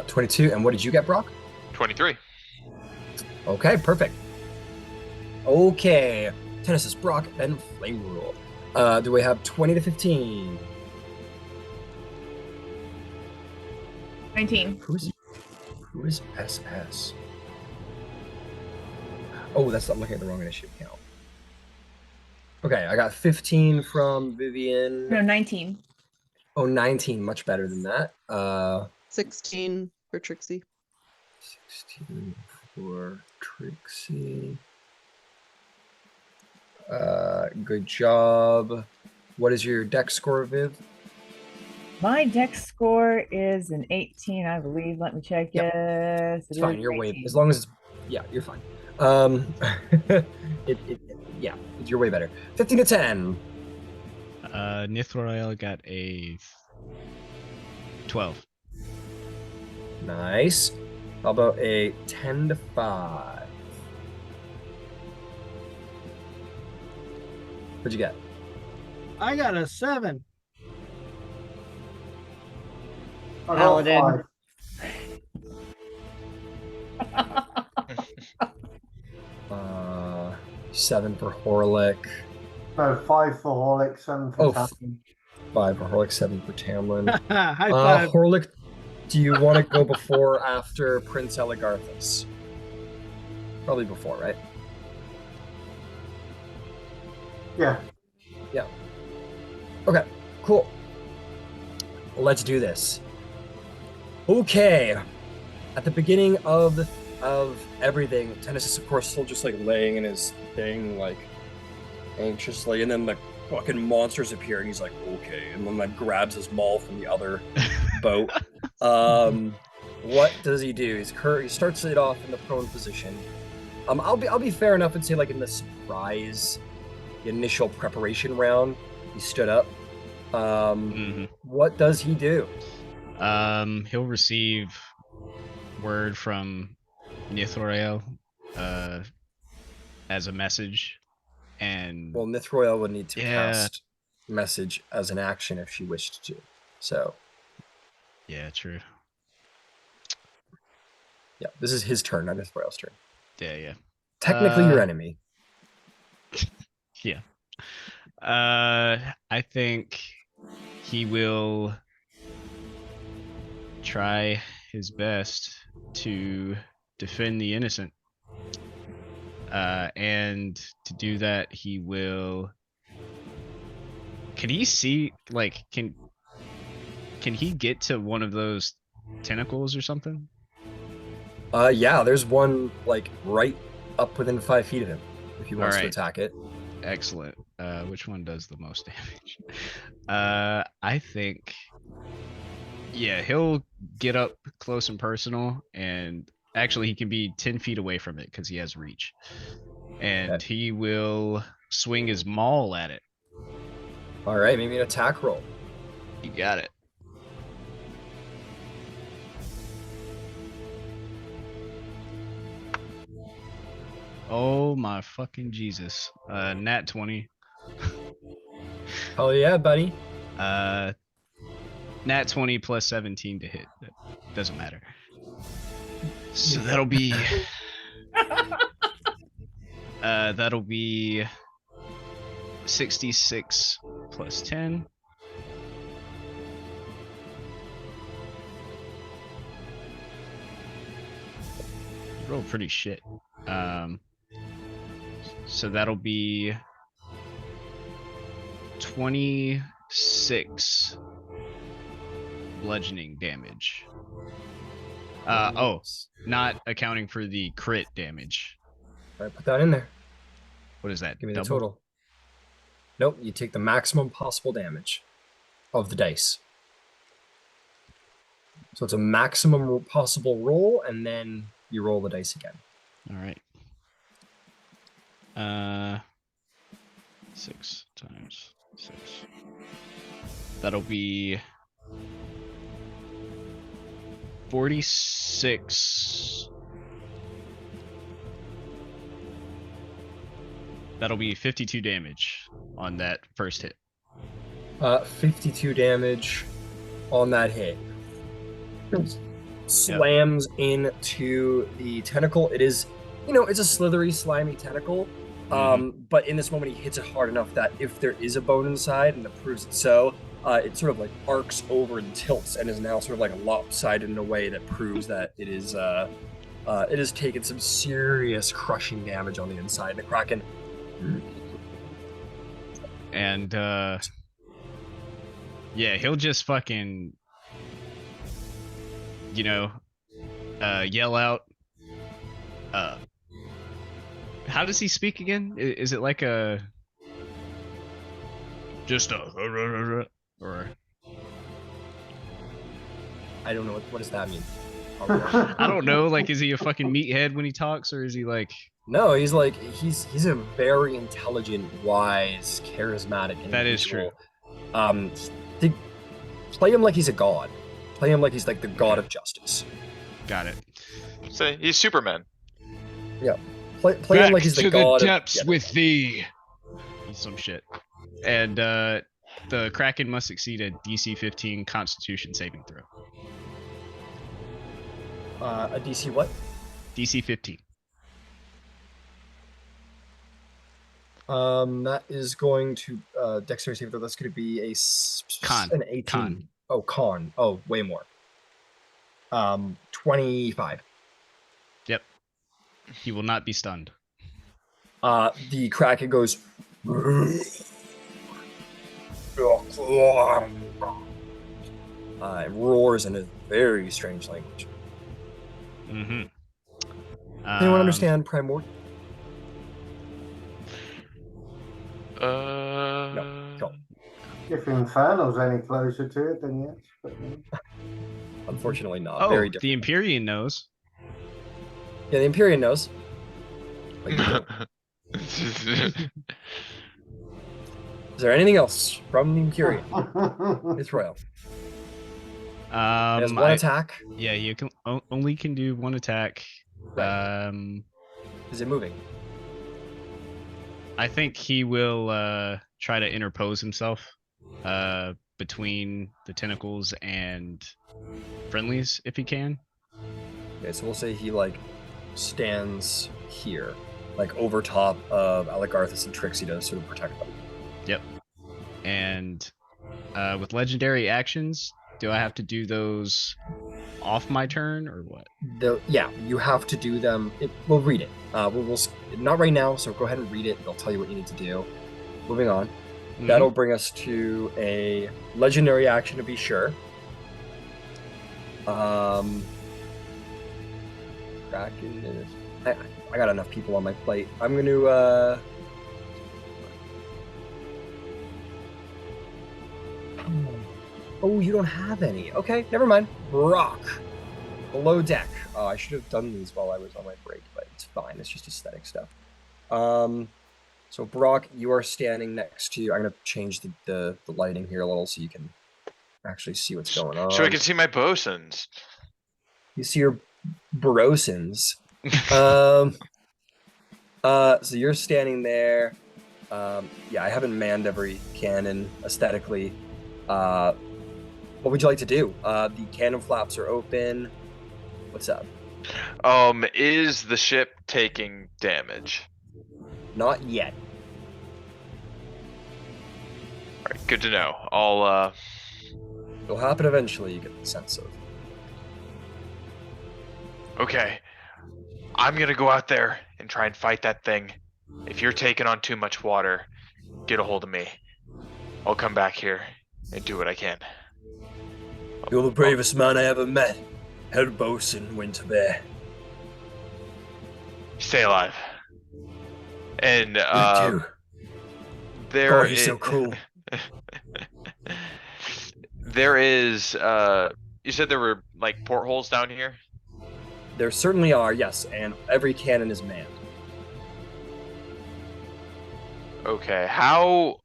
22. And what did you get, Brock? 23. Okay, perfect. Okay. Tennis Brock, then Flame Rule. Do we have 20 to 15? 19. Who is SS? Oh, I'm looking at the wrong initiative count. Okay, I got 15 from Vivian. No, 19. Oh, 19, much better than that. 16 for Trixie. 16 for Trixie. Good job. What is your dex score, Viv? My dex score is an 18, I believe. Let me check. Yep. Yes, It's it fine. is You're an way 18. as long as you're fine. You're way better. 15 to 10. Nithroel got a 12. Nice. How about a 10 to 5? What'd you get? I got a 7. I got Paladin. 7 for Horlick. 5. No, 5 for Horlick, 7 for Tamlin. 5 for Horlick, 7 for Tamlin. High five. Horlick, do you want to go before or after Prince Eligarthus? Probably before, right? Yeah. Okay, cool. Let's do this. Okay. At the beginning of everything, Tennis is of course still just like laying in his thing, like anxiously, and then the fucking monsters appear, and he's like, okay, and then like grabs his maul from the other boat. What does he do? He starts it off in the prone position. I'll be fair enough and say like in the surprise, the initial preparation round, he stood up. What does he do? He'll receive word from Nithroel as a message, and Well, Nithroel would need to Yeah. cast message as an action if she wished to. So, yeah, true. yeah, this is his turn, not Nithroel's turn. Yeah. Technically your enemy. Yeah. I think he will try his best to defend the innocent. And to do that, he will. Can he see? Like, can he get to one of those tentacles or something? Yeah, there's one like right up within 5 feet of him if he wants to Alright. attack it. Excellent. Which one does the most damage? I think. Yeah, he'll get up close and personal, and actually he can be 10 feet away from it because he has reach. And he will swing his maul at it. All right, maybe an attack roll. You got it. Oh my fucking Jesus. Nat 20. Oh yeah, buddy. Nat 20 plus 17 to hit. That doesn't matter. So that'll be that'll be 66 plus 10. You rolled pretty shit. So that'll be 26 bludgeoning damage. Oh, not accounting for the crit damage. All right, put that in there. What is that? Give me double? the total. Nope, you take the maximum possible damage of the dice. So it's a maximum possible roll, and then you roll the dice again. All right. 6 times 6. That'll be 46. That'll be 52 damage on that first hit. 52 damage on that hit. Slams into the tentacle. It is, it's a slithery, slimy tentacle. But in this moment, he hits it hard enough that if there is a bone inside, and it proves it so, it sort of like arcs over and tilts and is now sort of like lopsided in a way that proves that it has taken some serious crushing damage on the inside. The Kraken. And yeah, he'll just fucking, yell out. How does he speak again? Is it like a just a or I don't know what does that mean. I don't know. Like, is he a fucking meathead when he talks, or is he like? No, he's a very intelligent, wise, charismatic individual. That is true. Play him like he's a god. Play him like he's like the god of justice. Got it. Say he's Superman. Yeah. Play him like he's the god the depths of, with thee. Some shit. And the Kraken must succeed a DC 15 Constitution saving throw. A DC what? DC 15. That is going to dexterity saving throw. That's going to be an 18. Con. Oh, con. Oh, way more. 25. Yep. He will not be stunned. The Kraken goes. It roars in a very strange language. Mm-hmm. Anyone understand Primordial? No. Cool. If Infernal's any closer to it, then yes. But, Unfortunately not. Oh, Very different. the Empyrean knows. Yeah, the Empyrean knows. Like, is there anything else from the Empyrean? It's royal. He has one attack. Yeah, you can only can do one attack. Right. Is it moving? I think he will try to interpose himself between the tentacles and friendlies if he can. Okay, so we'll say he like stands here, like over top of Aligarthus and Trixie to sort of protect them. Yep. And with legendary actions, do I have to do those off my turn or what? Yeah, you have to do them. We'll read it. We'll not right now, so go ahead and read it. They'll tell you what you need to do. Moving on. Mm-hmm. That'll bring us to a legendary action to be sure. Kraken. I got enough people on my plate. I'm going to. Oh, you don't have any. Okay, never mind. Brock. Below deck. Oh, I should have done these while I was on my break, but it's fine. It's just aesthetic stuff. So Brock, you are standing next to. I'm gonna change the lighting here a little so you can actually see what's going on. So I can see my bosuns. You see your brosons. So you're standing there. Yeah, I haven't manned every cannon aesthetically. What would you like to do? The cannon flaps are open. What's up? Is the ship taking damage? Not yet. Alright, good to know. It'll happen eventually, you get the sense of. Okay. I'm gonna go out there and try and fight that thing. If you're taking on too much water, get a hold of me. I'll come back here and do what I can. You're the bravest man I ever met. Head bosun, Winterbear. Stay alive. And You too. there God, he's so cool. There is you said there were like portholes down here? There certainly are, yes, and every cannon is manned. Okay, how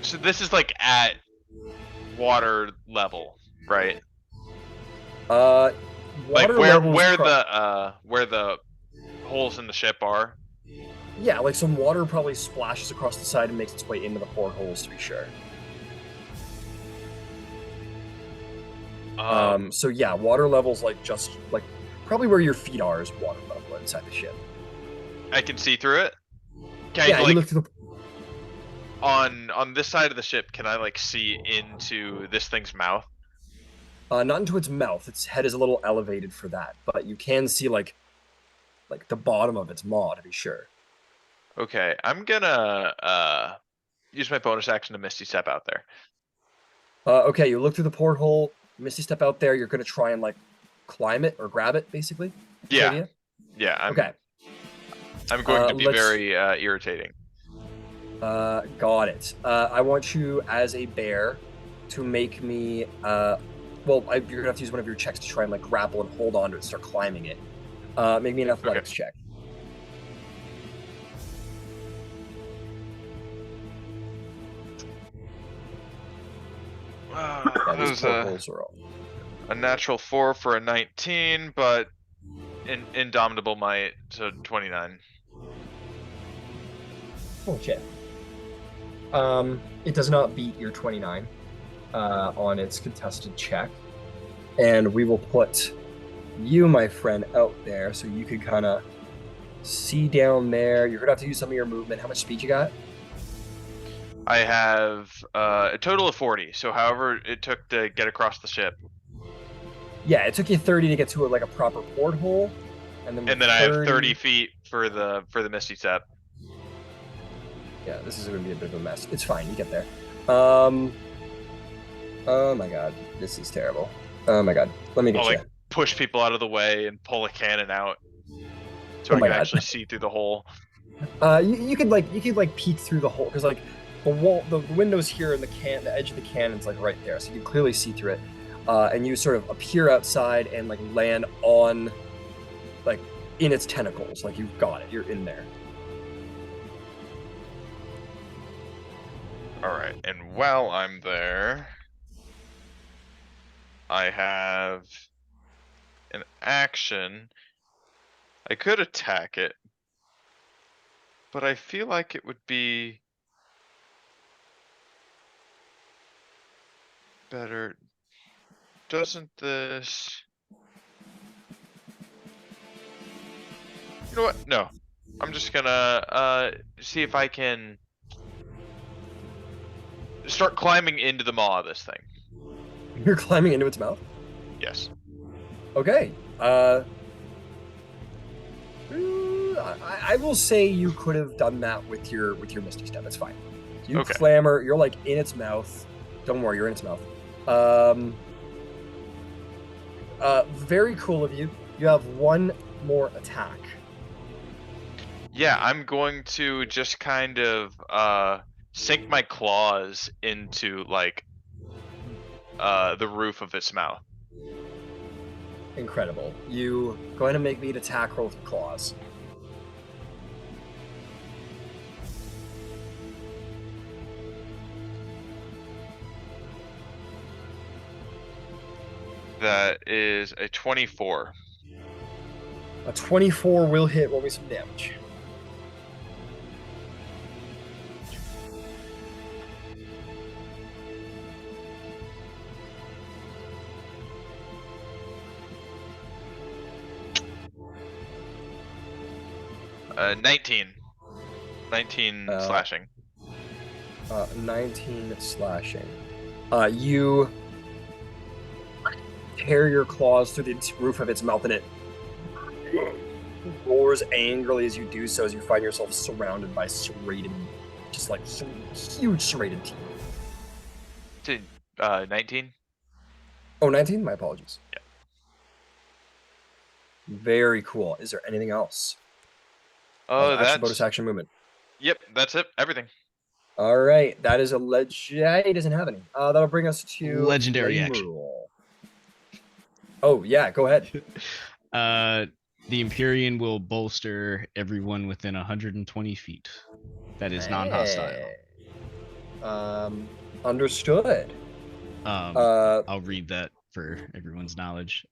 so this is like at water level, right? Water like levels where the holes in the ship are? Yeah, like some water probably splashes across the side and makes its way into the portholes to be sure. So yeah, water levels like just like probably where your feet are is water level inside the ship. I can see through it. Can Yeah, I, you like, look through the. on this side of the ship, can I like see into this thing's mouth? Not into its mouth. Its head is a little elevated for that, but you can see like the bottom of its maw to be sure. Okay, I'm gonna use my bonus action to Misty Step out there. Okay, you look through the porthole. Misty step out there. You're gonna try and like climb it or grab it, basically. That's the Yeah. idea? Yeah, Okay. I'm going to be let's- very irritating. Got it. I want you as a bear to make me. Well, you're gonna have to use one of your checks to try and like grapple and hold on to it, and start climbing it. Make me an athletics check. Yeah, That these was portholes are all. a natural 4 for a 19, but indomitable might, so 29. Oh shit. It does not beat your 29 on its contested check, and we will put you, my friend, out there so you can kind of see down there. You're gonna have to use some of your movement. How much speed you got? I have a total of 40, so however it took to get across the ship. Yeah, it took you 30 to get to like a proper porthole, and then I have 30 feet for the Misty Step. Yeah, this is gonna be a bit of a mess. It's fine, you get there. Oh my god, this is terrible. Oh my god, let me get I'll you. like push people out of the way and pull a cannon out so Oh I my can God. actually see through the hole. You could peek through the hole because like the wall, the windows here, and the edge of the cannon's like right there, so you can clearly see through it. And you sort of appear outside and like land on, like, in its tentacles. Like you've got it. You're in there. Alright, and while I'm there, I have an action. I could attack it, but I feel like it would be better. Doesn't this... You know what? No. I'm just gonna see if I can start climbing into the maw of this thing. You're climbing into its mouth. Yes. Okay. I will say you could have done that with your Misty Step. It's fine. You Okay. clamber. You're like in its mouth. Don't worry, you're in its mouth. Very cool of you. You have one more attack. Yeah, I'm going to just kind of sink my claws into like the roof of its mouth. Incredible. You go ahead and make me an attack roll with your claws. That is a 24. A 24 will hit. Roll me some damage. Uh, 19. 19 slashing. 19 slashing. You tear your claws through the roof of its mouth, and it roars angrily as you do so, as you find yourself surrounded by serrated, just like huge serrated teeth. 19? Oh, 19? My apologies. Yeah. Very cool. Is there anything else? Oh, Action, that's... bonus action, movement. Yep, that's it. Everything. All right, that is a he doesn't have any. That'll bring us to Legendary flame action. rule. Oh yeah, go ahead. The Empyrean will bolster everyone within 120 feet. That is non-hostile. Hey. Understood. I'll read that for everyone's knowledge.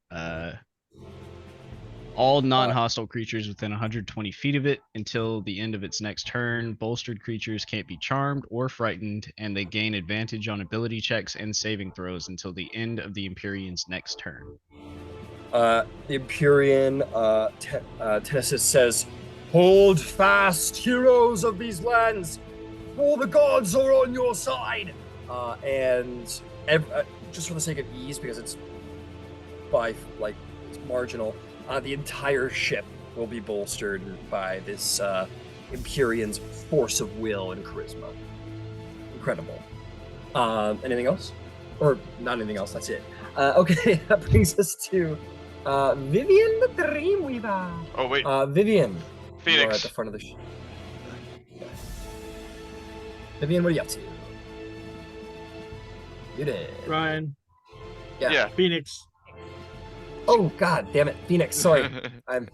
All non-hostile creatures within 120 feet of it until the end of its next turn. Bolstered creatures can't be charmed or frightened, and they gain advantage on ability checks and saving throws until the end of the Empyrean's next turn. The Empyrean Tennesis says, "Hold fast, heroes of these lands, for the gods are on your side." And just for the sake of ease, because it's it's marginal, the entire ship will be bolstered by this Empyrean's force of will and charisma. Incredible. Anything else? Or not anything else, that's it. Okay, that brings us to Vivian the Dreamweaver. Oh wait, Vivian, you are Phoenix. at the front of the ship. Vivian, what are you up to? You did. Ryan, Yeah. Phoenix. Oh God, damn it, Phoenix. Sorry, I've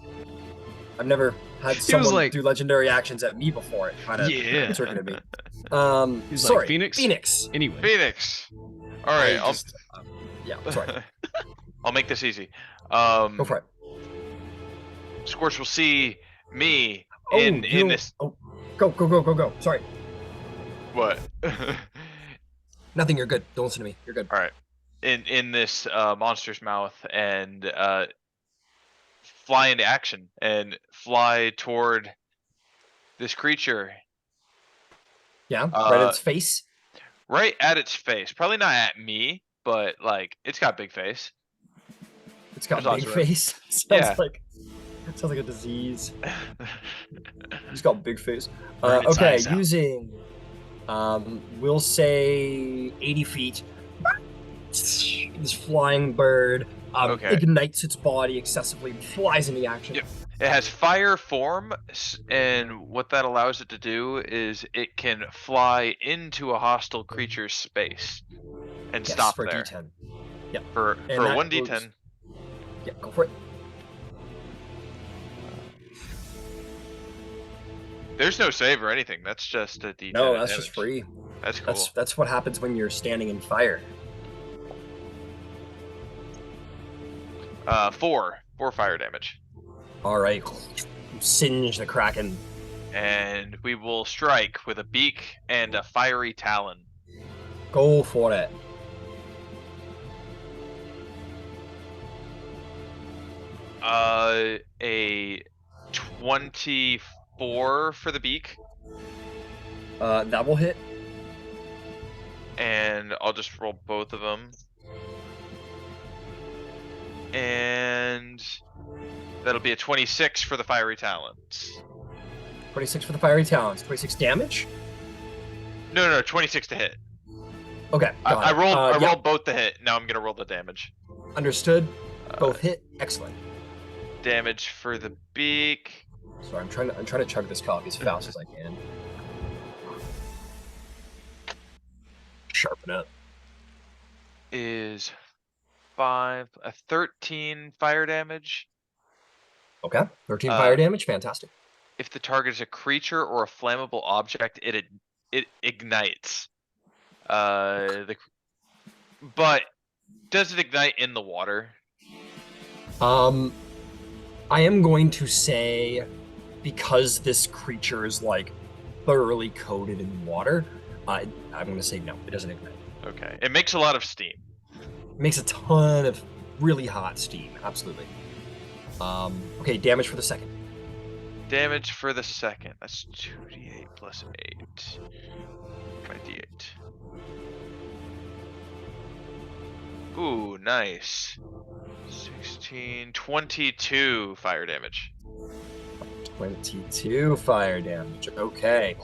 never had was someone like- do legendary actions at me before. It kind of Yeah. circuited me. He's sorry, like, Phoenix? Phoenix. Anyway. Phoenix. All right, Yeah, sorry. I'll make this easy. Go for it. Scorch will see me Oh, in you don't- this. Oh, go. Sorry, What? nothing. You're good. Don't listen to me. You're good. All right, in this monster's mouth and fly into action and fly toward this creature Yeah, right at its face. right at its face. Probably not at me, but like it's got big face. It's got there's lots big of room. face. Yeah. Sounds like a disease. He's got big face. Burn its Okay, eyes out. using we'll say 80 feet. This flying bird Okay. ignites its body excessively and flies into action. Yep. It has fire form, and what that allows it to do is it can fly into a hostile creature's space and Yes, stop for there. D10. For And that 1d10. goes- Yeah, go for it. There's no save or anything. That's just a d10. No, of that's just damage. free. That's cool. That's what happens when you're standing in fire. 4 fire damage, All right, singe the kraken. and we will strike with a beak and a fiery talon. Go for it. A 24 for the beak, That will hit. and I'll just roll both of them. And that'll be a 26 for the fiery talons. 26 for the fiery talons. 26 damage. No, 26 to hit. Okay, got I it. rolled Yeah, rolled both to hit. Now I'm gonna roll the damage. understood. Both hit. Excellent. Damage for the beak. Sorry, I'm trying to chug this coffee as fast as I can. Sharpen up. Is 13 fire damage. Okay, 13 fire Uh, damage. Fantastic. If the target is a creature or a flammable object, it ignites. But does it ignite in the water? I am going to say, because this creature is like thoroughly coated in water, I'm going to say no. It doesn't ignite. Okay. It makes a lot of steam. It makes a ton of really hot steam. Absolutely. Okay, damage for the second. Damage for the second. That's 2d8 plus 8. My d8. Ooh, nice. 16, 22 fire damage. 22 fire damage. Okay.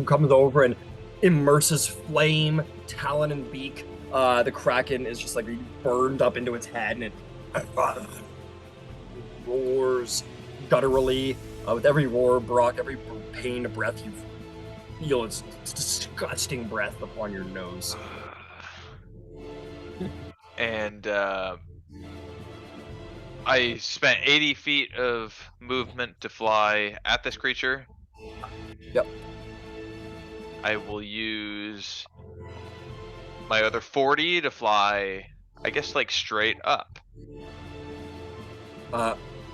Comes over and immerses flame, talon, and beak. The kraken is just like burned up into its head, and it roars gutturally. With every roar, Brock, every pained breath, you feel its disgusting breath upon your nose. And I spent 80 feet of movement to fly at this creature. Yep. I will use my other 40 to fly, I guess, like straight up.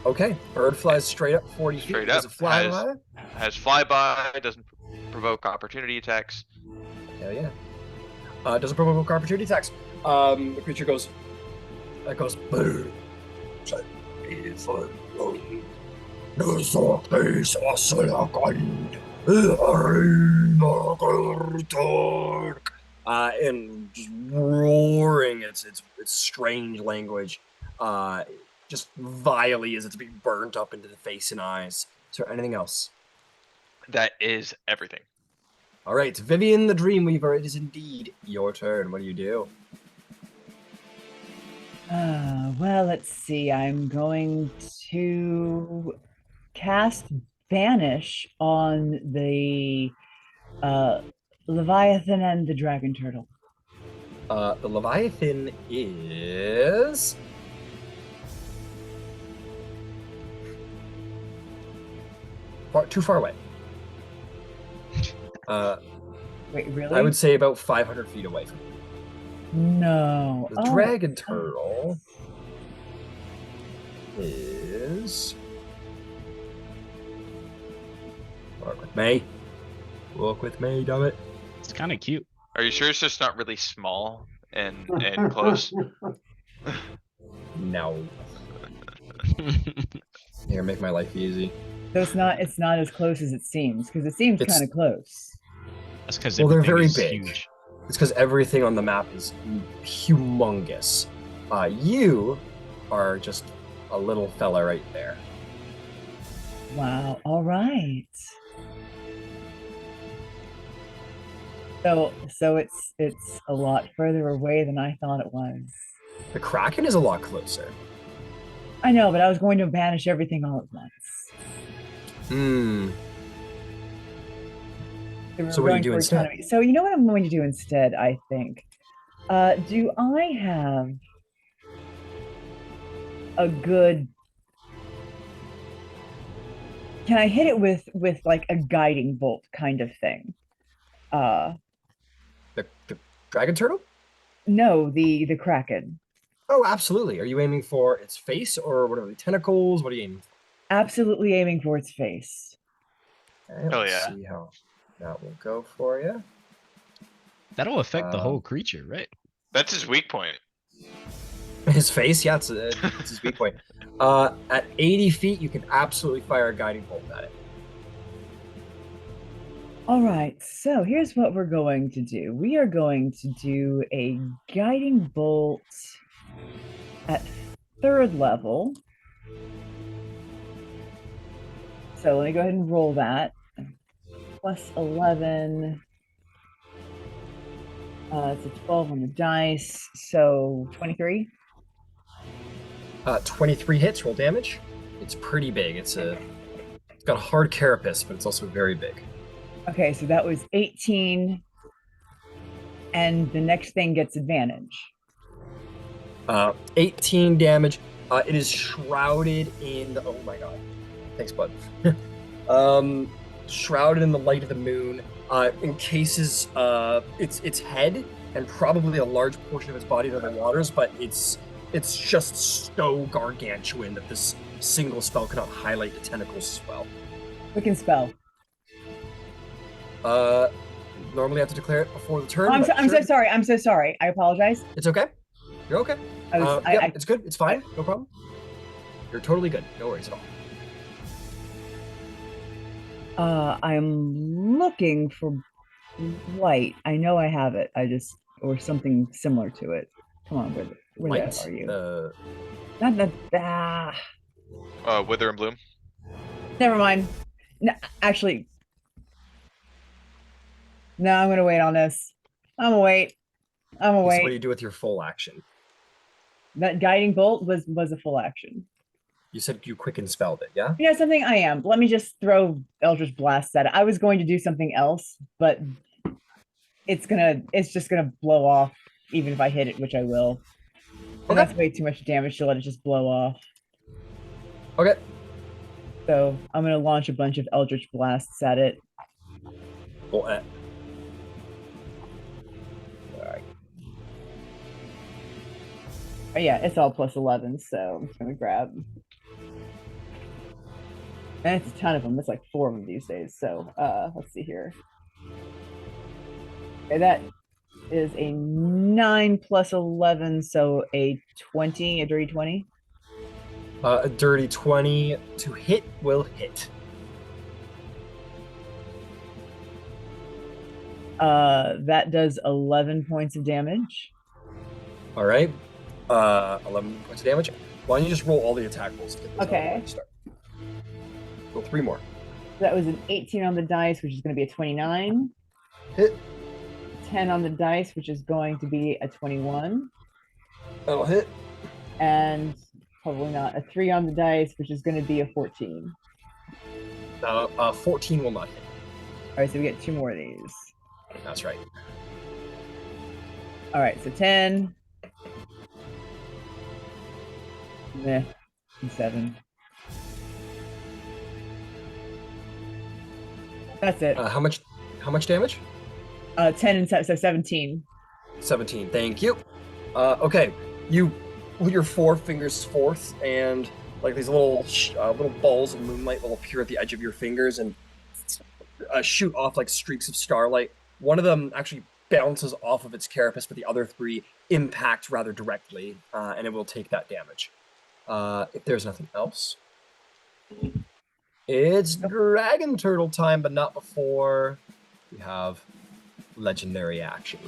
Okay. Bird flies straight up 40 feet. Straight Does up, it fly has- high? Has flyby, doesn't provoke opportunity attacks. Hell yeah. Doesn't provoke opportunity attacks. The creature goes. That goes. Brr. And just roaring its strange language, just vilely as it's being burnt up into the face and eyes. Is there anything else? That is everything. All right, Vivian the Dreamweaver, it is indeed your turn. What do you do? Well, let's see. I'm going to cast Banish on the Leviathan and the Dragon Turtle. The Leviathan is too far away. Wait, really? I would say about 500 feet away from you. No. The Dragon Turtle is... Work with me. Walk with me, damn it. It's kind of cute. Are you sure it's just not really small and close? No. Here, make my life easy. So it's not as close as it seems, because it seems It's- kind of close. That's because Well, they're very is big. huge. It's because everything on the map is humongous. You are just a little fella right there. Wow. All right. So it's a lot further away than I thought it was. The Kraken is a lot closer. I know, but I was going to banish everything all at once. Hmm. we're So what do you going do for instead? economy. So you know what I'm going to do instead, I think. Do I have a good... Can I hit it with like a guiding bolt kind of thing? The Dragon Turtle? No, the Kraken. Oh, absolutely. Are you aiming for its face or what are the tentacles? What are you aiming for? Absolutely aiming for its face. Okay, Oh, let's yeah. see how that will go for you. That'll affect the whole Um, creature, right? That's his weak point. His face, yeah, it's his weak point. At 80 feet, you can absolutely fire a guiding bolt at it. All right, so here's what we're going to do. We are going to do a guiding bolt at 3rd level. So let me go ahead and roll that. Plus 11. It's a 12 on the dice, so 23. 23 hits, roll damage. It's pretty big. It's got a hard carapace, but it's also very big. Okay, so that was 18. And the next thing gets advantage. 18 damage. It is shrouded in... Oh my god. Thanks, bud. Shrouded in the light of the moon. Encases its head and probably a large portion of its body to the waters, but it's just so gargantuan that this single spell cannot highlight the tentacles as well. Quicken spell. Normally I have to declare it before the turn. I'm but so sure. sorry. I'm so sorry. I apologize. It's okay. You're okay. I was, Yeah, it's good. It's fine. No problem. You're totally good. No worries at all. I'm looking for light. I know I have it. Or something similar to it. Come on, where the Light. hell are you? Not that. Wither and Bloom. Never mind. No, actually, no. I'm gonna wait on this. I'm gonna wait. So what do you do with your full action? That guiding bolt was a full action. You said you quicken spelled it, yeah? You know something? I am. Let me just throw Eldritch Blast at it. I was going to do something else, but it's just gonna blow off, even if I hit it, which I will. And that's way too much damage to let it just blow off. Okay. So I'm gonna launch a bunch of Eldritch Blasts at it. Well, Oh, yeah, it's all plus 11, so I'm just gonna grab. And it's a ton of them. It's like 4 of them these days. So let's see here. Okay, that is a 9 plus 11, so a 20, a dirty 20. A dirty 20 to hit will hit. That does 11 points of damage. All right. 11 points of damage. Why don't you just roll all the attack rolls to get this out of the way Okay. to start? Roll 3 more. That was an 18 on the dice, which is going to be a 29. Hit. 10 on the dice, which is going to be a 21. That'll hit. And probably not a 3 on the dice, which is going to be a 14. 14 will not hit. All right, so we get 2 more of these. That's right. All right, so 10. Meh. And 7. That's it. How much damage? 10 and so 17. 17. Thank you. Okay. You put your 4 fingers forth, and like these little balls of moonlight will appear at the edge of your fingers and shoot off like streaks of starlight. One of them actually bounces off of its carapace, but the other 3 impact rather directly, and it will take that damage. If there's nothing else, it's dragon turtle time, but not before we have legendary action.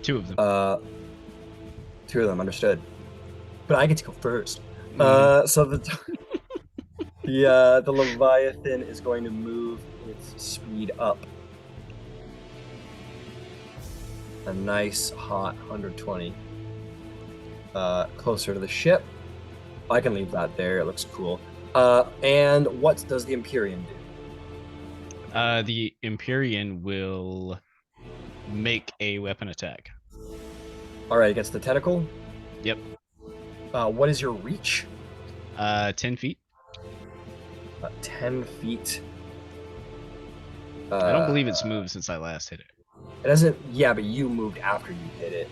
2 of them. 2 of them, understood. But I get to go first. So the Leviathan is going to move its speed up. A nice hot 120. Closer to the ship. I can leave that there. It looks cool. And what does the Empyrean do? The Empyrean will make a weapon attack. All right, against the tentacle. Yep. What is your reach? 10 feet. 10 feet. I don't believe it's moved since I last hit it. It doesn't. Yeah, but you moved after you hit it.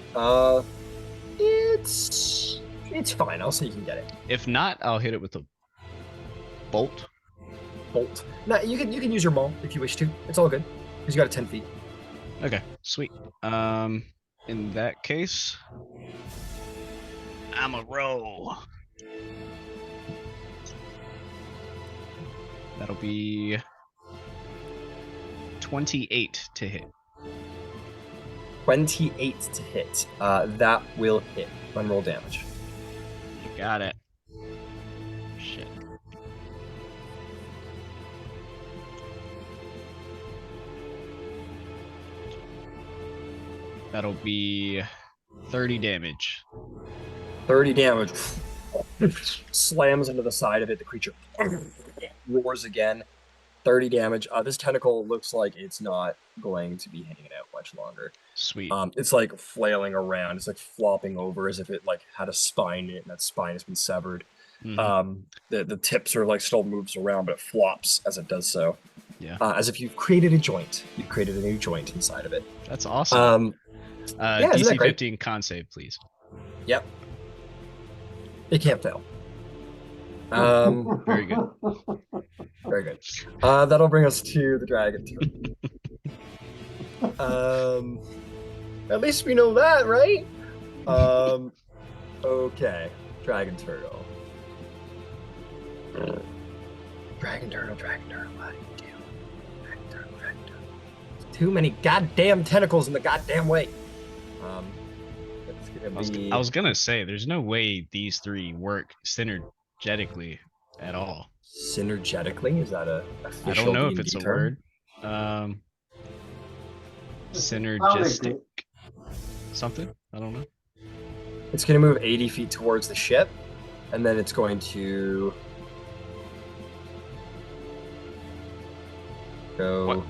It's fine. I'll say you can get it. If not, I'll hit it with a bolt. Bolt. No, you can use your maul if you wish to. It's all good because you got it 10 feet. Okay, sweet. In that case, I'm a roll. That'll be 28 to hit. 28 to hit. That will hit. Run roll damage. You got it. Shit. That'll be 30 damage. 30 damage. Slams into the side of it. The creature roars again. 30 damage. This tentacle looks like it's not going to be hanging out much longer. Sweet. It's like flailing around. It's like flopping over as if it like had a spine in it, and that spine has been severed. The tips are like still moves around, but it flops as it does so. Yeah. As if you've created a joint. You've created a new joint inside of it. That's awesome. Yeah, isn't that DC great? 15 con save, please. Yep. It can't fail. Very good. Very good. That'll bring us to the dragon turtle. At least we know that, right? Okay. Dragon turtle. Dragon turtle. What do you do? Dragon turtle. Too many goddamn tentacles in the goddamn way. It's gonna be. I was gonna say, there's no way these 3 work synergetically at all. Synergetically? Is that a official I don't know if D&D it's a term? word. Synergistic something? I don't know. It's going to move 80 feet towards the ship, and then it's going to go. What? Why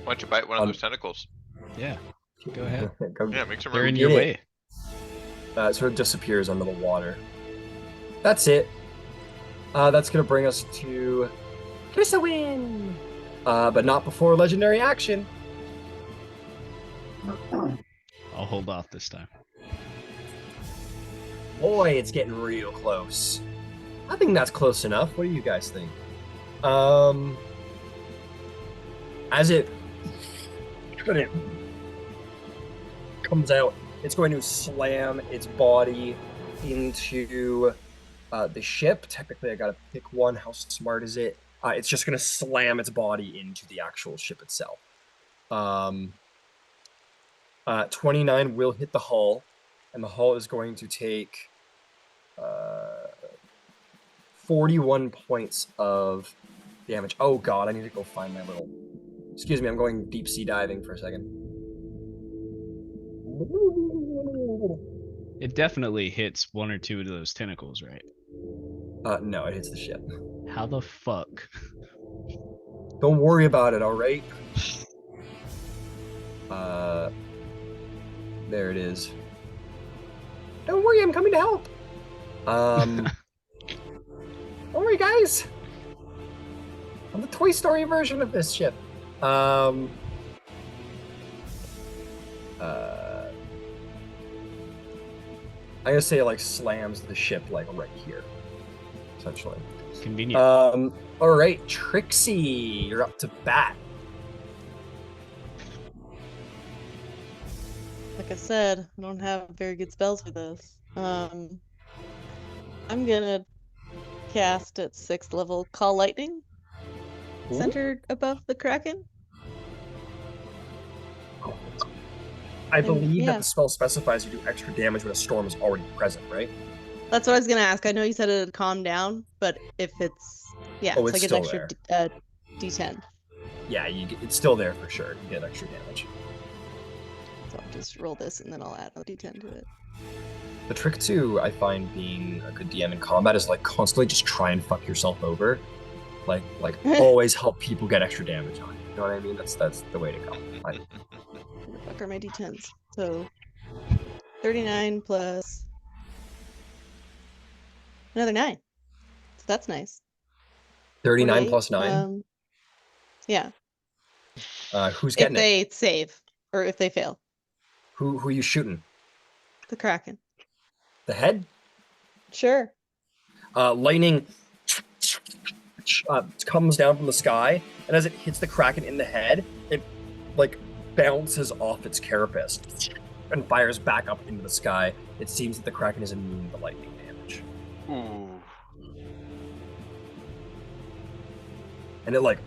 don't you bite one of those tentacles? Yeah, go ahead. Yeah, make some They're room. in your Get way. It sort of disappears under the water. That's it. That's going to bring us to Kiss a win, but not before legendary action. I'll hold off this time. Boy, it's getting real close. I think that's close enough. What do you guys think? As it comes out It's going to slam its body into the ship. Technically, I gotta pick one. How smart is it? It's just gonna slam its body into the actual ship itself. 29 will hit the hull, and the hull is going to take 41 points of damage. Oh god, I need to go find my little... Excuse me, I'm going deep sea diving for a second. It definitely hits one or two of those tentacles, right? No, it hits the ship. How the fuck? Don't worry about it, alright? There it is. Don't worry, I'm coming to help. Don't worry, guys. I'm the Toy Story version of this ship. I'm gonna say like slams the ship like right here, essentially. Convenient. All right, Trixie, you're up to bat. Like I said, I don't have very good spells for this. I'm gonna cast at 6th level Call Lightning, Ooh. centered above the Kraken. I believe yeah. that the spell specifies you do extra damage when a storm is already present, right? That's what I was gonna ask. I know you said it'd calm down, but if it's Oh, so I it's get an still extra D10. Yeah, it's still there for sure. You get extra damage. So I'll just roll this and then I'll add a D10 to it. The trick too, I find being a good DM in combat is like constantly just try and fuck yourself over. Like always help people get extra damage on you. You know what I mean? That's the way to go. Where the fuck are my D10s? So 39 plus another 9. So that's nice. 39 48, plus 9. Yeah. Who's If getting it? they save or if they fail. Who are you shooting? The Kraken. The head? Sure. Lightning comes down from the sky, and as it hits the Kraken in the head, it like bounces off its carapace and fires back up into the sky. It seems that the Kraken is immune to lightning damage. Ooh. And it like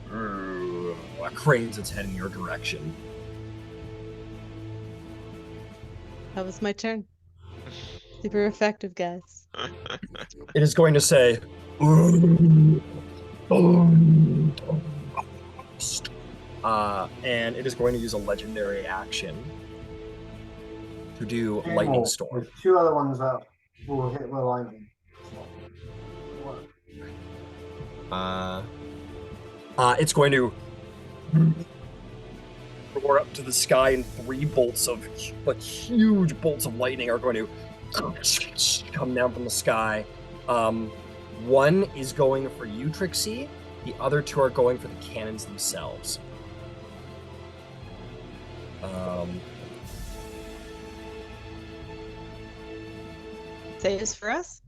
cranes its head in your direction. That was my turn. Super effective, guys. It is going to say, and it is going to use a legendary action to do lightning storm. There's 2 other ones that will hit with lightning. It's going to roar up to the sky, and 3 bolts of like huge bolts of lightning are going to come down from the sky. One is going for you, Trixie. The other 2 are going for the cannons themselves. Say this for us?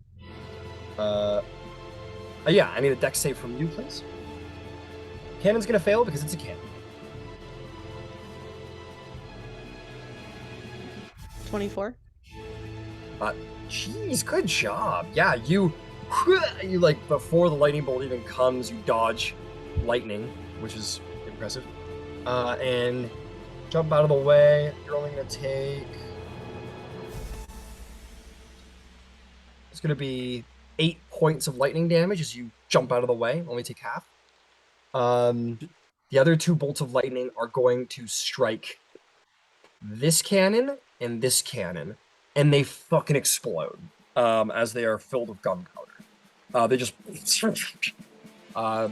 Yeah, I need a dex save from you, please. Cannon's gonna fail because it's a cannon. 24. Jeez, good job. Yeah, you like before the lightning bolt even comes, you dodge lightning, which is impressive. And jump out of the way. You're only gonna take. It's gonna be 8 points of lightning damage as you jump out of the way. Only take half. The other 2 bolts of lightning are going to strike this cannon and this cannon, and they fucking explode as they are filled with gunpowder. They just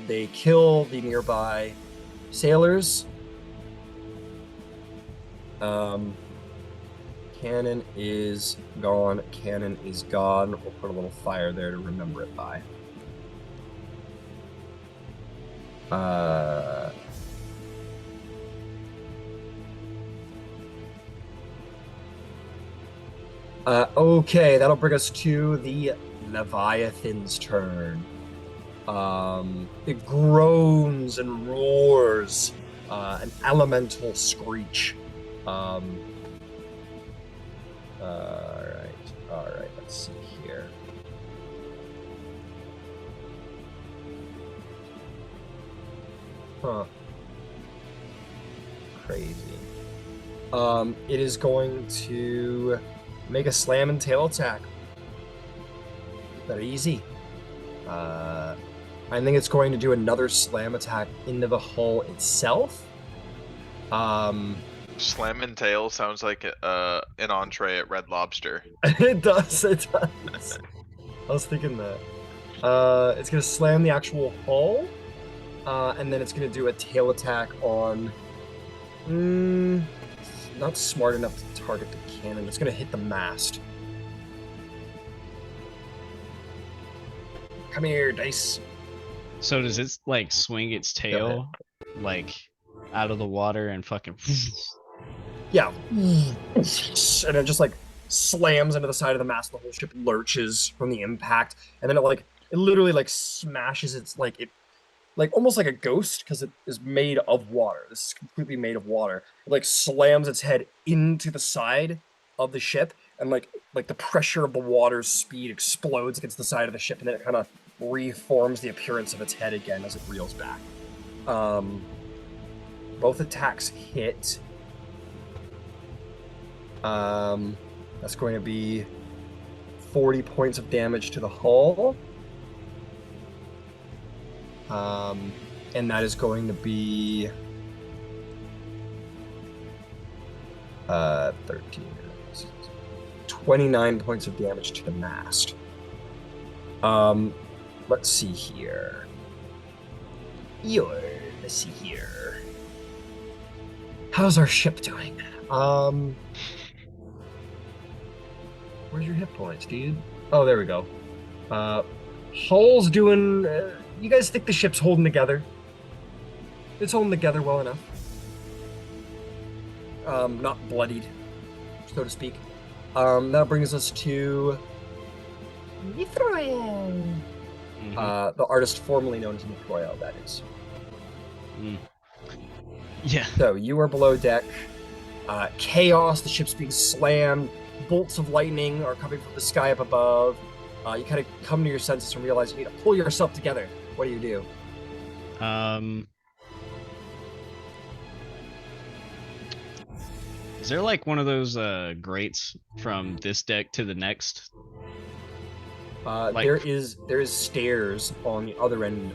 they kill the nearby sailors. Cannon is gone. Cannon is gone. We'll put a little fire there to remember it by. Okay, that'll bring us to the Leviathan's turn. It groans and roars, an elemental screech. All right. Let's see here. Huh. Crazy. It is going to make a slam and tail attack. Very easy. I think it's going to do another slam attack into the hull itself. Slam and tail sounds like an entree at Red Lobster. It does. It does. I was thinking that. It's gonna slam the actual hull, and then it's gonna do a tail attack on. Not smart enough to target the cannon. It's gonna hit the mast. Come here, dice. So does it like swing its tail like out of the water and fucking? Yeah. And it just like slams into the side of the mast. The whole ship lurches from the impact, and then it literally like smashes its like almost like a ghost because it is made of water. This is completely made of water. It like slams its head into the side of the ship, and like the pressure of the water's speed explodes against the side of the ship, and then it kind of reforms the appearance of its head again as it reels back. Both attacks hit. That's going to be 40 points of damage to the hull. And that is going to be 29 points of damage to the mast. Let's see here. Let's see here. How's our ship doing? Where's your hit points, dude? Oh, there we go. Hull's doing. You guys think the ship's holding together? It's holding together well enough. Not bloodied, so to speak. That brings us to Mithrael. The artist formerly known as Mithrael, that is. Yeah. So you are below deck. Chaos, the ship's being slammed. Bolts of lightning are coming from the sky up above. You kind of come to your senses and realize you need to pull yourself together. What do you do? Is there like one of those grates from this deck to the next? There is stairs on the other end,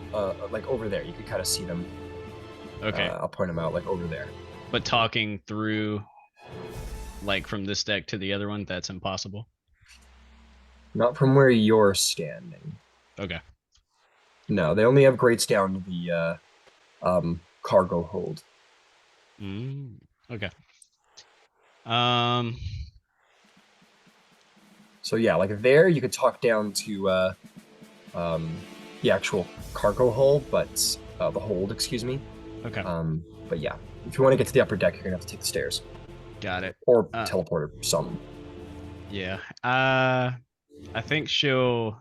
like over there. You can kind of see them. Okay. I'll point them out, like over there. But talking through, like from this deck to the other one, that's impossible. Not from where you're standing. Okay. No, they only have grates down to the cargo hold. Okay. So yeah, like there, you could talk down to the actual cargo hold, but the hold, excuse me. Okay. But yeah, if you want to get to the upper deck, you're gonna have to take the stairs Got it. or teleport or something. Yeah. I think she'll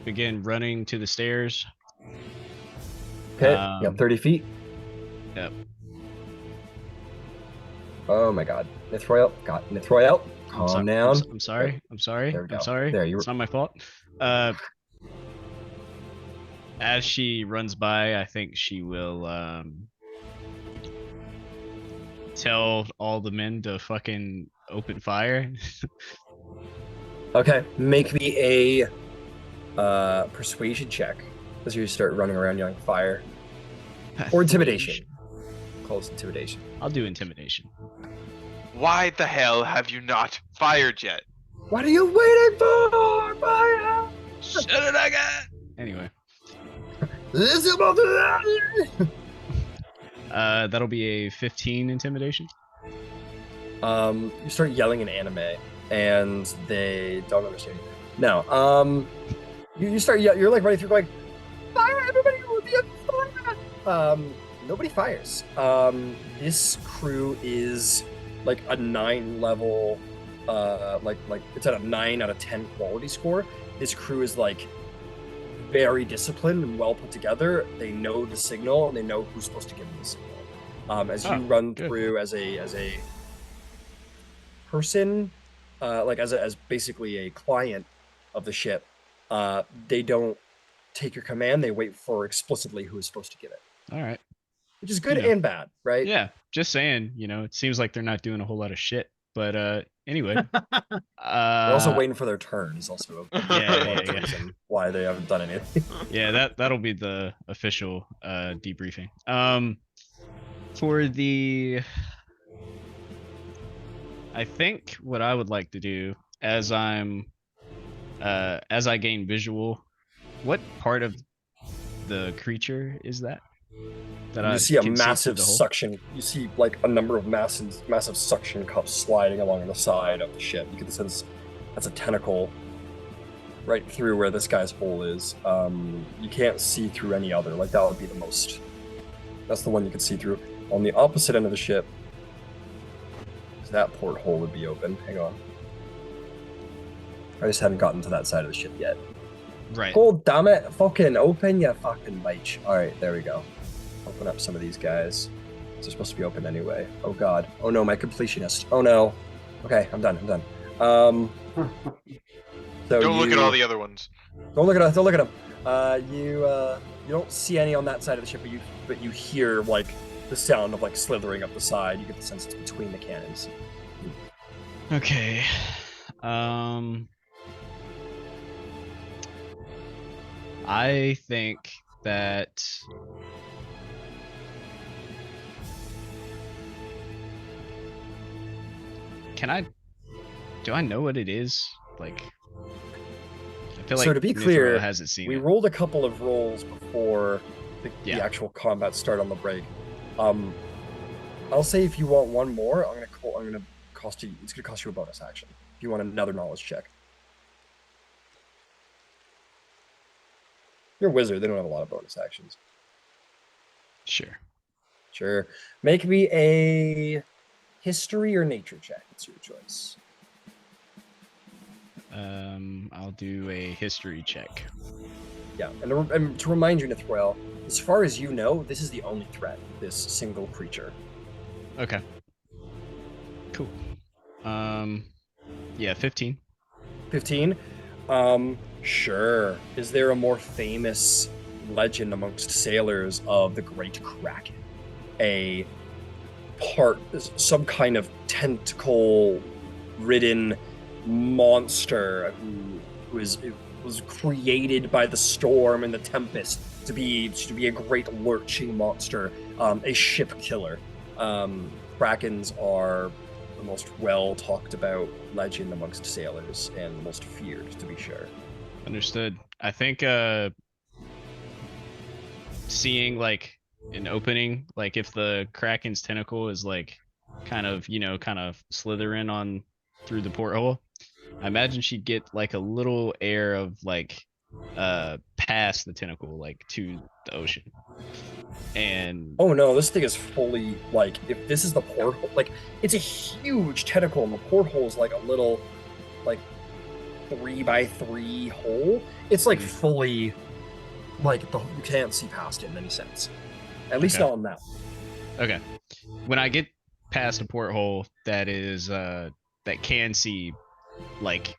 begin running to the stairs. Okay, you have 30 feet. Yep. Oh my god. Mithrael. Calm down. I'm sorry. I'm sorry. There we go. I'm sorry. There, you were- It's not my fault. As she runs by, I think she will tell all the men to fucking open fire. Okay, make me a persuasion check as you start running around yelling fire. Or intimidation. Close intimidation. I'll do intimidation. Why the hell have you not fired yet? What are you waiting for? Fire! Shut it again. Anyway, This is about to that'll be a 15 intimidation. You start yelling in anime, and they don't understand you. No, you start you're like running through going, fire! Everybody will be on fire! Nobody fires. This crew is like a 9 level, like it's at a 9 out of 10 quality score. This crew is like very disciplined and well put together. They know the signal and they know who's supposed to give them the signal. As you run good. through as a person, like as basically a client of the ship, they don't take your command. They wait for explicitly who is supposed to give it, All right. which is good You know. and bad, right? Yeah, just saying, it seems like they're not doing a whole lot of shit. But anyway, They're also waiting for their turn. Is also a Yeah, large yeah. reason why they haven't done anything. yeah, that'll be the official debriefing. For the I think what I would like to do as I gain visual, what part of the creature is that? That You I see a can see through massive the hole? suction. You see like a number of massive suction cups sliding along the side of the ship. You get the sense that's a tentacle right through where this guy's hole is. You can't see through any other. Like that would be the most. That's the one you can see through. On the opposite end of the ship, that porthole would be open. Hang on. I just haven't gotten to that side of the ship yet. Right. God damn it! Fucking open, you fucking bitch. Alright, there we go. Open up some of these guys. They're supposed to be open anyway. Oh god. Oh no, my completionist. Oh no. Okay, I'm done. So Don't look at all the other ones. Don't look at them. You don't see any on that side of the ship, but you hear like the sound of like slithering up the side. You get the sense it's between the cannons. Okay. I think that do I know what it is? Like, I feel So like to be Mithril clear, hasn't seen we it. rolled a couple of rolls before the Yeah. actual combat start on the break. I'll say if you want one more, I'm gonna cost you. It's gonna cost you a bonus action. If you want another knowledge check. You're a wizard. They don't have a lot of bonus actions. Sure. Sure. Make me a history or nature check. It's your choice. I'll do a history check. Yeah, and to remind you, Nithroel, as far as you know, this is the only threat. This single creature. Okay. Cool. Yeah, 15. 15. Sure. Is there a more famous legend amongst sailors of the Great Kraken? Some kind of tentacle-ridden monster who was created by the storm and the tempest to be a great lurching monster, a ship killer. Krakens are the most well talked about legend amongst sailors and the most feared, to be sure. Understood. I think seeing like an opening, like if the Kraken's tentacle is like kind of slithering on through the porthole, I imagine she'd get like a little air of like past the tentacle, like to the ocean. And oh no, this thing is fully like, if this is the porthole, like it's a huge tentacle and the porthole is like a little like 3x3 hole. It's like fully like you can't see past it in any sense. At least not on that. Okay. When I get past a porthole that is that can see like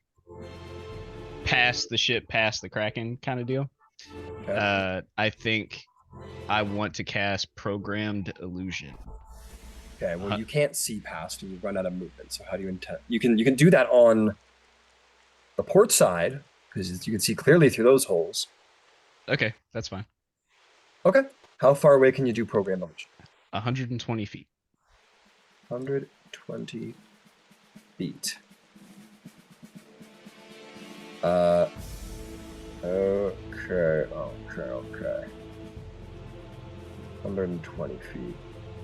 past the ship, past the Kraken kind of deal, Okay. I think I want to cast Programmed Illusion. Okay, well you can't see past and you run out of movement. So how do you intend? You can do that on the port side because you can see clearly through those holes. Okay, that's fine. Okay. How far away can you do program illusion? 120 feet. 120 feet. Okay. 120 feet.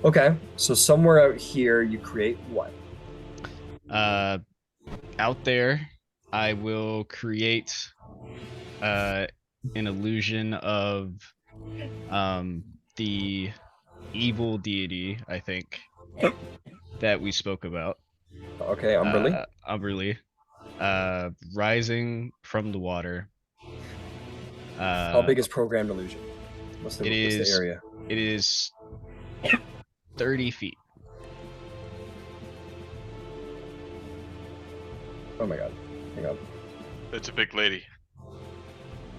Okay, so somewhere out here you create what? Out there, I will create an illusion of the evil deity, I think, that we spoke about. Okay, Umberly. Umberly, rising from the water. How big is programmed illusion? What's the area? It is 30 feet. Oh my god. Hang on. That's a big lady.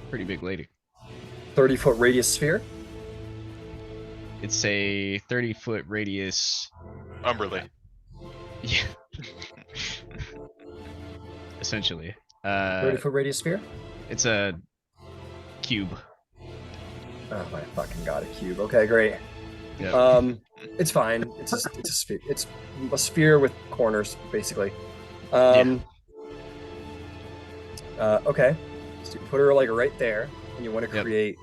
Pretty big lady. 30-foot radius sphere. It's a 30-foot radius. Umberly. Yeah. Essentially. 30-foot radius sphere. It's a cube. Oh my fucking god, a cube. Okay, great. Yep. It's fine. It's a sphere. It's a sphere with corners, basically. Okay. So you put her like right there, and you want to Yep. create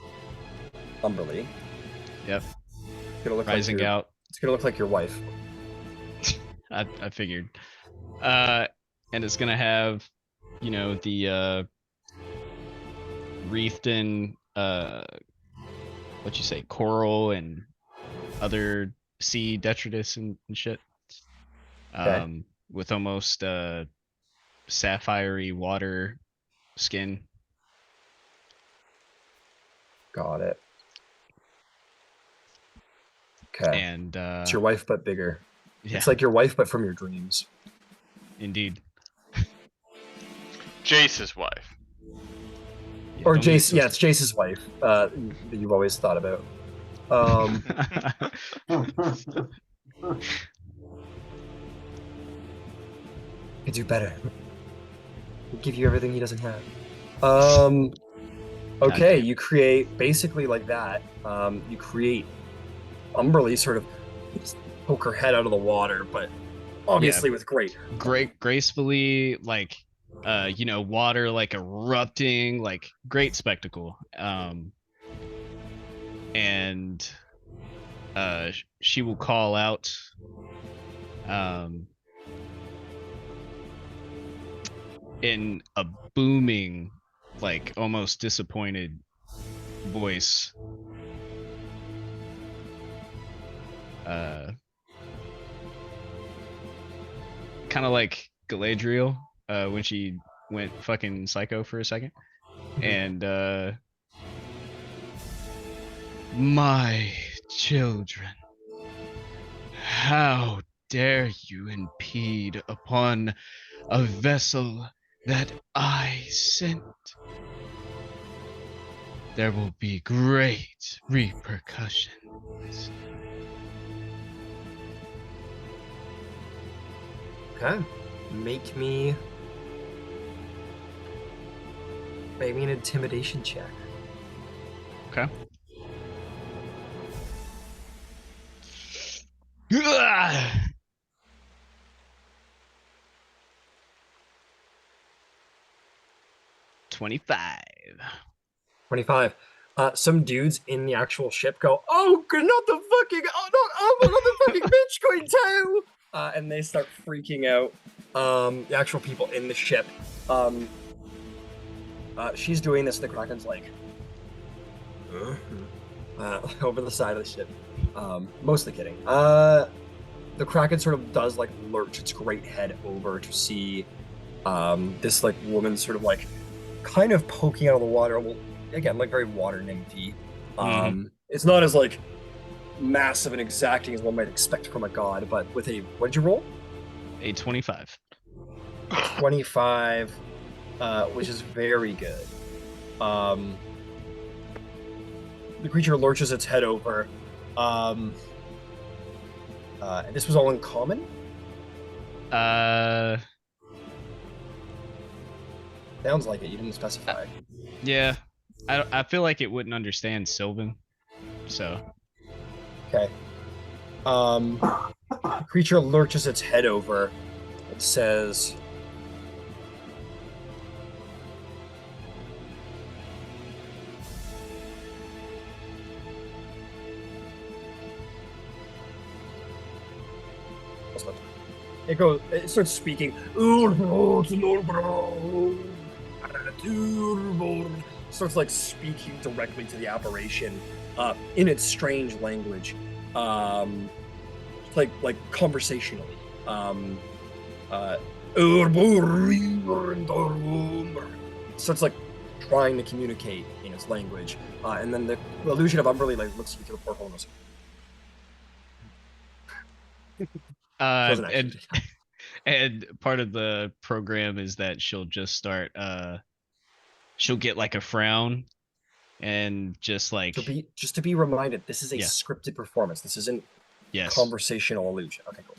Umberly. Yep. It's gonna look Rising like your, out. It's gonna look like your wife. I figured. And it's gonna have, you know, the wreathed in what you say, coral and other sea detritus and shit. Okay. With almost sapphire-y water skin. Got it. Okay. And It's your wife, but bigger. yeah, It's like your wife, but from your dreams. indeed. Jace's wife. Yeah, Or don't get it Jace. Yeah, it's Jace's wife. That you've always thought about. twisted. Could do better. He'll give you everything he doesn't have. Okay, you create basically like that. You create Umberly sort of poke her head out of the water, but obviously with great. Gracefully, like you know, water like erupting, like great spectacle. And she will call out in a booming, like almost disappointed voice. Kind of like Galadriel when she went fucking psycho for a second. And my children, how dare you impede upon a vessel that I sent? There will be great repercussions. Okay. Make me an intimidation check. Okay. Ah! 25. 25. Some dudes in the actual ship go, "Oh, not the fucking, not the fucking bitch going too!" And they start freaking out. The actual people in the ship. She's doing this. The Kraken's like, over the side of the ship. Mostly kidding. The Kraken sort of does like lurch its great head over to see this like woman sort of like kind of poking out of the water. Well, again, like very water nymphy. It's not as like massive and exacting as one might expect from a god, but with a, what did you roll? A 25. 25, which is very good. The creature lurches its head over. And this was all in common? Sounds like it. You didn't specify. Yeah. I feel like it wouldn't understand Sylvan. So. Okay. Creature lurches its head over and says, it starts speaking. Starts like speaking directly to the apparition in its strange language, like conversationally. Starts like trying to communicate in its language, and then the illusion of Umberly like looks into the portal and goes. And part of the program is that she'll just start she'll get like a frown and just like Just to be reminded, this is a Yeah. scripted performance. This isn't yes. conversational illusion. Okay, cool.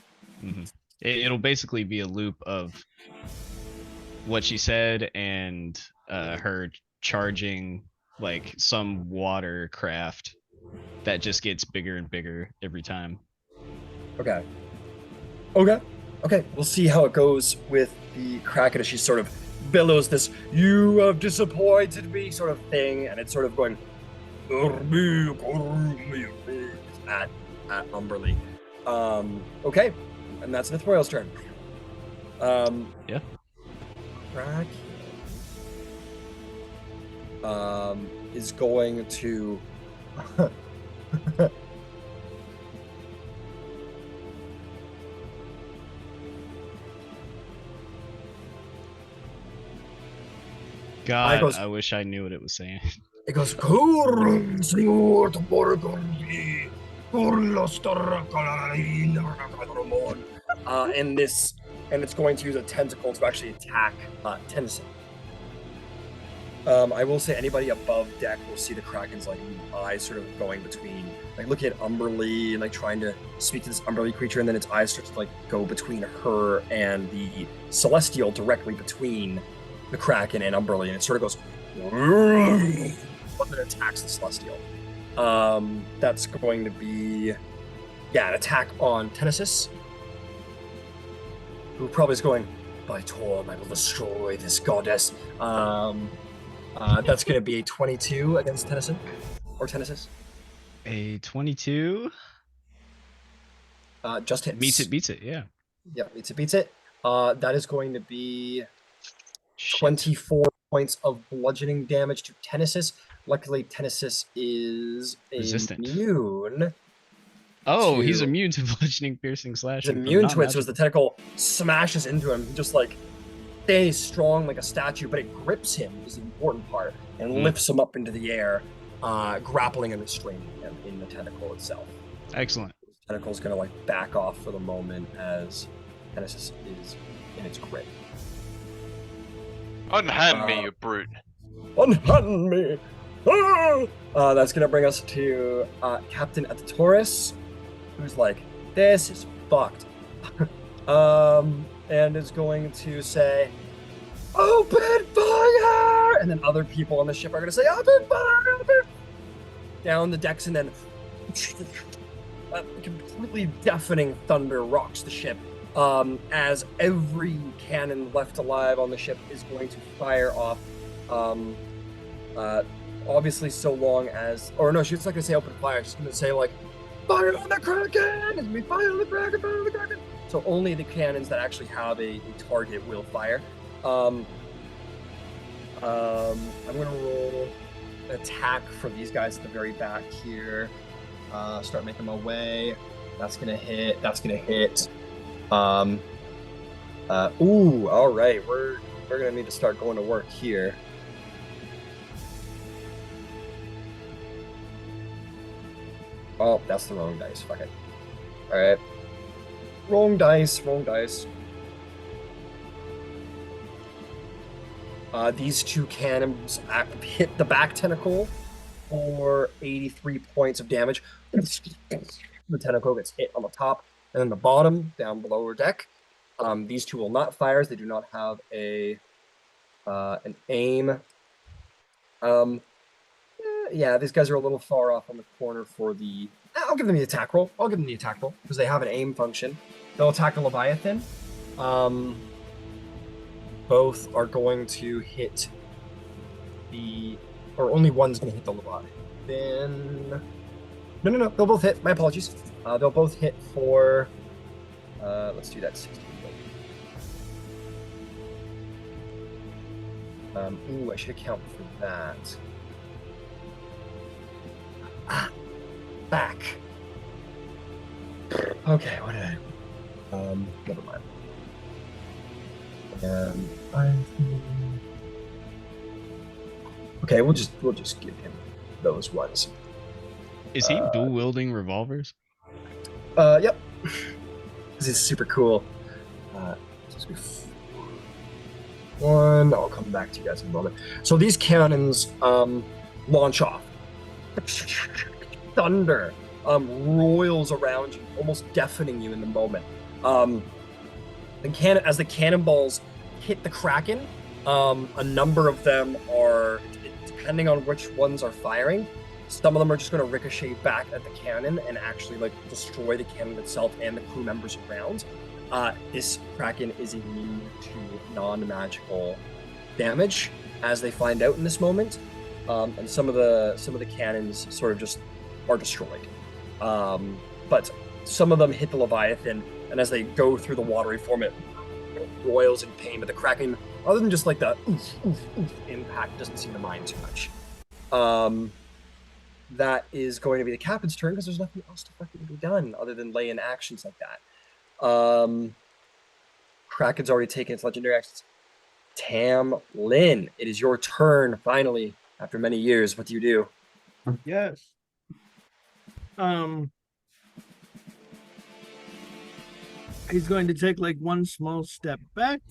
It'll basically be a loop of what she said and her charging like some watercraft that just gets bigger and bigger every time. Okay. We'll see how it goes with the Kraken as she sort of billows this "you have disappointed me" sort of thing, and it's sort of going at Umberly. Okay, and that's Mithroil's turn. Yeah. Kraken is going to God, I wish I knew what it was saying. It goes, "Currum, Senor Borgordi, Curlos Torracolarain." And it's going to use a tentacle to actually attack Tennyson. I will say anybody above deck will see the Kraken's like eyes sort of going between, like looking at Umberly and like trying to speak to this Umberly creature, and then its eyes start to like go between her and the Celestial, directly between the Kraken and Umberly, and it sort of goes but then attacks the Celestial. That's going to be an attack on Tennesis, who probably is going, "By Torm, I will destroy this goddess." That's going to be a 22 against Tennyson or Tennesis. A 22 just hits. beats it, yeah. Yep, beats it. That is going to be 24 points of bludgeoning damage to Tennesis. Luckily, Tennesis is Resistant. immune. Oh, he's immune to bludgeoning, piercing, slashing. He's immune to it, so as the tentacle smashes into him, he just like stays strong like a statue, but it grips him is the important part, and lifts him up into the air, grappling and restraining him in the tentacle itself. Excellent. The tentacle's gonna like back off for the moment as Tennesis is in its grip. Unhand me, you brute. Unhand me! That's gonna bring us to Captain Atatoris, who's like, "This is fucked." And is going to say, "Open fire!" And then other people on the ship are gonna say, "Open fire!" Open! Down the decks, and then a completely deafening thunder rocks the ship. As every cannon left alive on the ship is going to fire off, obviously so long as, or no, she's not going to say open fire, she's going to say like, "Fire on the Kraken!" It's going to be fire on the Kraken, fire on the Kraken! So only the cannons that actually have a target will fire. I'm going to roll an attack for these guys at the very back here. Start making my way. That's going to hit, that's going to hit. All right, we're gonna need to start going to work here. Oh, that's the wrong dice. Fuck it. All right, wrong dice. These two cannons hit the back tentacle for 83 points of damage. The tentacle gets hit on the top. And then the bottom, down below her deck. These two will not fire as they do not have an aim. Yeah, these guys are a little far off on the corner for the... I'll give them the attack roll. Because they have an aim function. They'll attack the Leviathan. Both are going to hit the... Or only one's going to hit the Leviathan. No. They'll both hit. My apologies. They'll both hit for... let's do that 16. I should account for that. Back. Okay, what did I... never mind. Okay, we'll just give him those ones. Is he dual wielding revolvers? Yep. This is super cool. One. I'll come back to you guys in a moment. So these cannons launch off. Thunder roils around you, almost deafening you in the moment. As the cannonballs hit the Kraken, a number of them are, depending on which ones are firing, some of them are just going to ricochet back at the cannon and actually like destroy the cannon itself and the crew members around. This Kraken is immune to non-magical damage, as they find out in this moment, and some of the cannons sort of just are destroyed. But some of them hit the Leviathan, and as they go through the watery form, it roils in pain. But the Kraken, other than just like the oof, oof, oof impact, doesn't seem to mind too much. That is going to be the captain's turn because there's nothing else to fucking be done other than lay in actions like that. Kraken's already taken its legendary actions. Tamlin, it is your turn finally after many years. What do you do? Yes. He's going to take like one small step back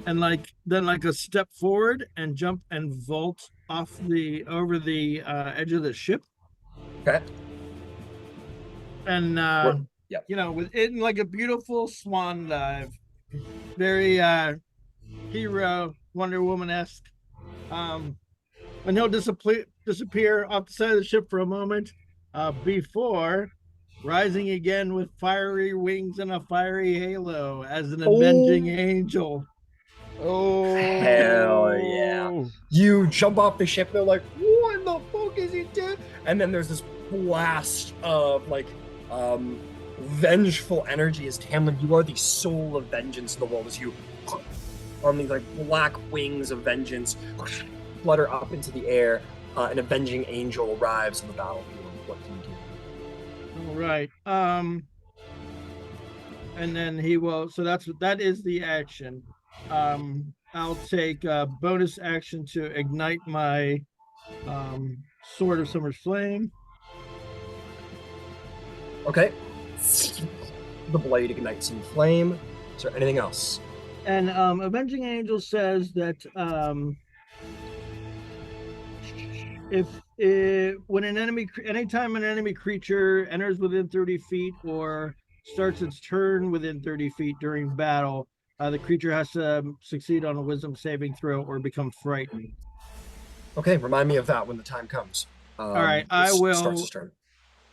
and then a step forward and jump and vault over the edge of the ship. Okay. And Yep. within like a beautiful swan dive, very hero Wonder Woman-esque. And he'll disappear off the side of the ship for a moment, before rising again with fiery wings and a fiery halo as an avenging angel. Oh, Hell yeah. You jump off the ship, they're like, what the fuck is he doing? And then there's this blast of like vengeful energy as Tamlin, you are the soul of vengeance in the world as you on these like black wings of vengeance flutter up into the air. An avenging angel arrives on the battlefield. What do you do? All right. And then he will. So that is the action. I'll take a bonus action to ignite my Sword of Summer's Flame. Okay. The blade ignites in flame. Is there anything else? And Avenging Angel says that anytime an enemy creature enters within 30 feet or starts its turn within 30 feet during battle, the creature has to succeed on a wisdom saving throw or become frightened. Okay, remind me of that when the time comes. All right, I will. Starts his turn.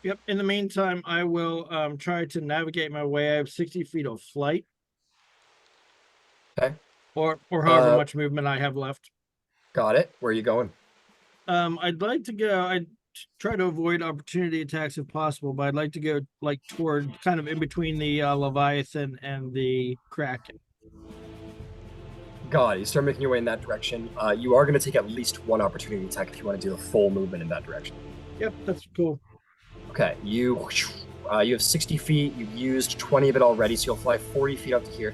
Yep. In the meantime, I will try to navigate my way. I have 60 feet of flight. Okay. Or however much movement I have left. Got it. Where are you going? I'd like to go. I try to avoid opportunity attacks if possible, but I'd like to go like toward kind of in between the Leviathan and the Kraken. God, you start making your way in that direction. You are going to take at least one opportunity attack if you want to do a full movement in that direction. Yep, that's cool. Okay, you have 60 feet. You've used 20 of it already, so you'll fly 40 feet up to here.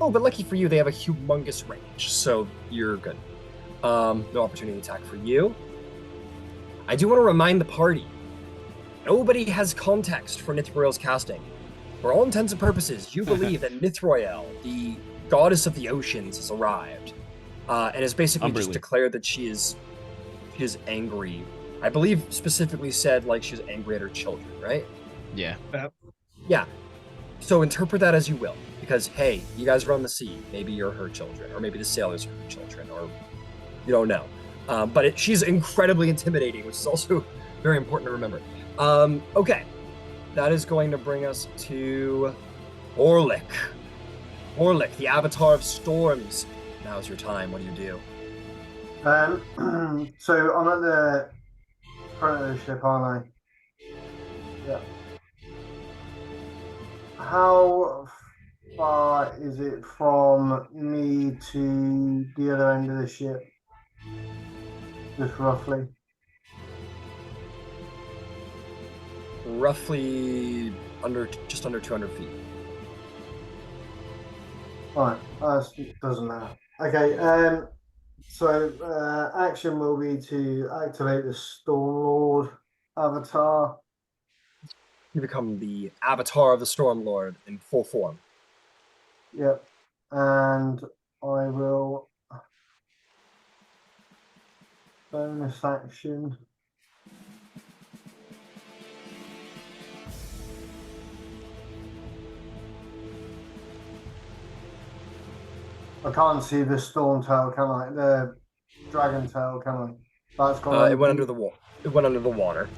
Oh, but lucky for you, they have a humongous range, so you're good. No opportunity attack for you. I do want to remind the party, nobody has context for Nithroel's casting. For all intents and purposes, you believe that Nithroel, the goddess of the oceans, has arrived, and has basically just declared that she is angry. I believe specifically said like she's angry at her children, right? Yeah. Yeah. So interpret that as you will, because hey, you guys run the sea. Maybe you're her children, or maybe the sailors are her children, or you don't know. But she's incredibly intimidating, which is also very important to remember. Okay, that is going to bring us to Orlick. Orlick, the Avatar of Storms. Now's your time. What do you do? So I'm at the front of the ship, aren't I? Yeah. How far is it from me to the other end of the ship? Just roughly. Roughly just under 200 feet. Alright, doesn't matter. Okay, so action will be to activate the Stormlord avatar. You become the Avatar of the Stormlord in full form. Yep. And I will bonus action. I can't see the storm tail, can I? The dragon tail, can I? That's gone. It went under the wall. It went under the water.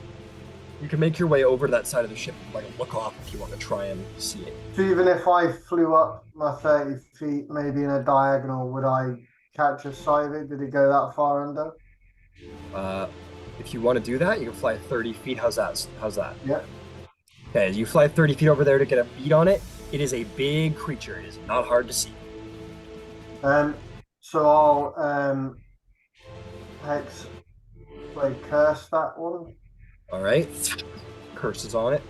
You can make your way over to that side of the ship, like look off if you want to try and see it. So even if I flew up my 30 feet, maybe in a diagonal, would I catch a sight of it? Did it go that far under? If you want to do that, you can fly 30 feet. How's that? How's that? Yeah. Okay, you fly 30 feet over there to get a beat on it. It is a big creature. It is not hard to see. So I'll hex like curse that one. All right. Curses on it.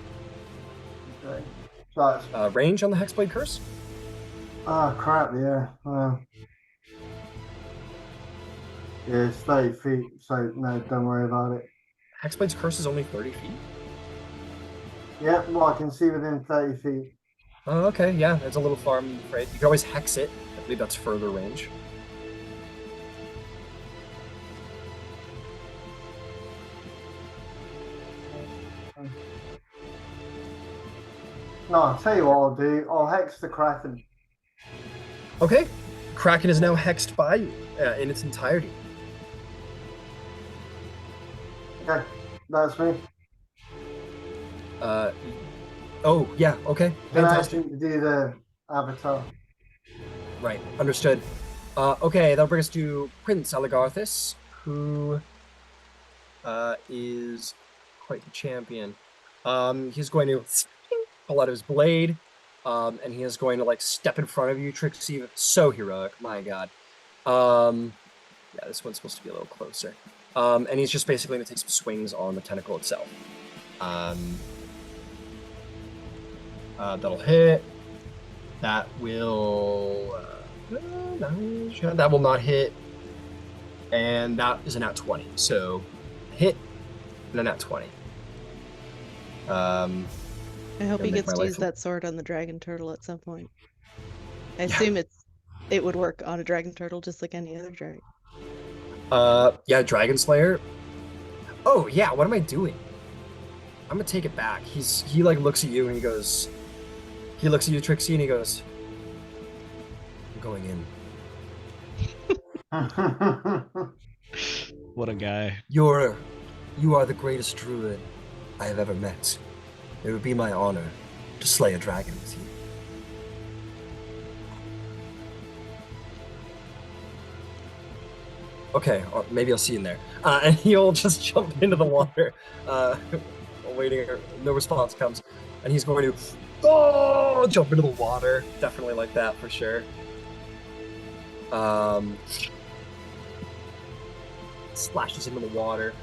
Okay. So that's Range on the Hexblade Curse? crap, yeah. Yeah, it's 30 feet, so no, don't worry about it. Hexblade's Curse is only 30 feet? Yeah, well, I can see within 30 feet. Oh, okay, yeah, it's a little far, I'm afraid. You can always hex it. I believe that's further range. No, I'll tell you what I'll do. I'll hex the Kraken. Okay. Kraken is now hexed by you in its entirety. Okay, that's me. Oh, yeah, okay. Then I Fantastic. actually do the avatar. Right, understood. Okay, that'll bring us to Prince Aligarthus, who is quite the champion. He's going to pull out his blade, and he is going to like step in front of you, Trixie. So heroic, my god. Yeah, this one's supposed to be a little closer. And he's just basically going to take some swings on the tentacle itself. That'll hit. That will that will not hit, and that is a nat 20. So hit and a nat 20. I hope he Gonna make gets my to life use a- that sword on the dragon turtle at some point. I assume it would work on a dragon turtle just like any other dragon. Yeah, Dragon Slayer. Oh yeah, what am I doing? I'm gonna take it back. He like looks at you and he looks at you, Trixie, and he goes, I'm going in. What a guy. You are the greatest druid I have ever met. It would be my honor to slay a dragon with you. Okay, maybe I'll see you in there. And he'll just jump into the water, waiting. No response comes, and he's going to jump into the water. Definitely like that for sure. Splashes into the water.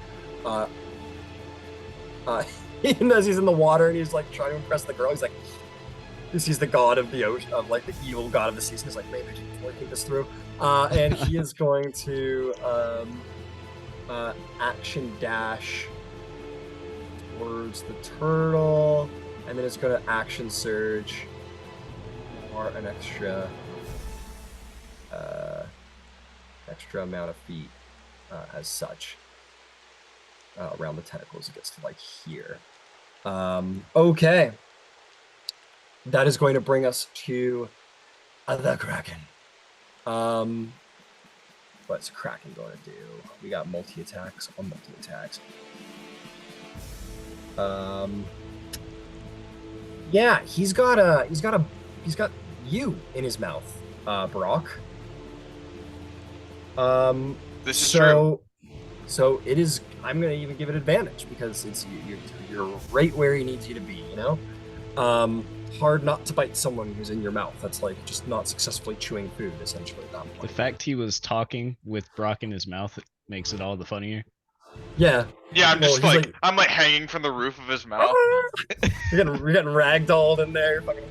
And as he's in the water and he's like trying to impress the girl, he's like, he sees the god of the ocean, of like the evil god of the season. He's like, maybe I should really think this through. And he is going to action dash towards the turtle, and then it's going to action surge for an extra amount of feet as such around the tentacles. It gets to like here. Okay. That is going to bring us to the Kraken. What's Kraken going to do? We got multi-attacks on multi-attacks. Yeah, he's got you in his mouth, Brock. This is true. So it is. I'm gonna even give it advantage because it's you're right where he needs you to be. You know, hard not to bite someone who's in your mouth. That's like just not successfully chewing food, essentially. At that point. The fact he was talking with Brock in his mouth makes it all the funnier. Yeah. Yeah, I'm Well, just he's like, I'm like hanging from the roof of his mouth. you're getting ragdolled in there. You're fucking.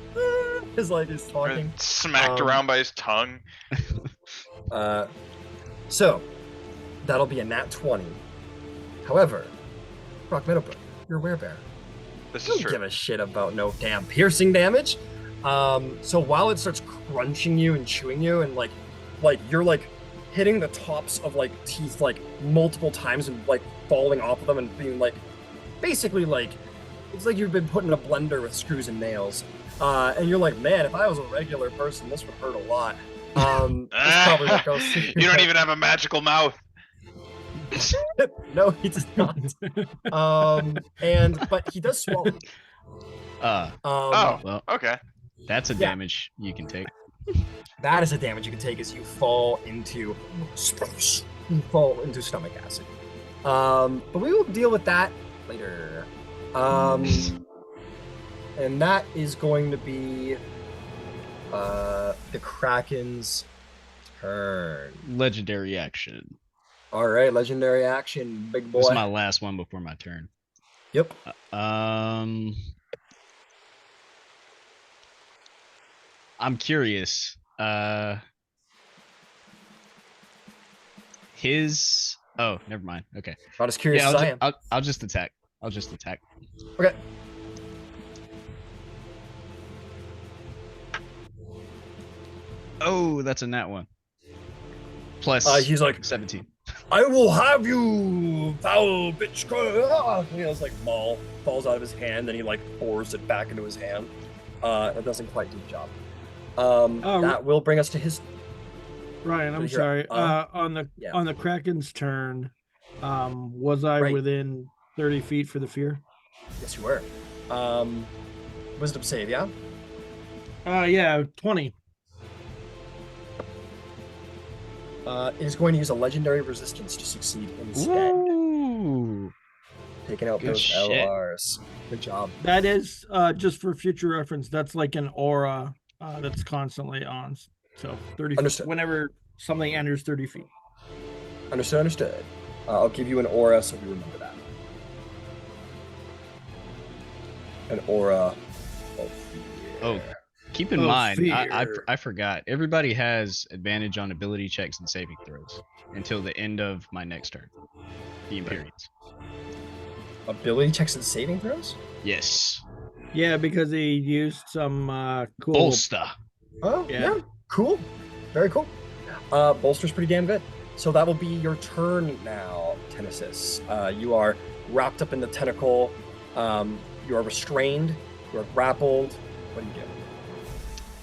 He's like he's talking. and smacked around by his tongue. So that'll be a nat 20. However, Brock Meadowbrook, you're a werebear. This Don't is true. give a shit about no damn piercing damage. So while it starts crunching you and chewing you, and like you're like hitting the tops of like teeth like multiple times and like falling off of them and being like basically like it's like you've been put in a blender with screws and nails. And you're like, man, if I was a regular person, this would hurt a lot. This probably what goes through You don't even have a magical mouth. No, he does not. But he does swallow. Oh, well, okay. that's a yeah. damage you can take. That is a damage you can take as you fall into stomach acid. But we will deal with that later. And that is going to be the Kraken's turn. Legendary action. All right, legendary action, big boy. This is my last one before my turn. Yep. I'm curious. Oh, never mind. Okay. Not as curious as I am. I'll just attack. I'll just attack. Okay. Oh, that's a nat one. Plus, he's like 17. I will have you, foul bitch. You know, it's like Maul falls out of his hand, and he like pours it back into his hand. It doesn't quite do the job. That will bring us to his. Ryan, I'm sorry. On the Kraken's turn, was I within 30 feet for the fear? Yes, you were. Wisdom save, yeah. Yeah, 20. It is going to use a legendary resistance to succeed instead. Ooh. Taking out those shit. LRs. Good job. That is just for future reference. That's like an aura that's constantly on. So 30 Understood. feet, whenever something enters 30 feet. Understood. I'll give you an aura so we remember that. An aura of fear. Oh, keep in mind, I forgot. Everybody has advantage on ability checks and saving throws until the end of my next turn. The Empyreans. Ability checks and saving throws? Yes. Yeah, because he used some cool bolster. Oh, yeah. Cool. Very cool. Bolster's pretty damn good. So that will be your turn now, Tennesis. You are wrapped up in the tentacle. You are restrained. You are grappled. What do you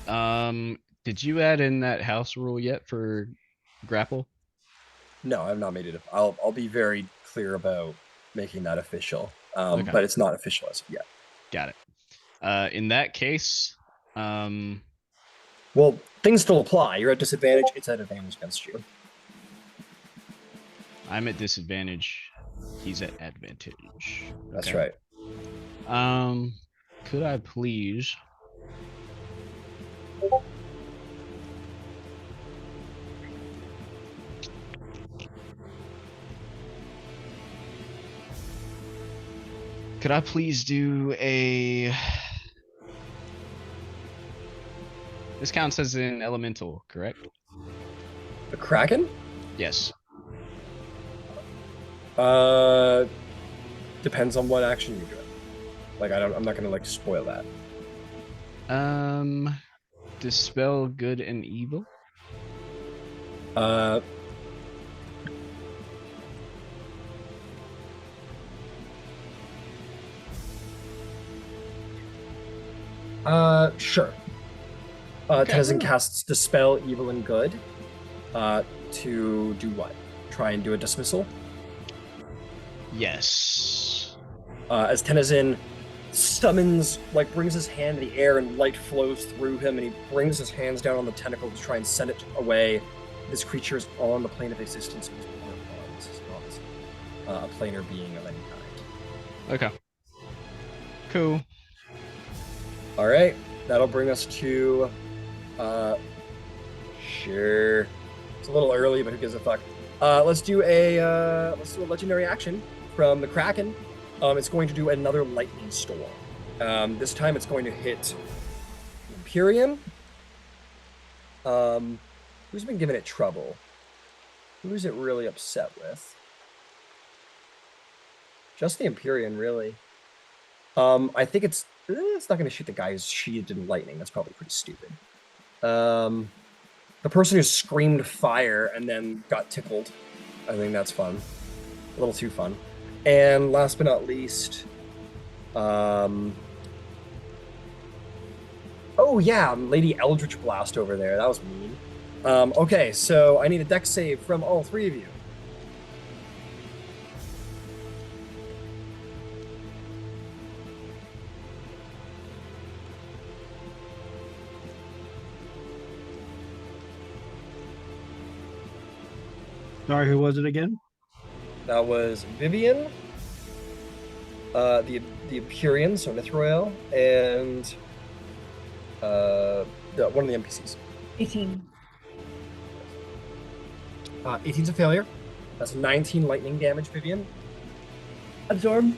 do? Did you add in that house rule yet for grapple? No, I've not made it. I'll be very clear about making that official. Okay. But it's not official as of yet. Got it. In that case, well, things still apply. You're at disadvantage. It's at advantage against you. I'm at disadvantage. He's at advantage. That's right. Could I please? Could I please do a... This counts as an elemental, correct? The Kraken? Yes. Depends on what action you're doing. Like, I'm not gonna like spoil that. Dispel good and evil. Sure. Okay. Tennyson casts Dispel Evil and Good. To do what? Try and do a dismissal? Yes. As Tennyson summons, like, brings his hand in the air and light flows through him, and he brings his hands down on the tentacle to try and send it away. This creature is on the plane of existence. This is not a planar being of any kind. Okay. Cool. All right, that'll bring us to, sure. It's a little early, but who gives a fuck? Let's do a legendary action from the Kraken. It's going to do another lightning storm. This time it's going to hit Empyrean. Who's been giving it trouble? Who's it really upset with? Just the Empyrean, really. I think it's not going to shoot the guy who's sheathed in lightning. That's probably pretty stupid. The person who screamed fire and then got tickled. I think that's fun. A little too fun. And last but not least, oh yeah, Lady Eldritch Blast over there. That was mean. Okay, so I need a dex save from all three of you. Sorry, who was it again? That was Vivian, the Empyrean, so Nithroel, and one of the NPCs. 18. 18's a failure. That's 19 lightning damage, Vivian. Absorb.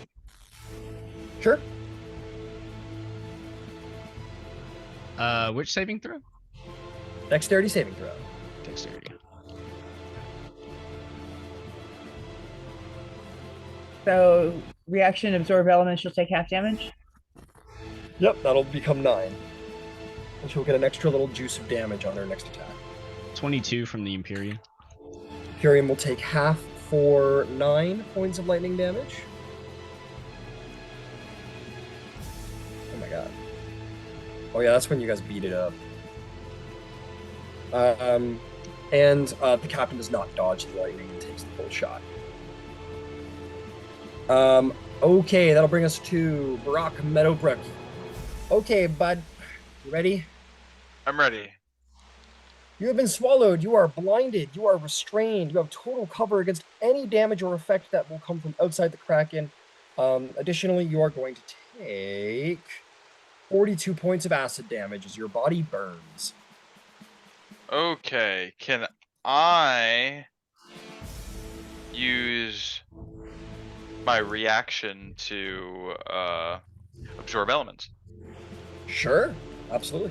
Sure. Which saving throw? Dexterity saving throw. Dexterity. So reaction, absorb elements, she'll take half damage. Yep, that'll become 9. And she'll get an extra little juice of damage on her next attack. 22 from the Empyrean. Empyrean will take half for 9 points of lightning damage. Oh my god. Oh yeah, that's when you guys beat it up. And the captain does not dodge the lightning and takes the full shot. Okay, that'll bring us to Brock Meadowbrook. Okay, bud. You ready? I'm ready. You have been swallowed. You are blinded. You are restrained. You have total cover against any damage or effect that will come from outside the Kraken. Additionally, you are going to take 42 points of acid damage as your body burns. Okay, can I use my reaction to absorb elements? Sure, absolutely.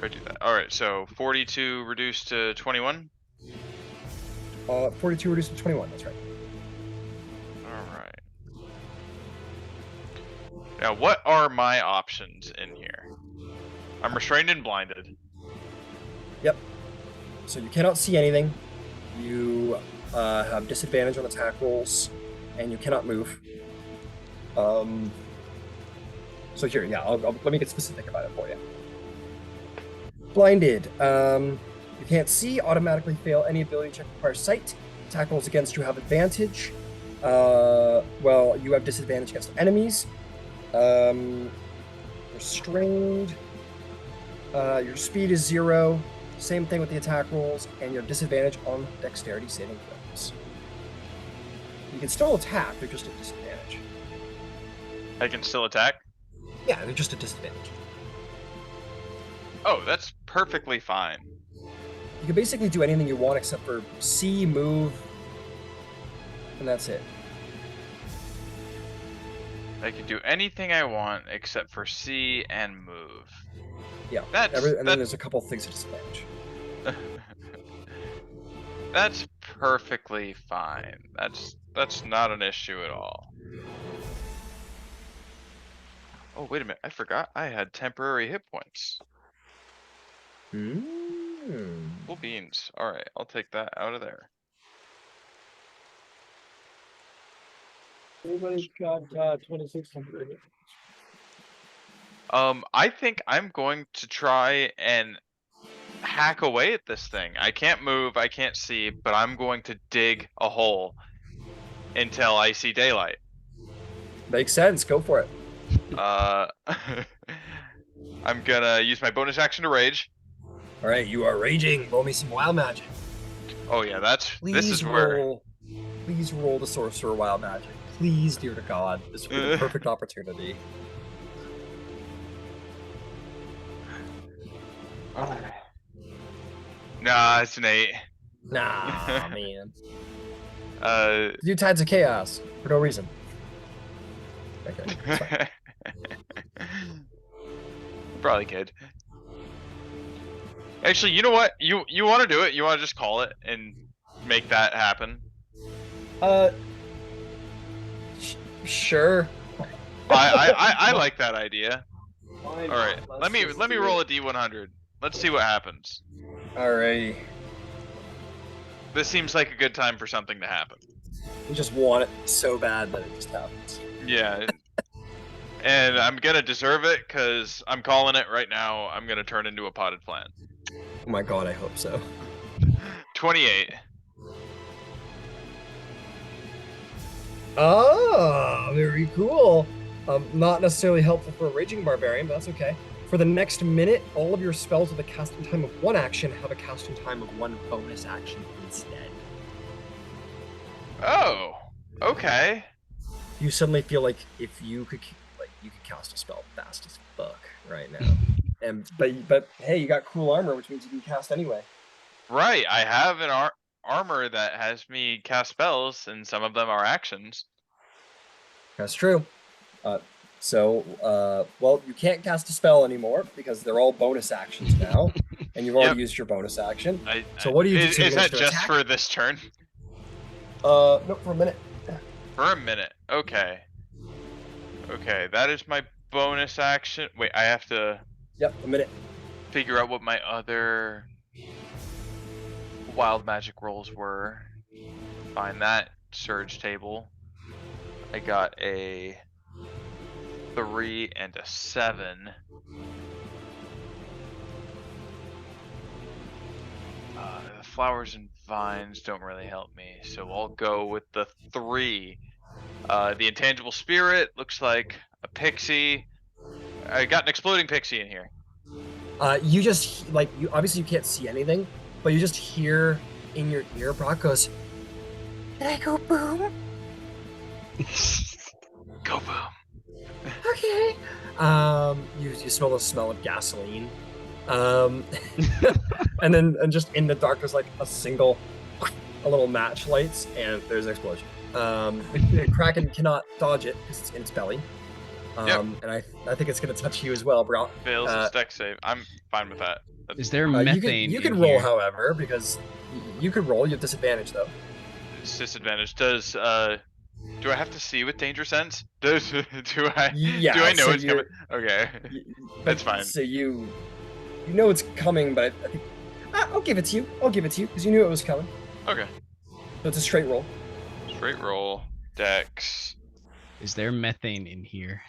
Or do that. All right, so 42 reduced to 21. 42 reduced to 21. That's right. All right. Now, what are my options in here? I'm restrained and blinded. Yep. So you cannot see anything. You have disadvantage on attack rolls, and you cannot move. So here, yeah, let me get specific about it for you. Blinded. You can't see, automatically fail any ability check requires sight. Attack rolls against you have advantage. Well, you have disadvantage against enemies. Restrained. Your speed is 0. Same thing with the attack rolls, and you have disadvantage on dexterity saving throws. You can still attack, they're just at disadvantage. I can still attack? Yeah, they're just at disadvantage. Oh, that's perfectly fine. You can basically do anything you want except for see, move, and that's it. I can do anything I want except for see and move. Yeah, and then there's a couple things at disadvantage. That's perfectly fine. That's not an issue at all. Oh, wait a minute. I forgot I had temporary hit points. Cool beans. Alright, I'll take that out of there. Everybody's got 2600. I think I'm going to try and hack away at this thing. I can't move, I can't see, but I'm going to dig a hole until I see daylight. Makes sense, go for it. I'm gonna use my bonus action to rage. Alright, you are raging. Roll me some wild magic. Oh yeah, this is roll, please roll the sorcerer wild magic. Please, dear to God. This would be the perfect opportunity. Nah, it's an 8. Nah, man. You Tides of Chaos for no reason. Okay, that's fine. Probably kid. Actually, you know what? You want to do it? You want to just call it and make that happen? Sure. I like that idea. All right, let me roll a d100. Let's see what happens. Alrighty. This seems like a good time for something to happen. You just want it so bad that it just happens. Yeah. And I'm gonna deserve it because I'm calling it right now. I'm gonna turn into a potted plant. Oh my god, I hope so. 28. Oh, very cool. Not necessarily helpful for a Raging Barbarian, but that's okay. For the next minute, all of your spells with a casting time of 1 action have a casting time of 1 bonus action instead. Oh, okay. You suddenly feel like if you could cast a spell fast as fuck right now. But hey, you got cool armor, which means you can cast anyway. Right, I have an armor that has me cast spells, and some of them are actions. That's true. Well, you can't cast a spell anymore because they're all bonus actions now, and you've already used your bonus action. So what do you do? Is that just for this turn? No, for a minute. For a minute. Okay. Okay, that is my bonus action. Wait, I have to Yep, a minute. figure out what my other wild magic rolls were. Find that surge table. I got a 3 and a 7. The flowers and vines don't really help me, so I'll go with the 3. The intangible spirit looks like a pixie. I got an exploding pixie in here. You just you obviously you can't see anything, but you just hear in your ear. Brock goes, "Did I go boom?" Go boom. Okay. You smell the smell of gasoline. and just in the dark, there's like a little match lights, and there's an explosion. The Kraken cannot dodge it because it's in its belly. And I think it's gonna touch you as well, bro. Fails its deck save. I'm fine with that. Is there methane? You can in roll, here? however, because you could roll. You have disadvantage though. It's disadvantage. Does do I have to see with danger sense? Do I Yeah, do I know so it's coming? Okay. That's fine. So you know it's coming, but I think I'll give it to you. I'll give it to you because you knew it was coming. Okay. So it's a straight roll. Straight roll. Dex. Is there methane in here?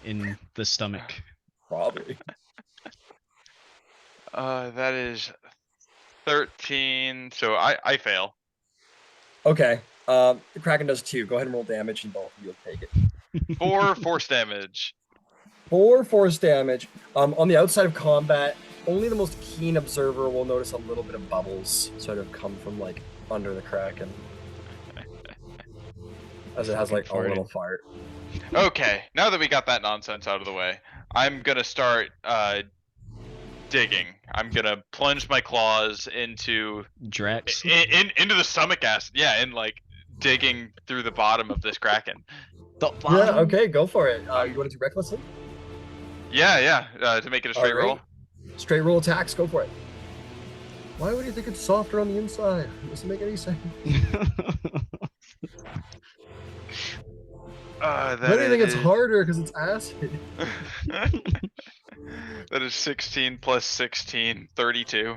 In the stomach? Probably. That is 13. So I fail. Okay. The Kraken does 2. Go ahead and roll damage, and both of you will take it. 4 force damage. 4 force damage. On the outside of combat, only the most keen observer will notice a little bit of bubbles sort of come from like under the Kraken, as it has like a little fart. Okay, now that we got that nonsense out of the way, I'm gonna start digging. I'm gonna plunge my claws into Drax. into the stomach acid. Yeah, and like digging through the bottom of this Kraken. Yeah. Okay. Go for it. You want to do recklessly? Yeah. To make it a straight roll. Straight roll attacks. Go for it. Why would you think it's softer on the inside? It doesn't make any sense. Why do you think it's harder? Because it's acid. That is 16 plus 16, 32.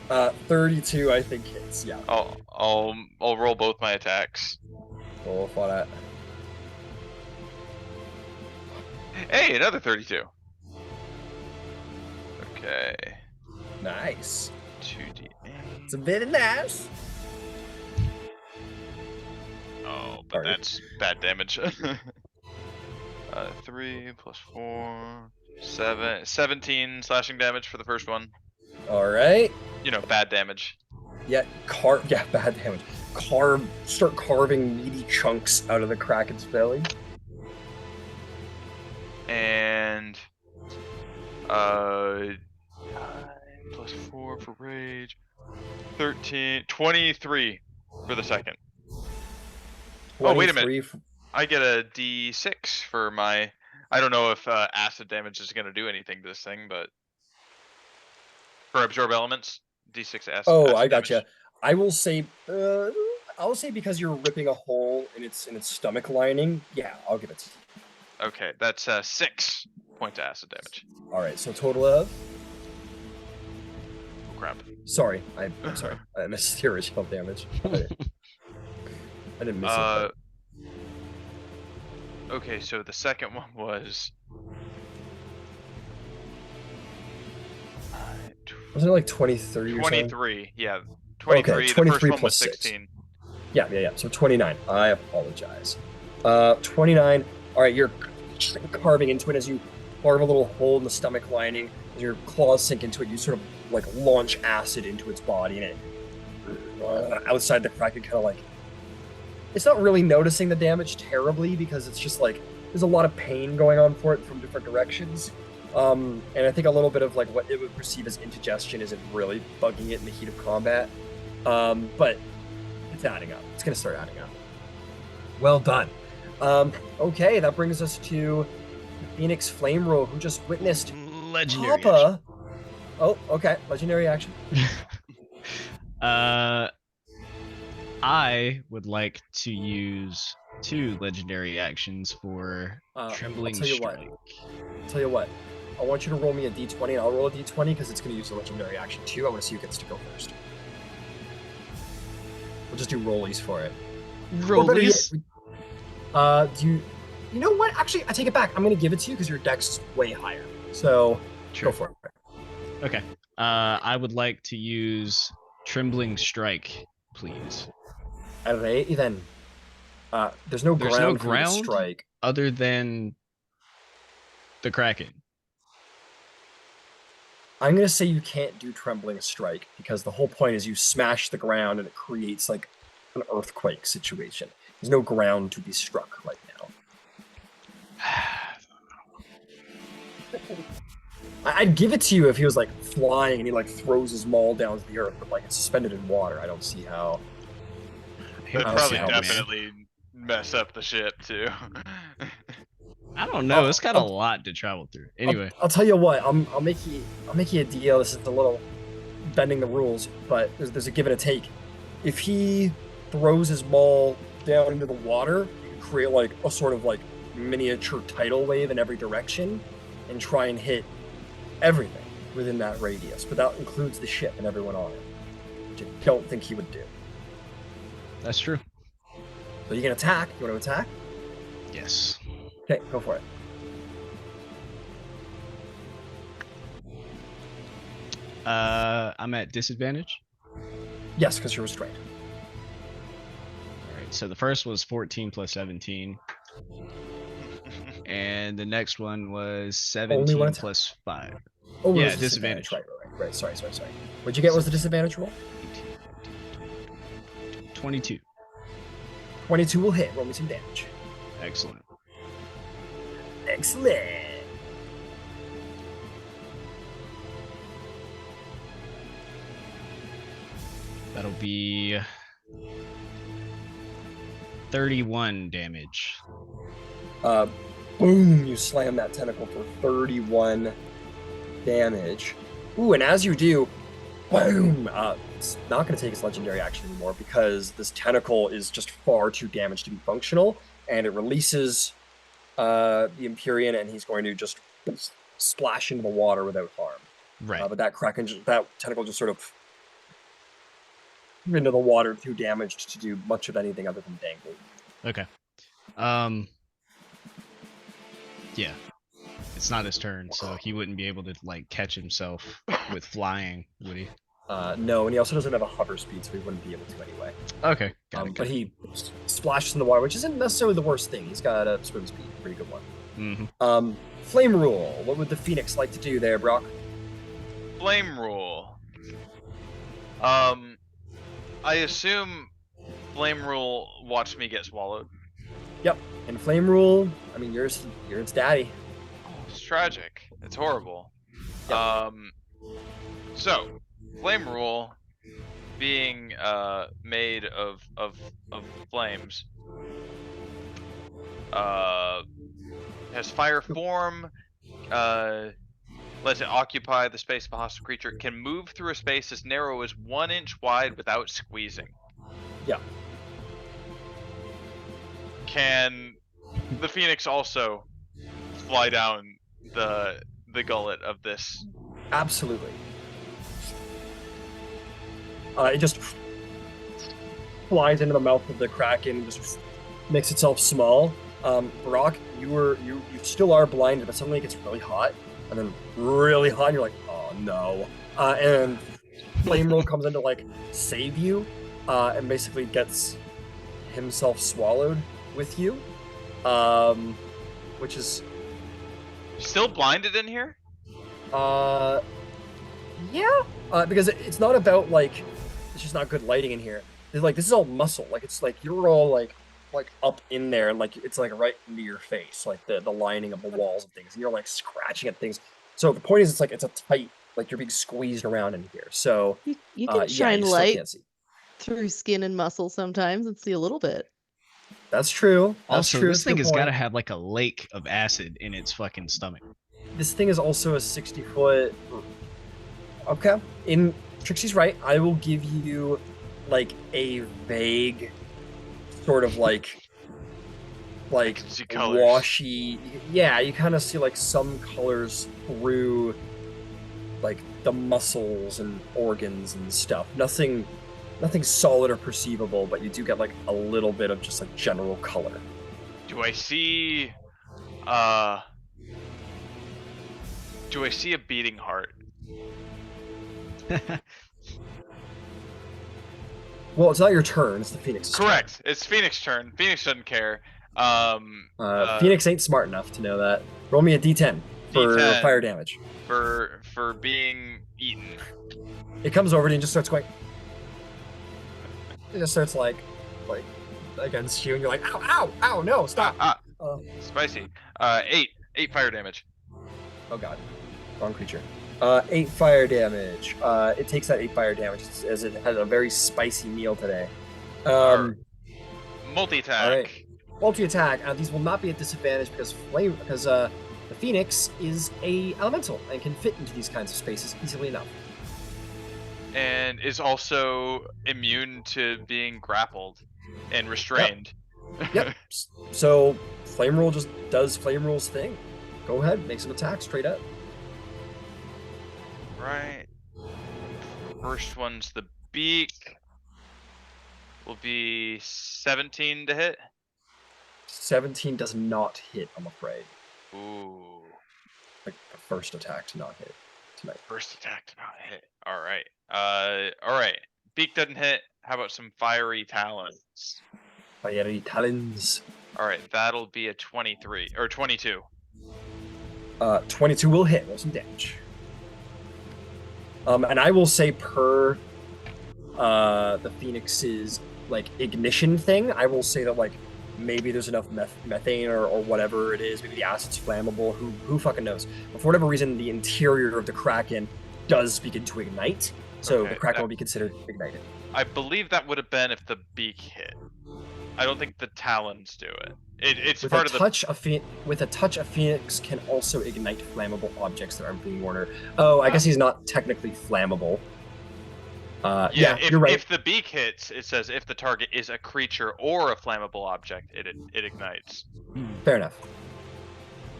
32, I think hits. Yeah. I'll roll both my attacks. Roll for that. Hey, another 32. Okay. Nice. 2d8. It's a bit nice. Oh, but that's bad damage. 3 plus 4, 7, 17 slashing damage for the first one. All right. You know, bad damage. Yeah, bad damage. Start carving meaty chunks out of the Kraken's belly. And 9 plus 4 for rage. 13, 23 for the second. Oh, wait a minute. I get a D6 for my. I don't know if acid damage is going to do anything to this thing, but for absorb elements, D6 acid. Oh, acid I gotcha. damage. I will say, I'll say because you're ripping a hole in its stomach lining. Yeah, I'll give it to you. Okay, that's 6 points of acid damage. All right, so total of. Oh, crap. Sorry, I'm sorry. I missed the original damage. I didn't miss it. Okay, so the second one was. Wasn't it like 23 or something? 23, yeah. 23, Okay, the 23 first one was plus 6. 16. Yeah. So 29. I apologize. 29. All right, you're carving into it as you carve a little hole in the stomach lining. As your claws sink into it, you sort of like launch acid into its body, and it outside the crack, it kind of like it's not really noticing the damage terribly because it's just like there's a lot of pain going on for it from different directions. And I think a little bit of like what it would perceive as indigestion isn't really bugging it in the heat of combat. But it's adding up. It's going to start adding up. Well done. Okay, that brings us to Phoenix Flame Roll, who just witnessed Legendary Papa. Oh, okay. Legendary action. I would like to use 2 legendary actions for Trembling Strike. Tell you what. I want you to roll me a d20, and I'll roll a d20 because it's going to use a legendary action too. I want to see who gets to go first. We'll just do rollies for it. Rollies? Do you know what? Actually, I take it back. I'm going to give it to you because your dex is way higher. So Sure. go for it. Okay. I would like to use Trembling Strike, please. Alright, then. There's no There's ground no for you to ground strike. other than the Kraken. I'm going to say you can't do Trembling Strike because the whole point is you smash the ground and it creates like an earthquake situation. There's no ground to be struck right now. I'd give it to you if he was like flying and he like throws his maul down to the earth, but like it's suspended in water. I don't see how. That'd I don't probably see how definitely mess up the ship too. I don't know. It's got a lot to travel through. Anyway, I'll tell you what. I'll make you a deal. This is a little bending the rules, but there's a give and a take. If he throws his maul down into the water, you can create like a sort of like miniature tidal wave in every direction, and try and hit everything within that radius. But that includes the ship and everyone on it, which I don't think he would do. that's true. So you can attack. You want to attack? Yes. Okay, go for it. I'm at disadvantage. Yes, because you're restrained. All right. So the first was 14 plus 17. And the next one was 17 attack. plus 5. Oh, Yeah, it was disadvantage. Right. Sorry. What'd you get? Was the disadvantage roll? 22. 22 will hit. Roll me some damage. Excellent. Excellent. That'll be 31 damage. Boom! You slam that tentacle for 31 damage. Ooh, and as you do, boom! It's not going to take its legendary action anymore because this tentacle is just far too damaged to be functional, and it releases the Empyrean, and he's going to just splash into the water without harm. Right. But that tentacle just sort of into the water, too damaged to do much of anything other than dangle. Okay. Yeah. It's not his turn, so he wouldn't be able to like catch himself with flying, would he? No, and he also doesn't have a hover speed, so he wouldn't be able to anyway. Okay. Got it. But he splashes in the water, which isn't necessarily the worst thing. He's got a swim speed, pretty good one. Mm-hmm. Flame rule. What would the Phoenix like to do there, Brock? Flame rule. I assume flame rule watch me get swallowed. Yep. And flame rule. I mean, you're its daddy. It's tragic. It's horrible. Yep. So flame rule, being made of flames, has fire form. Lets it occupy the space of a hostile creature. Can move through a space as narrow as 1 inch wide without squeezing. Yeah. Can the Phoenix also fly down the gullet of this. Absolutely. It just flies into the mouth of the Kraken, just makes itself small. Brock, you still are blinded, but suddenly it gets really hot, and then really hot, and you're like, oh no. And Flame Roll comes in to like save you, and basically gets himself swallowed with you. Which is Still blinded in here? Yeah, because it's not about like it's just not good lighting in here. It's like this is all muscle. Like it's like you're all like up in there, and like it's like right into your face, like the lining of the walls and things. And you're like scratching at things. So the point is, it's like it's a tight, like you're being squeezed around in here. So You can shine you still light can't see. through skin and muscle sometimes and see a little bit. That's true. That's Also, true. this That's a thing good has got to point. have like a lake of acid in its fucking stomach. This thing is also a 60-foot. Okay. In Trixie's right. I will give you like a vague sort of like See colors. washy. Yeah, you kind of see like some colors through like the muscles and organs and stuff. Nothing solid or perceivable, but you do get like a little bit of just like general color. Do I see a beating heart? Well, it's not your turn. It's the Phoenix's turn. Correct. It's Phoenix turn. Phoenix doesn't care. Phoenix ain't smart enough to know that. Roll me a D10 for D10. fire damage. For being eaten. It comes over to you and just starts going. It just starts like against you, and you're like, ow, ow, ow, no, stop. Spicy. 8 fire damage. Oh god, wrong creature. 8 fire damage. It takes that 8 fire damage as it had a very spicy meal today. Multi-attack. All right. Multi-attack. These will not be at disadvantage because the Phoenix is a elemental and can fit into these kinds of spaces easily enough. And is also immune to being grappled and restrained. Yep. So Flame Roll just does Flame Roll's thing. Go ahead, make some attacks straight up. Right. First one's the beak. Will be 17 to hit. 17 does not hit, I'm afraid. Ooh. Like the first attack to not hit tonight. First attack to not hit. Alright. Alright. Beak doesn't hit. How about some fiery talons? Fiery talons. Alright, that'll be a 23 or 22. 22 will hit. Roll some damage. And I will say per the Phoenix's like ignition thing, I will say that like maybe there's enough methane or whatever it is. Maybe the acid's flammable. Who fucking knows? But for whatever reason, the interior of the Kraken does begin to ignite. So Okay, the Kraken will be considered ignited. I believe that would have been if the beak hit. I don't think the talons do it. It's With part a of touch, with a touch, a Phoenix can also ignite flammable objects that aren't being ordered. Oh, I guess he's not technically flammable. Yeah, you're right. If the beak hits, it says if the target is a creature or a flammable object, it ignites. Fair enough.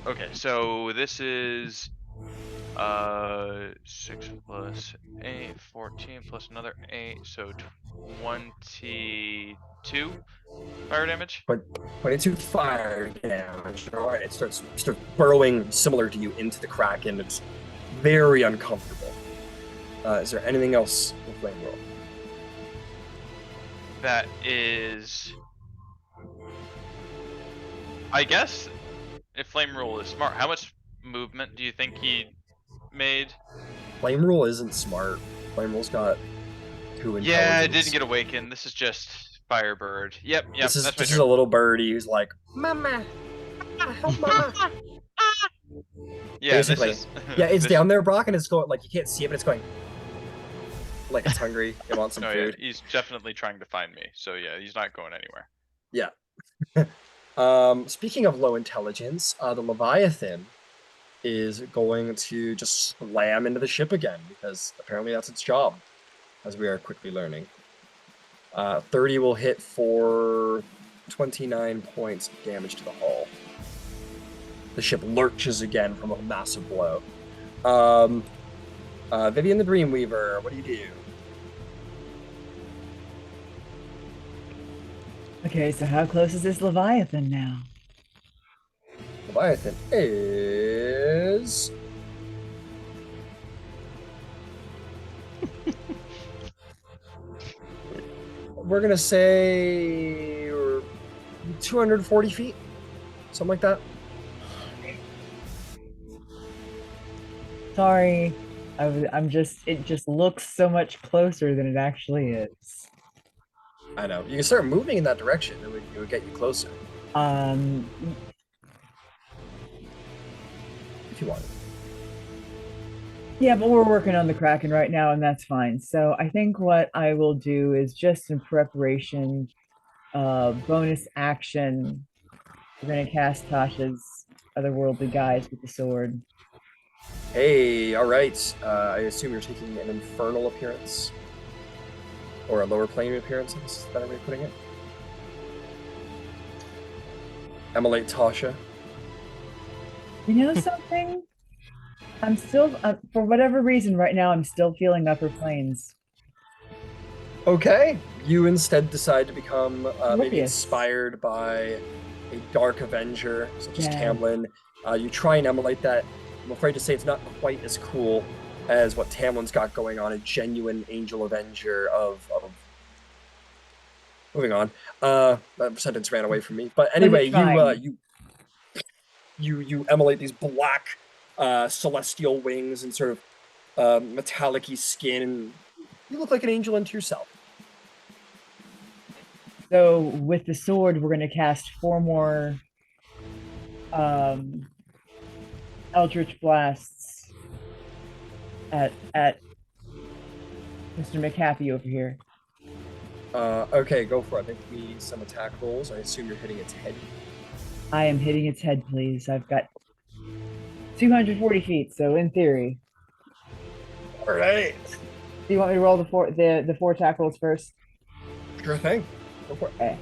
Okay, so this is 6 plus 8, 14 plus another 8, so 22 fire damage. But 22 fire damage. All right, it starts burrowing similar to you into the Kraken. It's very uncomfortable. Is there anything else with Flame Roll? That is, I guess, if Flame Roll is smart, how much movement do you think he made? Flame Roll isn't smart. Flame Roll's got 2 intelligence. Yeah, it didn't get awakened. This is just Firebird. Yep, This is that's my a turn. little birdie who's like, Mama, help Mama. Yeah, Basically. this is, Yeah, it's this- down there, Brock, and it's going like you can't see it, but it's going like it's hungry. It wants some Oh yeah, food. he's definitely trying to find me. So yeah, he's not going anywhere. Yeah. Speaking of low intelligence, the Leviathan is going to just slam into the ship again because apparently that's its job, as we are quickly learning. 30 will hit for 29 points of damage to the hull. The ship lurches again from a massive blow. Vivian the Dreamweaver, what do you do? Okay, so how close is this Leviathan now? Leviathan is... We're gonna say 240 feet, something like that. Sorry, it just looks so much closer than it actually is. I know. You can start moving in that direction. It would get you closer if you wanted. Yeah, but we're working on the Kraken right now, and that's fine. So I think what I will do is just in preparation, bonus action, we're gonna cast Tasha's Otherworldly Guise with the sword. Hey, all right. I assume you're taking an infernal appearance, or a lower plane appearance. Is that a better way of putting it? Emulate Tasha. You know something? I'm still, for whatever reason, right now I'm still feeling upper planes. Okay, you instead decide to become maybe Oblivious. inspired by a dark avenger such as Yeah. Tamlin. You try and emulate that. I'm afraid to say it's not quite as cool as what Tamlin's got going on, a genuine angel avenger of... Moving on. That sentence ran away from me. But anyway, you emulate these black celestial wings and sort of metallic-y skin, and you look like an angel unto yourself. So with the sword, we're gonna cast 4 more Eldritch Blasts at Mr. McHappy over here. Okay, go for it. Make me some attack rolls. I assume you're hitting its head. I am hitting its head, please. I've got 240 feet, so in theory. All right. Do you want me to roll the four attack rolls first? Sure thing. Go for it. Okay.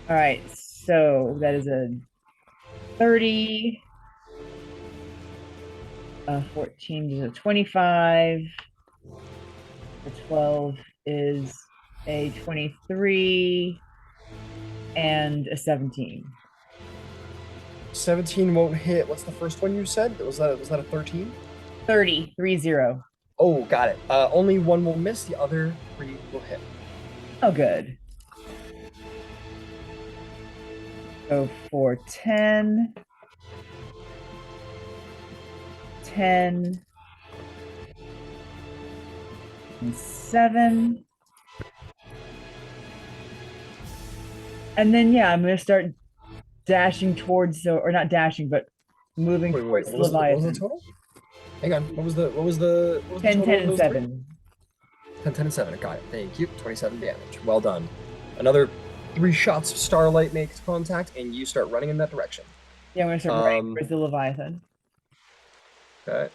All right, so that is a 30, 14 is a 25, the 12 is a 23, and a 17. 17 won't hit. What's the first one you said? Was that a 13? 30. Oh, got it. Only one will miss. The other 3 will hit. Oh, good. So for 10, 10, and 7. And then, yeah, I'm going to start dashing towards, or not dashing, but moving towards what was Leviathan. the total? Hang on. What was the 10, total 10, of and those 7. 10, 10, and 7. Got it. Thank you. 27 damage. Well done. Another 3 shots of starlight makes contact, and you start running in that direction. Yeah, I'm going to start running towards the Leviathan. Okay.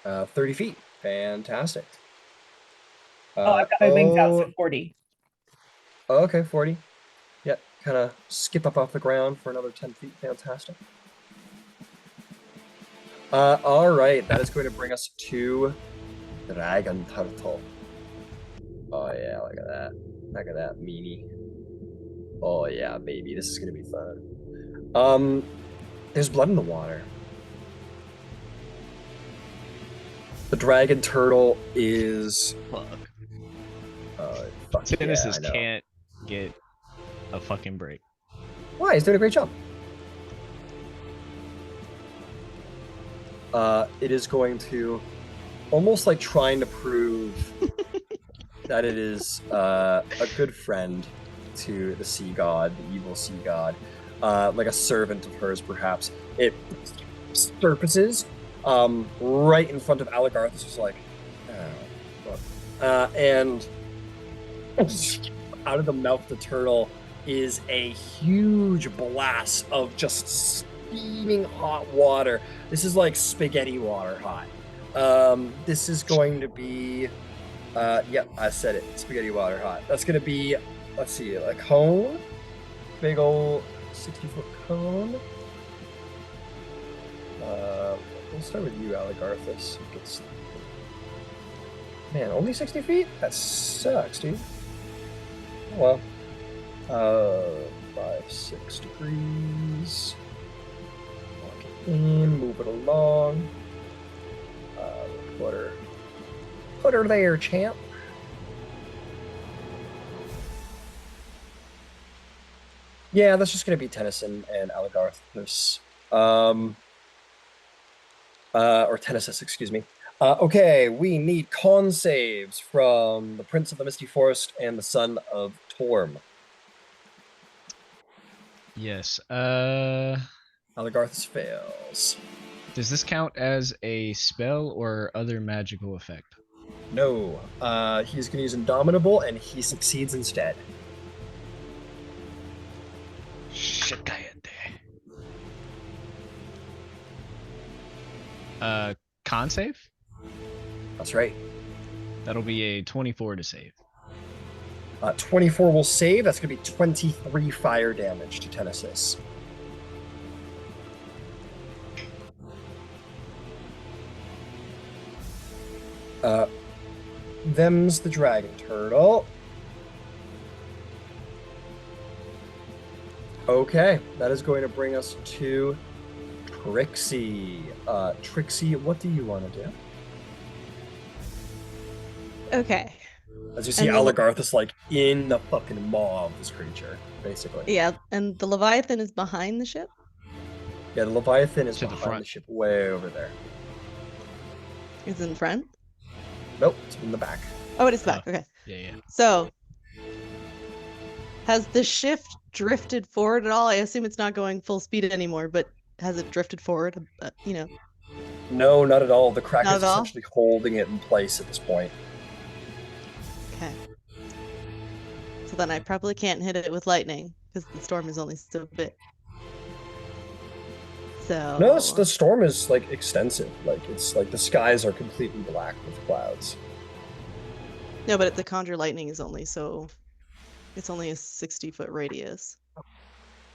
30 feet. Fantastic. I've got my wings out, so 40. Okay, 40. Yep, kind of skip up off the ground for another 10 feet. Fantastic. All right, that is going to bring us to Dragon Turtle. Oh yeah, look at that. Look at that meanie. Oh yeah, baby, this is gonna be fun. There's blood in the water. The dragon turtle is... Fuck. Genesis can't get a fucking break. Why? He's doing a great job. It is going to almost like trying to prove that it is a good friend to the sea god, the evil sea god, like a servant of hers, perhaps. It surfaces right in front of Aligarth. It's just like, and out of the mouth of the turtle is a huge blast of just steaming hot water. This is like spaghetti water hot. This is going to be Yep, I said it. Spaghetti water hot. That's gonna be, let's see, a cone. Big old 60-foot cone. We'll start with you, Aligarthus. Man, only 60 feet? That sucks, dude. Oh, well. 5, 6 degrees. Lock it in, move it along. Put her there, champ. Yeah, that's just gonna be Tennyson and Aligarthus. Or Tennysus, excuse me. Okay, we need con saves from the Prince of the Misty Forest and the Son of Torm. Yes. Aligarthus fails. Does this count as a spell or other magical effect? No. He's going to use Indomitable, and he succeeds instead. Shit, con save? That's right. That'll be a 24 to save. 24 will save. That's going to be 23 fire damage to Tennysus. Them's the dragon turtle. Okay, that is going to bring us to Trixie. Trixie, what do you want to do? Okay. As you see, Aligarthus like in the fucking maw of this creature, basically. Yeah, and the Leviathan is behind the ship? Yeah, the Leviathan is To the behind front. the ship, way over there. Is it in front? Nope, it's in the back. Oh, it is back. Okay. Yeah. So, has the ship drifted forward at all? I assume it's not going full speed anymore, but has it drifted forward? No, not at all. The Kraken Not is at all? essentially holding it in place at this point. Okay. So then I probably can't hit it with lightning because the storm is only so big. So No, the storm is like extensive. Like it's like the skies are completely black with clouds. no, but the conjure lightning is only so it's only a 60-foot radius.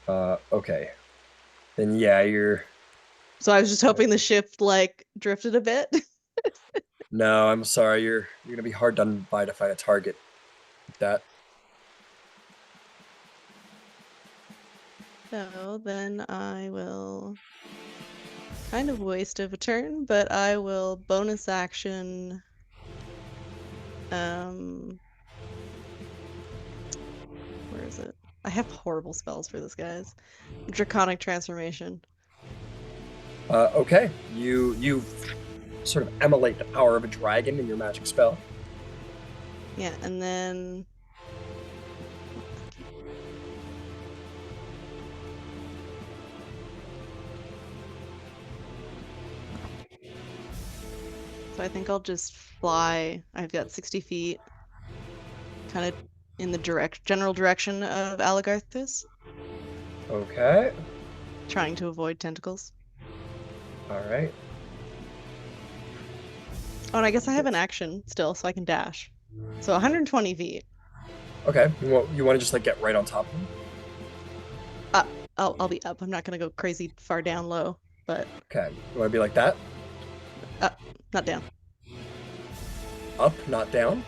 Okay. Then yeah, you're. So I was just hoping the ship like drifted a bit. No, I'm sorry. You're gonna be hard done by to find a target. Like that. So then I will kind of waste of a turn, but I will bonus action where is it? I have horrible spells for this, guys. Draconic transformation. Okay. You sort of emulate the power of a dragon in your magic spell. Yeah, and then so I think I'll just fly. I've got 60 feet, kind of in the general direction of Aligarthus, Okay. trying to avoid tentacles. All right. Oh, and I guess I have an action still, so I can dash. So 120 feet. Okay. You want to just like get right on top of him? I'll be up. I'm not gonna go crazy far down low, but Okay. You want to be like that? up, not down. Up, not down.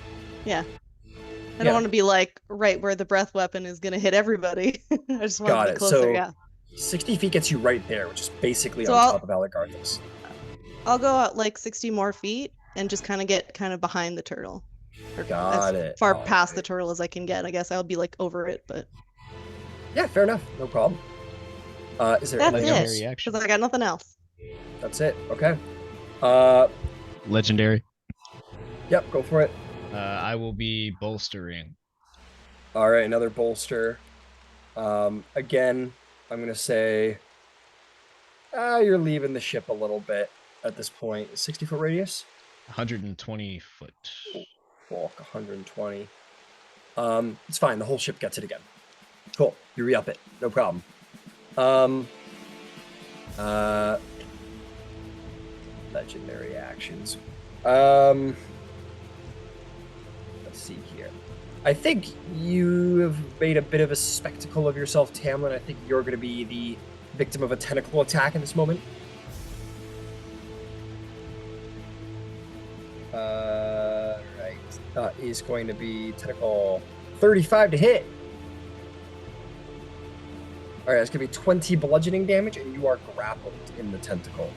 Yeah. I Yeah. don't want to be like right where the breath weapon is gonna hit everybody. I just want Got to be it. closer. So Yeah. 60 feet gets you right there, which is basically So on top of Aligarthus. I'll go out like 60 more feet and just get behind the turtle. Or Got as it. far All past the right. turtle as I can get. I guess I'll be like over it, but Yeah, fair enough. No problem. Is there that's anything it. else? Legendary action. Because I got nothing else. That's it. Okay. Legendary. Yep, go for it. I will be bolstering. All right, another bolster. Again, I'm gonna say, you're leaving the ship a little bit at this point. 60-foot radius. 120 foot. Walk 120. It's fine. The whole ship gets it again. Cool. You re-up it. No problem. Legendary actions. see here. I think you have made a bit of a spectacle of yourself, Tamlin. I think you're going to be the victim of a tentacle attack in this moment. Right. That is going to be tentacle 35 to hit. All right, it's going to be 20 bludgeoning damage, and you are grappled in the tentacle.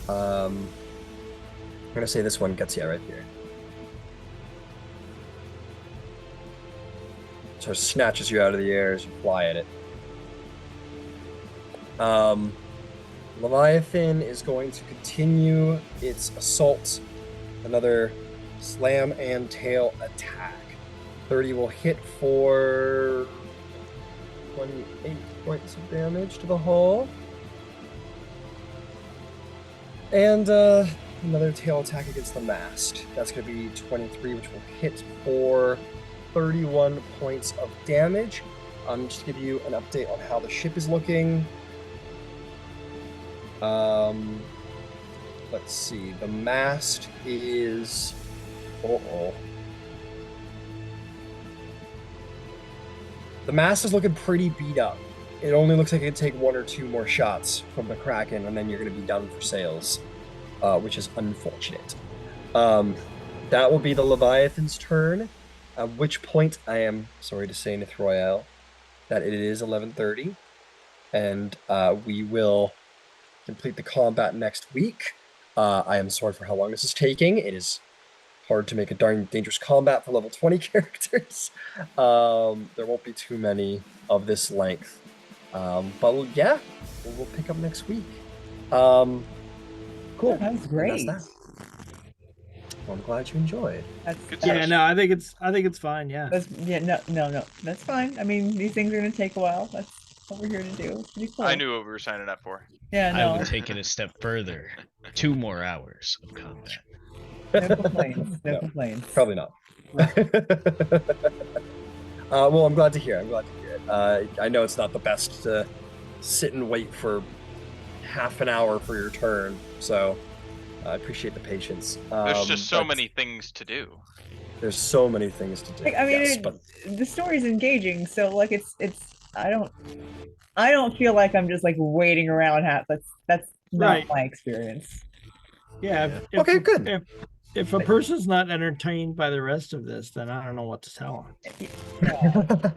I'm going to say this one gets you right here. So it snatches you out of the air as you fly at it. Leviathan is going to continue its assault. Another slam and tail attack. 30 will hit for 28 points of damage to the hull. And another tail attack against the mast. That's going to be 23, which will hit for 31 points of damage. Just to give you an update on how the ship is looking. Let's see. The mast is... The mast is looking pretty beat up. It only looks like it could take 1 or 2 more shots from the Kraken, and then you're going to be done for sails, which is unfortunate. That will be the Leviathan's turn, at which point I am sorry to say, Nithroyal, that it is 11:30, and we will complete the combat next week. I am sorry for how long this is taking. It is hard to make a darn dangerous combat for level 20 characters. There won't be too many of this length. But yeah, we'll pick up next week. Cool. That was great. That's that. Well, I'm glad you enjoyed. Yeah, no, I think it's fine. Yeah. No. That's fine. I mean, these things are gonna take a while. That's what we're here to do. It's pretty cool. I knew what we were signing up for. Yeah, no. I would take it a step further. 2 more hours of combat. No complaints. No complaints. Probably not. Well, I'm glad to hear. it. I know it's not the best to sit and wait for half an hour for your turn, so I appreciate the patience. There's just so many things to do. There's so many things to do. Like, I mean, yes, but the story's engaging, so like it's. I don't feel like I'm just like waiting around. That's not Right. my experience. Yeah. Okay, good. If a person's not entertained by the rest of this, then I don't know what to tell them. Yeah.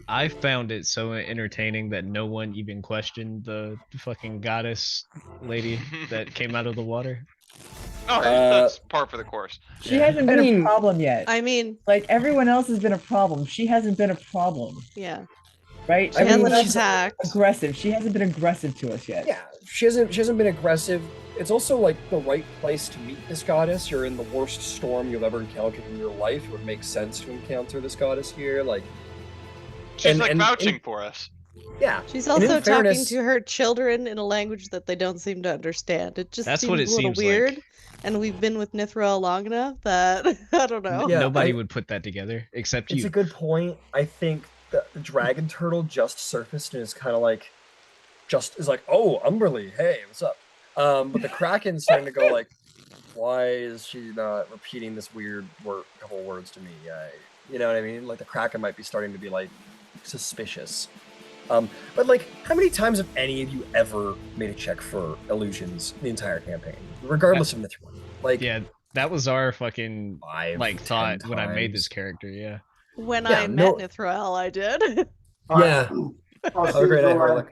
I found it so entertaining that no one even questioned the fucking goddess lady that came out of the water. No, that's par for the course. She hasn't been I mean, a problem yet. I mean, Like everyone else has been a problem. She hasn't been a problem, yeah. right? I mean, Everyone else she's is attacked. aggressive. She hasn't been aggressive to us yet. yeah, she hasn't been aggressive. It's also like the right place to meet this goddess. You're in the worst storm you've ever encountered in your life. It would make sense to encounter this goddess here. Like, She's And- like and- vouching and- for us. yeah, She's And in also talking fairness- to her children in a language that they don't seem to understand. It just That's seems what a it little seems like. weird. And we've been with Nithral long enough that I don't know. Yeah, Nobody I- would put that together except it's you. a good point. I think the dragon turtle just surfaced and is kind of like, is like, oh, Umberly, hey, what's up? But the Kraken's starting to go like, why is she not repeating this weird couple words to me? You know what I mean? Like the Kraken might be starting to be like suspicious. But like, how many times have any of you ever made a check for illusions the entire campaign, regardless of Mithril? Like, Yeah, that was our fucking 5, like 10 thought when I made this times. character. Yeah. When Yeah, I no- met Nithral, I did. Yeah. I'll Have a great night, see you Harlock.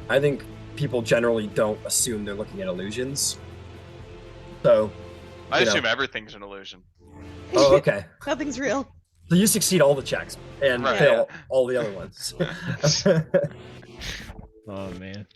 I think people generally don't assume they're looking at illusions. So, I you know. assume everything's an illusion. oh, okay. Nothing's real. So you succeed all the checks and Right. fail all the other ones. Oh man.